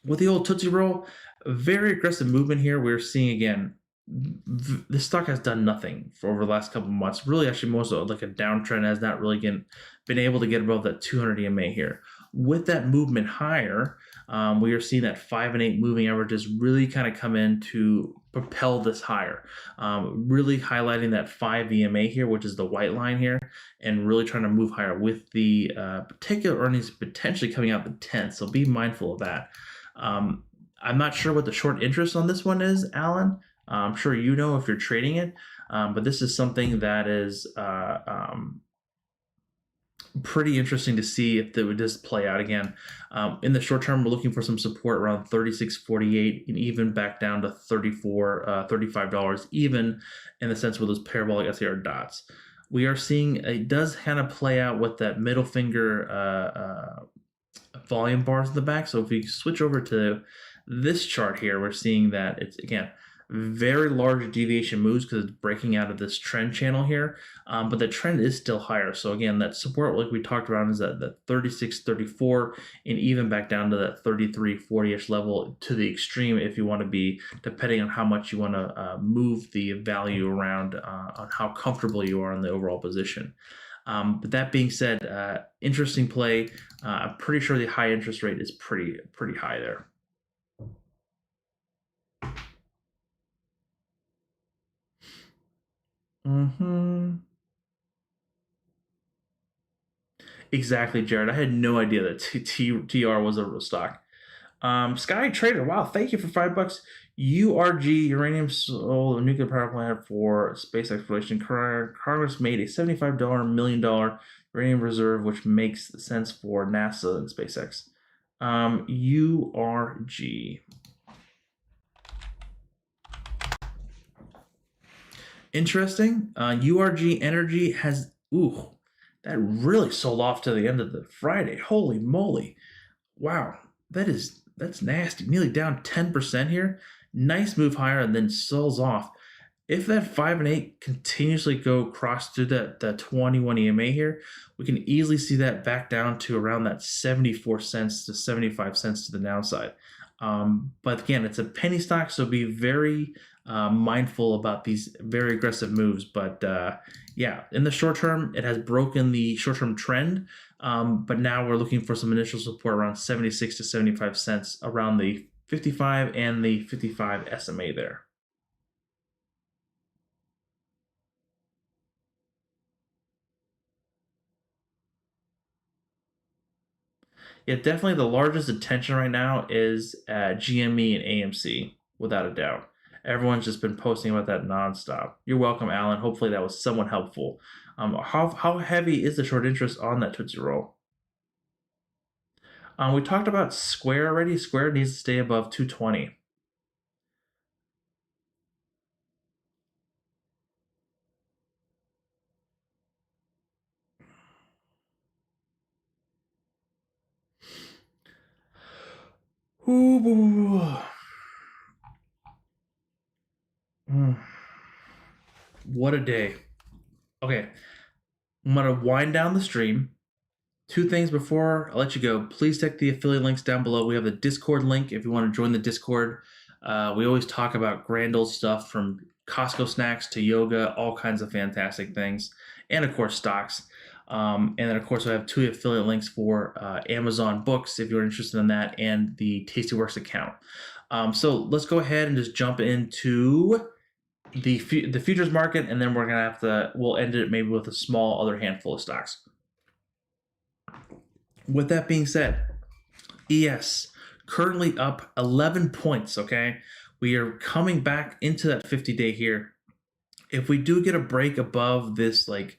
With the old Tootsie Roll, very aggressive movement here. We're seeing again, this stock has done nothing for over the last couple of months. Really, actually, most of like a downtrend has not really been able to get above that 200 EMA here. With that movement higher, we are seeing that 5 and 8 moving averages really kind of come in to propel this higher, really highlighting that 5 EMA here, which is the white line here, and really trying to move higher with the particular earnings potentially coming out the 10th. So be mindful of that. I'm not sure what the short interest on this one is, Alan. I'm sure you know if you're trading it, but this is something that is pretty interesting to see if it would just play out again. In the short term, we're looking for some support around 36.48 and even back down to $35, even in the sense with those parabolic SAR dots. We are seeing it does kind of play out with that middle finger volume bars in the back. So if we switch over to this chart here, we're seeing that it's, again, very large deviation moves because it's breaking out of this trend channel here, but the trend is still higher. So again, that support, like we talked about, is that 36.34 and even back down to that 33.40-ish level to the extreme if you want to be, depending on how much you want to move the value around on how comfortable you are in the overall position. But that being said, interesting play. I'm pretty sure the high interest rate is pretty high there. Exactly, Jared. I had no idea that TR was a real stock. Sky Trader, wow, thank you for $5. URG, uranium sold a nuclear power plant for space exploration. Congress made a $75 million uranium reserve, which makes sense for NASA and SpaceX. URG. Interesting. URG Energy has, that really sold off to the end of the Friday. Holy moly. Wow. That's nasty. Nearly down 10% here. Nice move higher and then sells off. If that 5 and 8 continuously go cross through that 21 EMA here, we can easily see that back down to around that 74 cents to 75 cents to the downside. But again, it's a penny stock, so be very mindful about these very aggressive moves. But yeah, in the short term, it has broken the short-term trend. But now we're looking for some initial support around 76 to 75 cents around the 55 and the 55 SMA there. Yeah, definitely the largest attention right now is at GME and AMC, without a doubt. Everyone's just been posting about that nonstop. You're welcome, Alan. Hopefully that was somewhat helpful. How heavy is the short interest on that Tootsie Roll? We talked about Square already. Square needs to stay above 220. What a day. Okay, I'm going to wind down the stream. Two things before I let you go. Please check the affiliate links down below. We have the Discord link if you want to join the Discord. We always talk about grand old stuff from Costco snacks to yoga, all kinds of fantastic things, and of course stocks. And then of course I have 2 affiliate links for Amazon books if you're interested in that, and the Tastyworks account. So let's go ahead and just jump into the futures market, and then we'll end it maybe with a small other handful of stocks. With that being said, ES currently up 11 points, okay? We are coming back into that 50-day here. If we do get a break above this like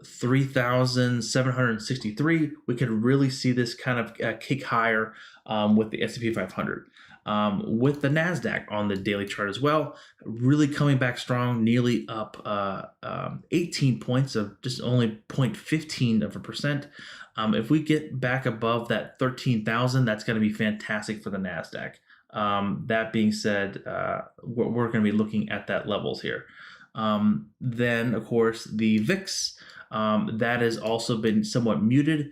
3,763, we could really see this kind of kick higher with the S&P 500. With the NASDAQ on the daily chart as well, really coming back strong, nearly up 18 points of just only 0.15%. If we get back above that 13,000, that's going to be fantastic for the NASDAQ. That being said, we're going to be looking at that levels here. Then, of course, the VIX, that has also been somewhat muted.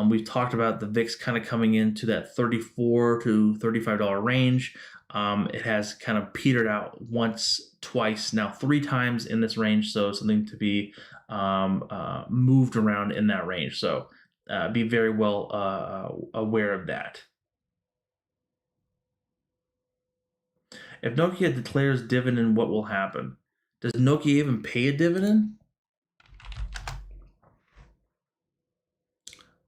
We've talked about the VIX kind of coming into that $34 to $35 range. It has kind of petered out once, twice, now 3 times in this range. So something to be moved around in that range. So be very well aware of that. If Nokia declares dividend, what will happen? Does Nokia even pay a dividend?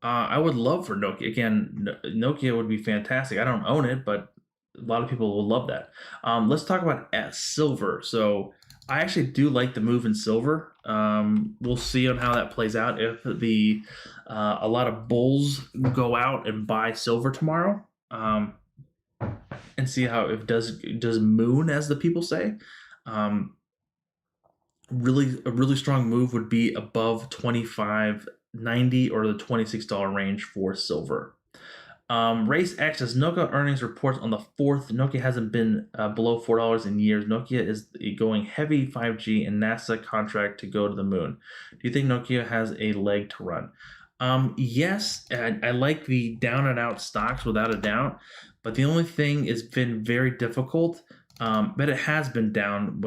I would love for Nokia. Again, Nokia would be fantastic. I don't own it, but a lot of people will love that. Let's talk about silver. So I actually do like the move in silver. We'll see on how that plays out. If a lot of bulls go out and buy silver tomorrow, and see how it does moon, as the people say. A really strong move would be above 25.90 or the $26 range for silver. Race X, as Nokia earnings reports on the 4th, Nokia hasn't been below $4 in years. Nokia is going heavy 5G and NASA contract to go to the moon. Do you think Nokia has a leg to run? Yes, I like the down and out stocks without a doubt, but the only thing has been very difficult. But it has been down,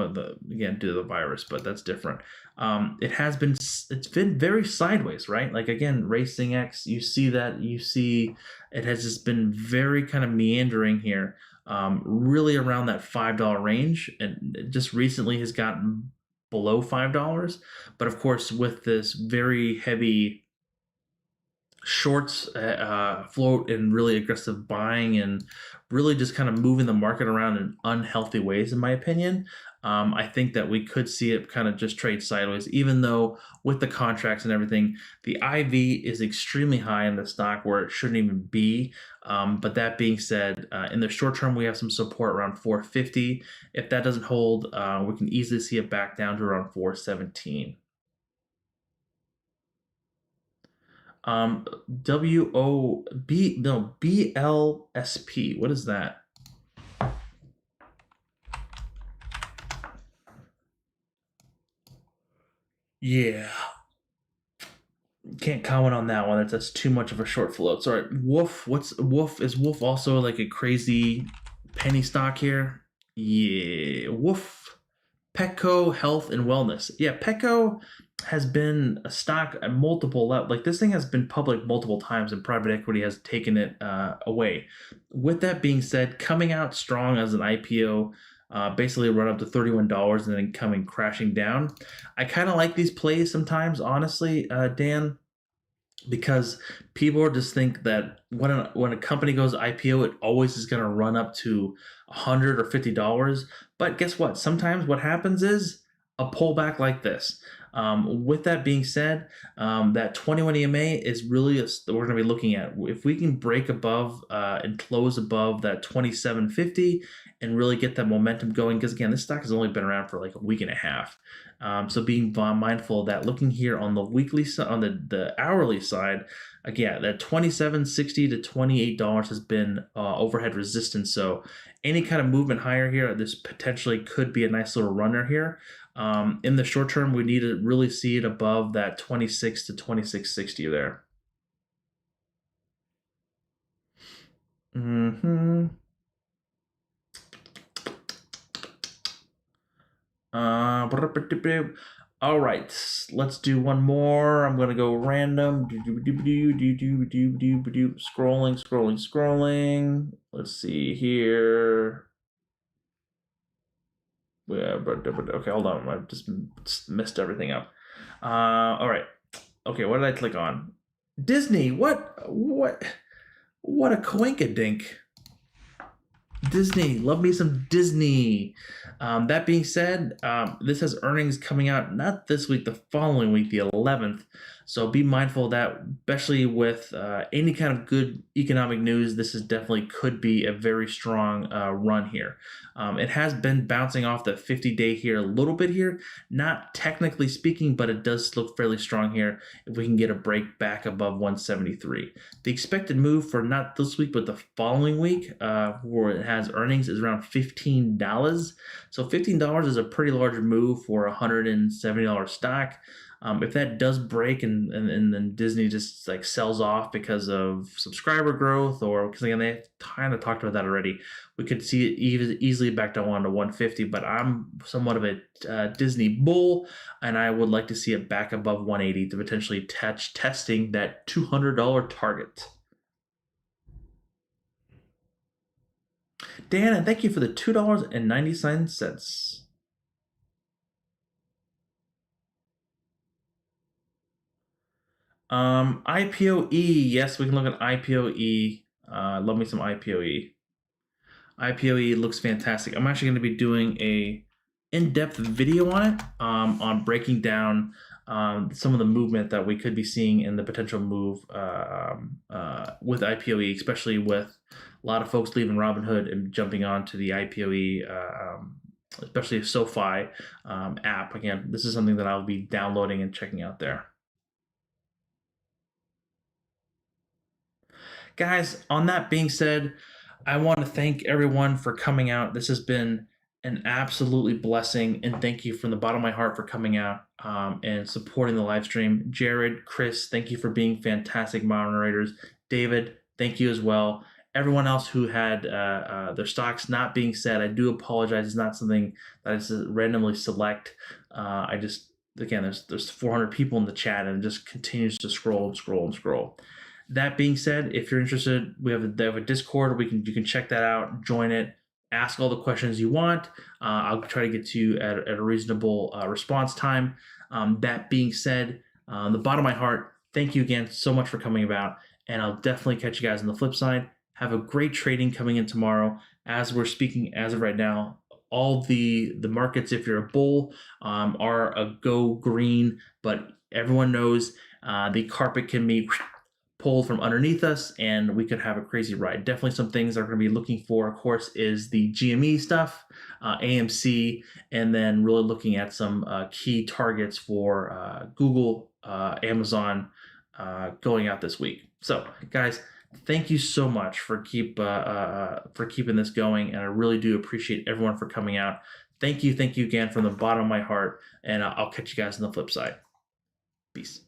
again, due to the virus, but that's different. It's been very sideways, right? Like, again, Racing X, you see it has just been very kind of meandering here, really around that $5 range, and it just recently has gotten below $5. But of course, with this very heavy shorts float and really aggressive buying and really just kind of moving the market around in unhealthy ways, in my opinion, I think that we could see it kind of just trade sideways, even though with the contracts and everything, the IV is extremely high in the stock where it shouldn't even be. But that being said, in the short term, we have some support around 450. If that doesn't hold, we can easily see it back down to around 417. BLSP. What is that? Yeah. Can't comment on that one. That's too much of a short float. Sorry. Wolf. What's Wolf? Is Wolf also like a crazy penny stock here? Yeah. Wolf. Petco Health and Wellness. Yeah, Petco has been a stock at multiple levels. Like, this thing has been public multiple times, and private equity has taken it away. With that being said, coming out strong as an IPO, basically run up to $31 and then coming crashing down. I kind of like these plays sometimes, honestly, Dan, because people just think that when a company goes IPO, it always is going to run up to $100 or $50. But guess what? Sometimes what happens is a pullback like this. With that being said, that 21 EMA is really we're going to be looking at. If we can break above and close above that 2750 and really get that momentum going, because again, this stock has only been around for like a week and a half. So being mindful of that. Looking here on the weekly side, on the hourly side, again, that $27.60 to $28 has been overhead resistance. So any kind of movement higher here, this potentially could be a nice little runner here. In the short term, we need to to really see it above that 26 to 26.60 there. All right, let's do one more. I'm gonna go random. Scrolling. Let's see here. Yeah, but okay, hold on. I just messed everything up. All right. Okay, what did I click on? Disney. What a coinkadink. Disney, love me some Disney. That being said, this has earnings coming out not this week, the following week, the 11th. So be mindful of that, especially with any kind of good economic news. This is definitely could be a very strong run here. It has been bouncing off the 50-day here a little bit here, not technically speaking, but it does look fairly strong here if we can get a break back above 173. The expected move for not this week, but the following week, where it has earnings, is around $15. So $15 is a pretty large move for a $170 stock. If that does break and then Disney just like sells off because of subscriber growth, or because again they kind of talked about that already, we could see it easily back down to 150. But I'm somewhat of a Disney bull, and I would like to see it back above 180 to potentially testing that $200 target. Dan, and thank you for the $2.99. IPOE, yes, we can look at IPOE. Love me some IPOE. IPOE looks fantastic. I'm actually going to be doing a in-depth video on it, on breaking down some of the movement that we could be seeing in the potential move with IPOE, especially with a lot of folks leaving Robinhood and jumping onto the IPOE, especially a SoFi app. Again, this is something that I'll be downloading and checking out there. Guys, on that being said, I want to thank everyone for coming out. This has been an absolutely blessing, and thank you from the bottom of my heart for coming out and supporting the live stream. Jared, Chris, thank you for being fantastic moderators. David, thank you as well. Everyone else who had their stocks not being said, I do apologize. It's not something that I just randomly select. Again, there's 400 people in the chat, and it just continues to scroll. That being said, if you're interested, they have a Discord. You can check that out, join it, ask all the questions you want. I'll try to get to you at a reasonable response time. That being said, the bottom of my heart, thank you again so much for coming about, and I'll definitely catch you guys on the flip side. Have a great trading coming in tomorrow. As we're speaking, as of right now, all the markets, if you're a bull, are a go green, but everyone knows the carpet can be pulled from underneath us, and we could have a crazy ride. Definitely some things that we're going to be looking for, of course, is the GME stuff, AMC, and then really looking at some key targets for Google, Amazon going out this week. So, guys, thank you so much for keeping this going, and I really do appreciate everyone for coming out. Thank you again from the bottom of my heart, and I'll catch you guys on the flip side. Peace.